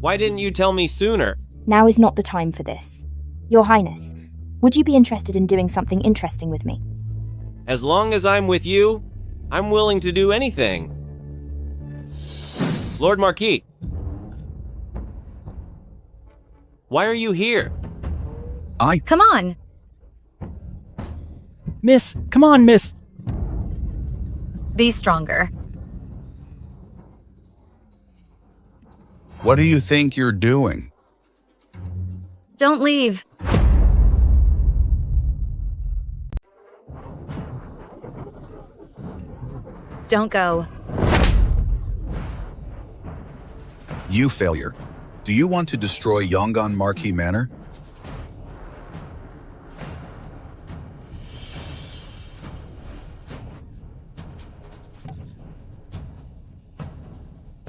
Why didn't you tell me sooner? Now is not the time for this. Your Highness, would you be interested in doing something interesting with me? As long as I'm with you, I'm willing to do anything. Lord Marquis. Why are you here? Come on! Miss, come on, miss! Be stronger. What do you think you're doing? Don't leave. Don't go. You failure. Do you want to destroy Yongan Marquis Manor?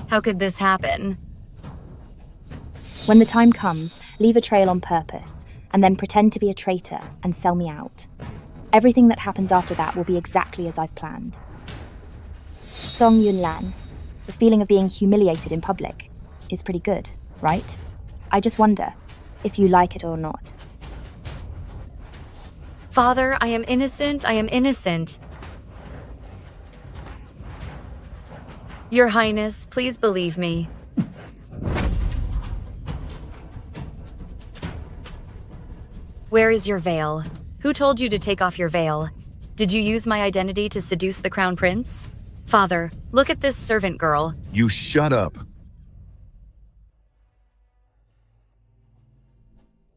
How could this happen? When the time comes, leave a trail on purpose, and then pretend to be a traitor and sell me out. Everything that happens after that will be exactly as I've planned. Song Yunlan, the feeling of being humiliated in public, is pretty good, right? I just wonder if you like it or not. Father, I am innocent, I am innocent. Your Highness, please believe me. Where is your veil? Who told you to take off your veil? Did you use my identity to seduce the Crown Prince? Father, look at this servant girl. You shut up.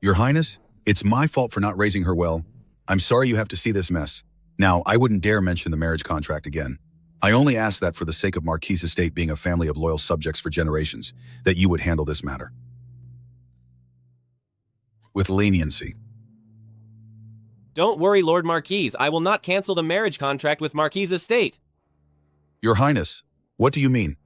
Your Highness, it's my fault for not raising her well. I'm sorry you have to see this mess. Now, I wouldn't dare mention the marriage contract again. I only ask that for the sake of Marquis' estate being a family of loyal subjects for generations, that you would handle this matter with leniency. Don't worry, Lord Marquis. I will not cancel the marriage contract with Marquis' estate. Your Highness, what do you mean?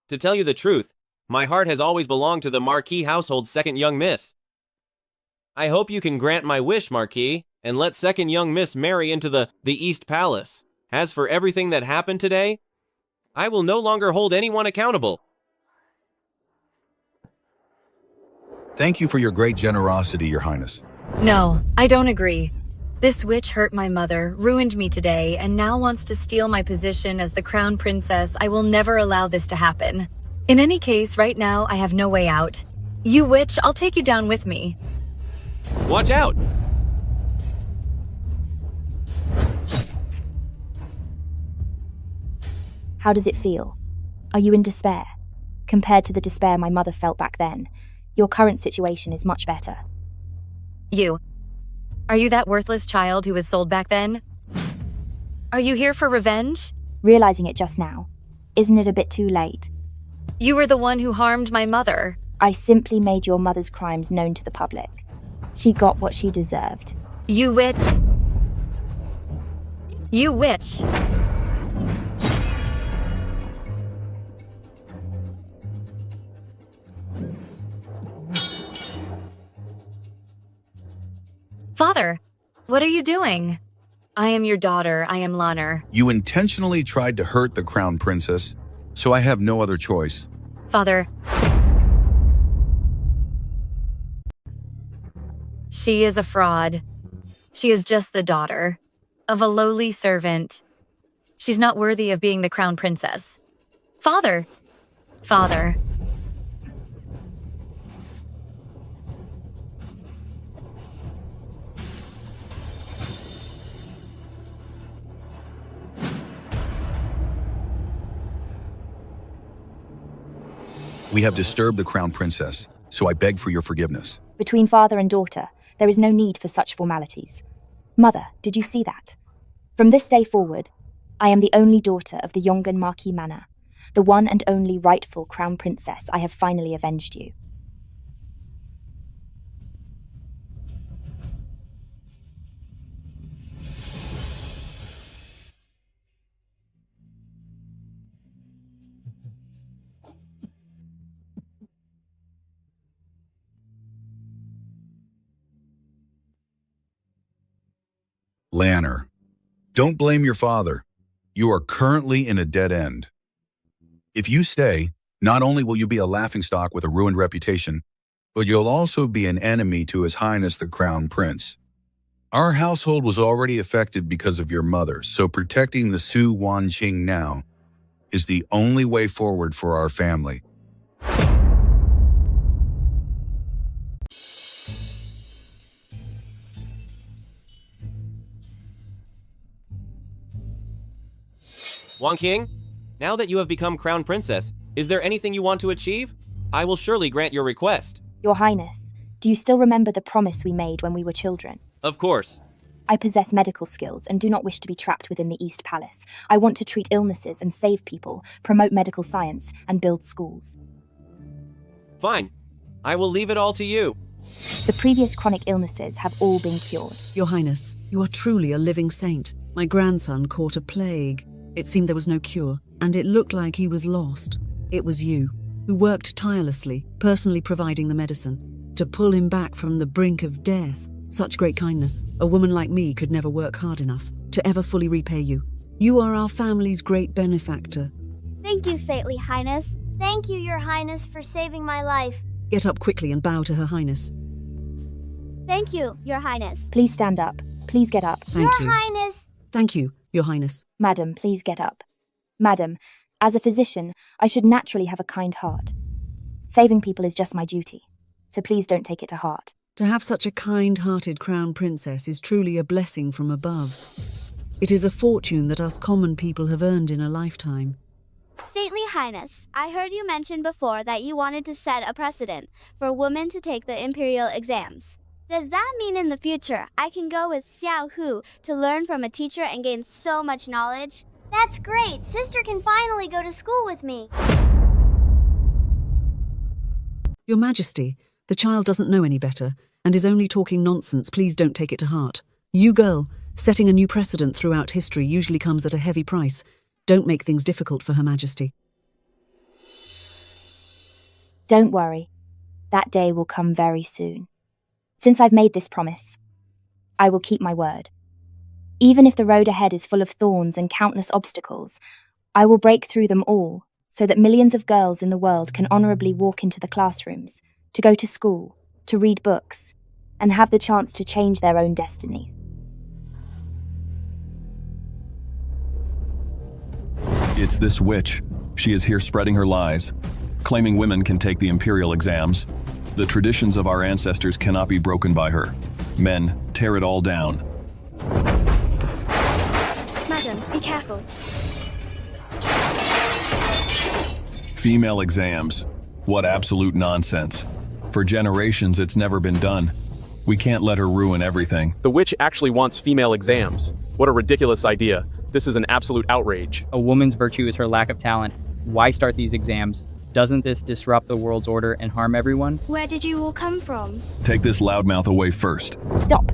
To tell you the truth, my heart has always belonged to the Marquis household's second young miss. I hope you can grant my wish, Marquis, and let second young miss marry into the East Palace. As for everything that happened today, I will no longer hold anyone accountable. Thank you for your great generosity, Your Highness. No, I don't agree. This witch hurt my mother, ruined me today, and now wants to steal my position as the Crown Princess. I will never allow this to happen. In any case, right now, I have no way out. You witch, I'll take you down with me. Watch out! How does it feel? Are you in despair? Compared to the despair my mother felt back then, your current situation is much better. You. Are you that worthless child who was sold back then? Are you here for revenge? Realizing it just now, isn't it a bit too late? You were the one who harmed my mother. I simply made your mother's crimes known to the public. She got what she deserved. You witch. You witch. Father, what are you doing? I am your daughter. I am Lanner. You intentionally tried to hurt the Crown Princess, so I have no other choice. Father. She is a fraud. She is just the daughter of a lowly servant. She's not worthy of being the Crown Princess. Father. Father. We have disturbed the Crown Princess, so I beg for your forgiveness. Between father and daughter, there is no need for such formalities. Mother, did you see that? From this day forward, I am the only daughter of the Yongan Marquis Manor, the one and only rightful Crown Princess. I have finally avenged you. Lanner, don't blame your father. You are currently in a dead end. If you stay, not only will you be a laughingstock with a ruined reputation, but you'll also be an enemy to His Highness the Crown Prince. Our household was already affected because of your mother, so protecting the Su Wanqing now is the only way forward for our family. Wanqing, now that you have become Crown Princess, is there anything you want to achieve? I will surely grant your request. Your Highness, do you still remember the promise we made when we were children? Of course. I possess medical skills and do not wish to be trapped within the East Palace. I want to treat illnesses and save people, promote medical science, and build schools. Fine. I will leave it all to you. The previous chronic illnesses have all been cured. Your Highness, you are truly a living saint. My grandson caught a plague. It seemed there was no cure, and it looked like he was lost. It was you, who worked tirelessly, personally providing the medicine, to pull him back from the brink of death. Such great kindness. A woman like me could never work hard enough to ever fully repay you. You are our family's great benefactor. Thank you, Saintly Highness. Thank you, Your Highness, for saving my life. Get up quickly and bow to Her Highness. Thank you, Your Highness. Please stand up. Please get up. Thank you. Your Highness. Thank you, Your Highness. Madam, please get up. Madam, as a physician, I should naturally have a kind heart. Saving people is just my duty, so please don't take it to heart. To have such a kind-hearted crown princess is truly a blessing from above. It is a fortune that us common people have earned in a lifetime. Saintly Highness, I heard you mention before that you wanted to set a precedent for women to take the imperial exams. Does that mean in the future I can go with Xiao Hu to learn from a teacher and gain so much knowledge? That's great! Sister can finally go to school with me. Your Majesty, the child doesn't know any better and is only talking nonsense. Please don't take it to heart. You girl, setting a new precedent throughout history usually comes at a heavy price. Don't make things difficult for Her Majesty. Don't worry. That day will come very soon. Since I've made this promise, I will keep my word. Even if the road ahead is full of thorns and countless obstacles, I will break through them all so that millions of girls in the world can honorably walk into the classrooms, to go to school, to read books, and have the chance to change their own destinies. It's this witch. She is here spreading her lies, claiming women can take the imperial exams. The traditions of our ancestors cannot be broken by her. Men, tear it all down. Madam, be careful. Female exams. What absolute nonsense. For generations, it's never been done. We can't let her ruin everything. The witch actually wants female exams. What a ridiculous idea. This is an absolute outrage. A woman's virtue is her lack of talent. Why start these exams? Doesn't this disrupt the world's order and harm everyone? Where did you all come from? Take this loudmouth away first. Stop.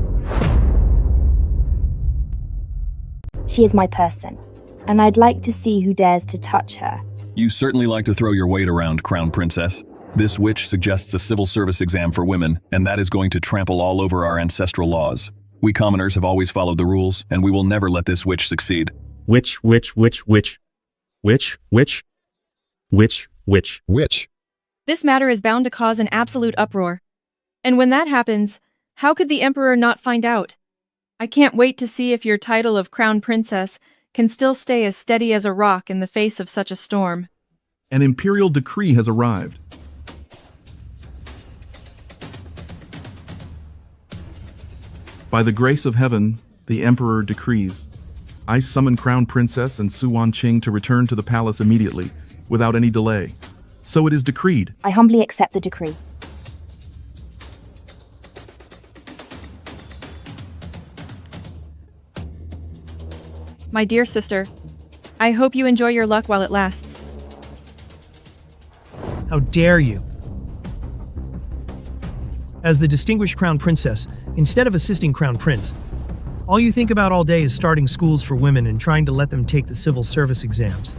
She is my person, and I'd like to see who dares to touch her. You certainly like to throw your weight around, Crown Princess. This witch suggests a civil service exam for women, and that is going to trample all over our ancestral laws. We commoners have always followed the rules, and we will never let this witch succeed. Witch. This matter is bound to cause an absolute uproar. And when that happens, how could the Emperor not find out? I can't wait to see if your title of Crown Princess can still stay as steady as a rock in the face of such a storm. An imperial decree has arrived. By the grace of heaven, the Emperor decrees. I summon Crown Princess and Su Wanqing to return to the palace immediately, without any delay. So it is decreed. I humbly accept the decree. My dear sister, I hope you enjoy your luck while it lasts. How dare you? As the distinguished Crown Princess, instead of assisting Crown Prince, all you think about all day is starting schools for women and trying to let them take the civil service exams.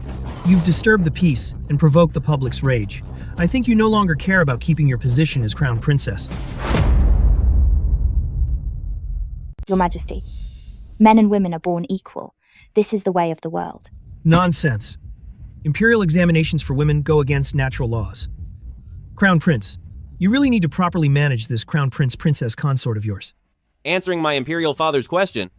You've disturbed the peace and provoked the public's rage. I think you no longer care about keeping your position as Crown Princess. Your Majesty, men and women are born equal. This is the way of the world. Nonsense. Imperial examinations for women go against natural laws. Crown Prince, you really need to properly manage this Crown Princess consort of yours. Answering my Imperial Father's question,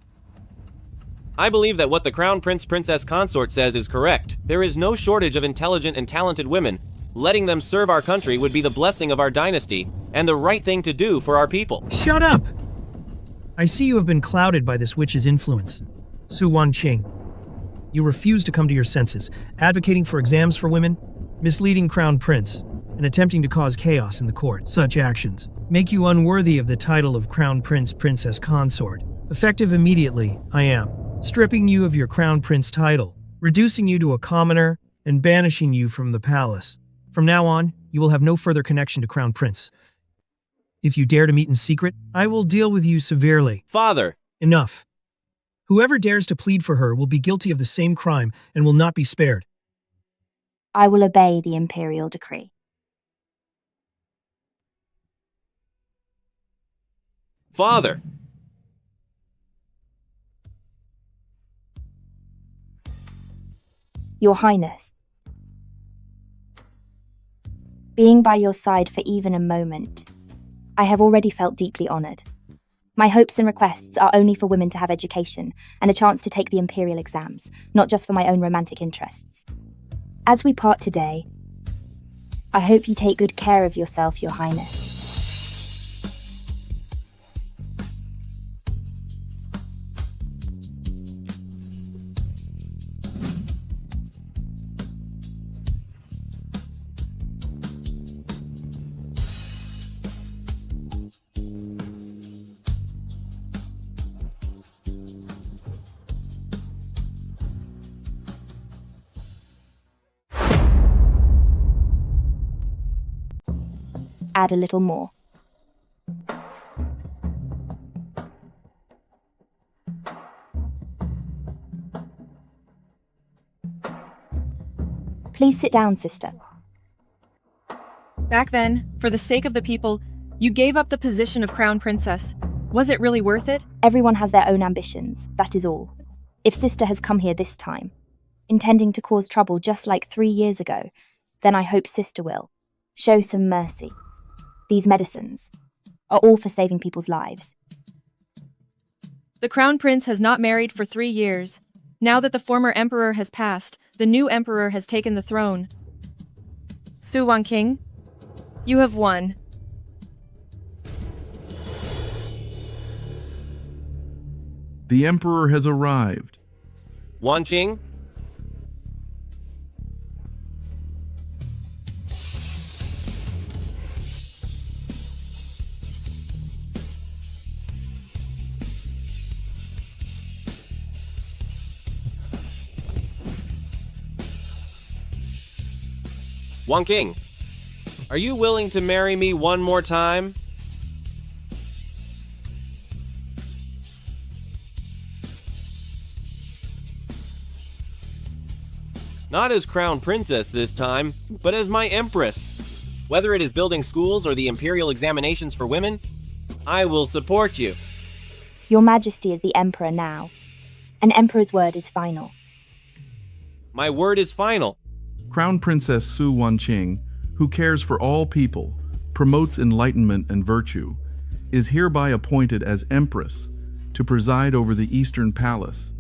I believe that what the Crown Princess consort says is correct. There is no shortage of intelligent and talented women. Letting them serve our country would be the blessing of our dynasty and the right thing to do for our people. Shut up! I see you have been clouded by this witch's influence. Su Wanqing. You refuse to come to your senses, advocating for exams for women, misleading Crown Prince, and attempting to cause chaos in the court. Such actions make you unworthy of the title of Crown Princess Consort. Effective immediately, I am stripping you of your Crown Prince title, reducing you to a commoner, and banishing you from the palace. From now on, you will have no further connection to Crown Prince. If you dare to meet in secret, I will deal with you severely. Father! Enough. Whoever dares to plead for her will be guilty of the same crime and will not be spared. I will obey the imperial decree. Father! Your Highness, being by your side for even a moment, I have already felt deeply honoured. My hopes and requests are only for women to have education and a chance to take the imperial exams, not just for my own romantic interests. As we part today, I hope you take good care of yourself, Your Highness. Add a little more. Please sit down, sister. Back then, for the sake of the people, you gave up the position of Crown Princess. Was it really worth it? Everyone has their own ambitions, that is all. If sister has come here this time, intending to cause trouble just like 3 years ago, then I hope sister will show some mercy. These medicines are all for saving people's lives. The Crown Prince has not married for 3 years. Now that the former emperor has passed, the new emperor has taken the throne. Su Wanqing, you have won. The Emperor has arrived. Wanqing? Wanqing, are you willing to marry me one more time? Not as Crown Princess this time, but as my Empress. Whether it is building schools or the imperial examinations for women, I will support you. Your Majesty is the Emperor now. An Emperor's word is final. My word is final. Crown Princess Su Wanqing, who cares for all people, promotes enlightenment and virtue, is hereby appointed as Empress to preside over the Eastern Palace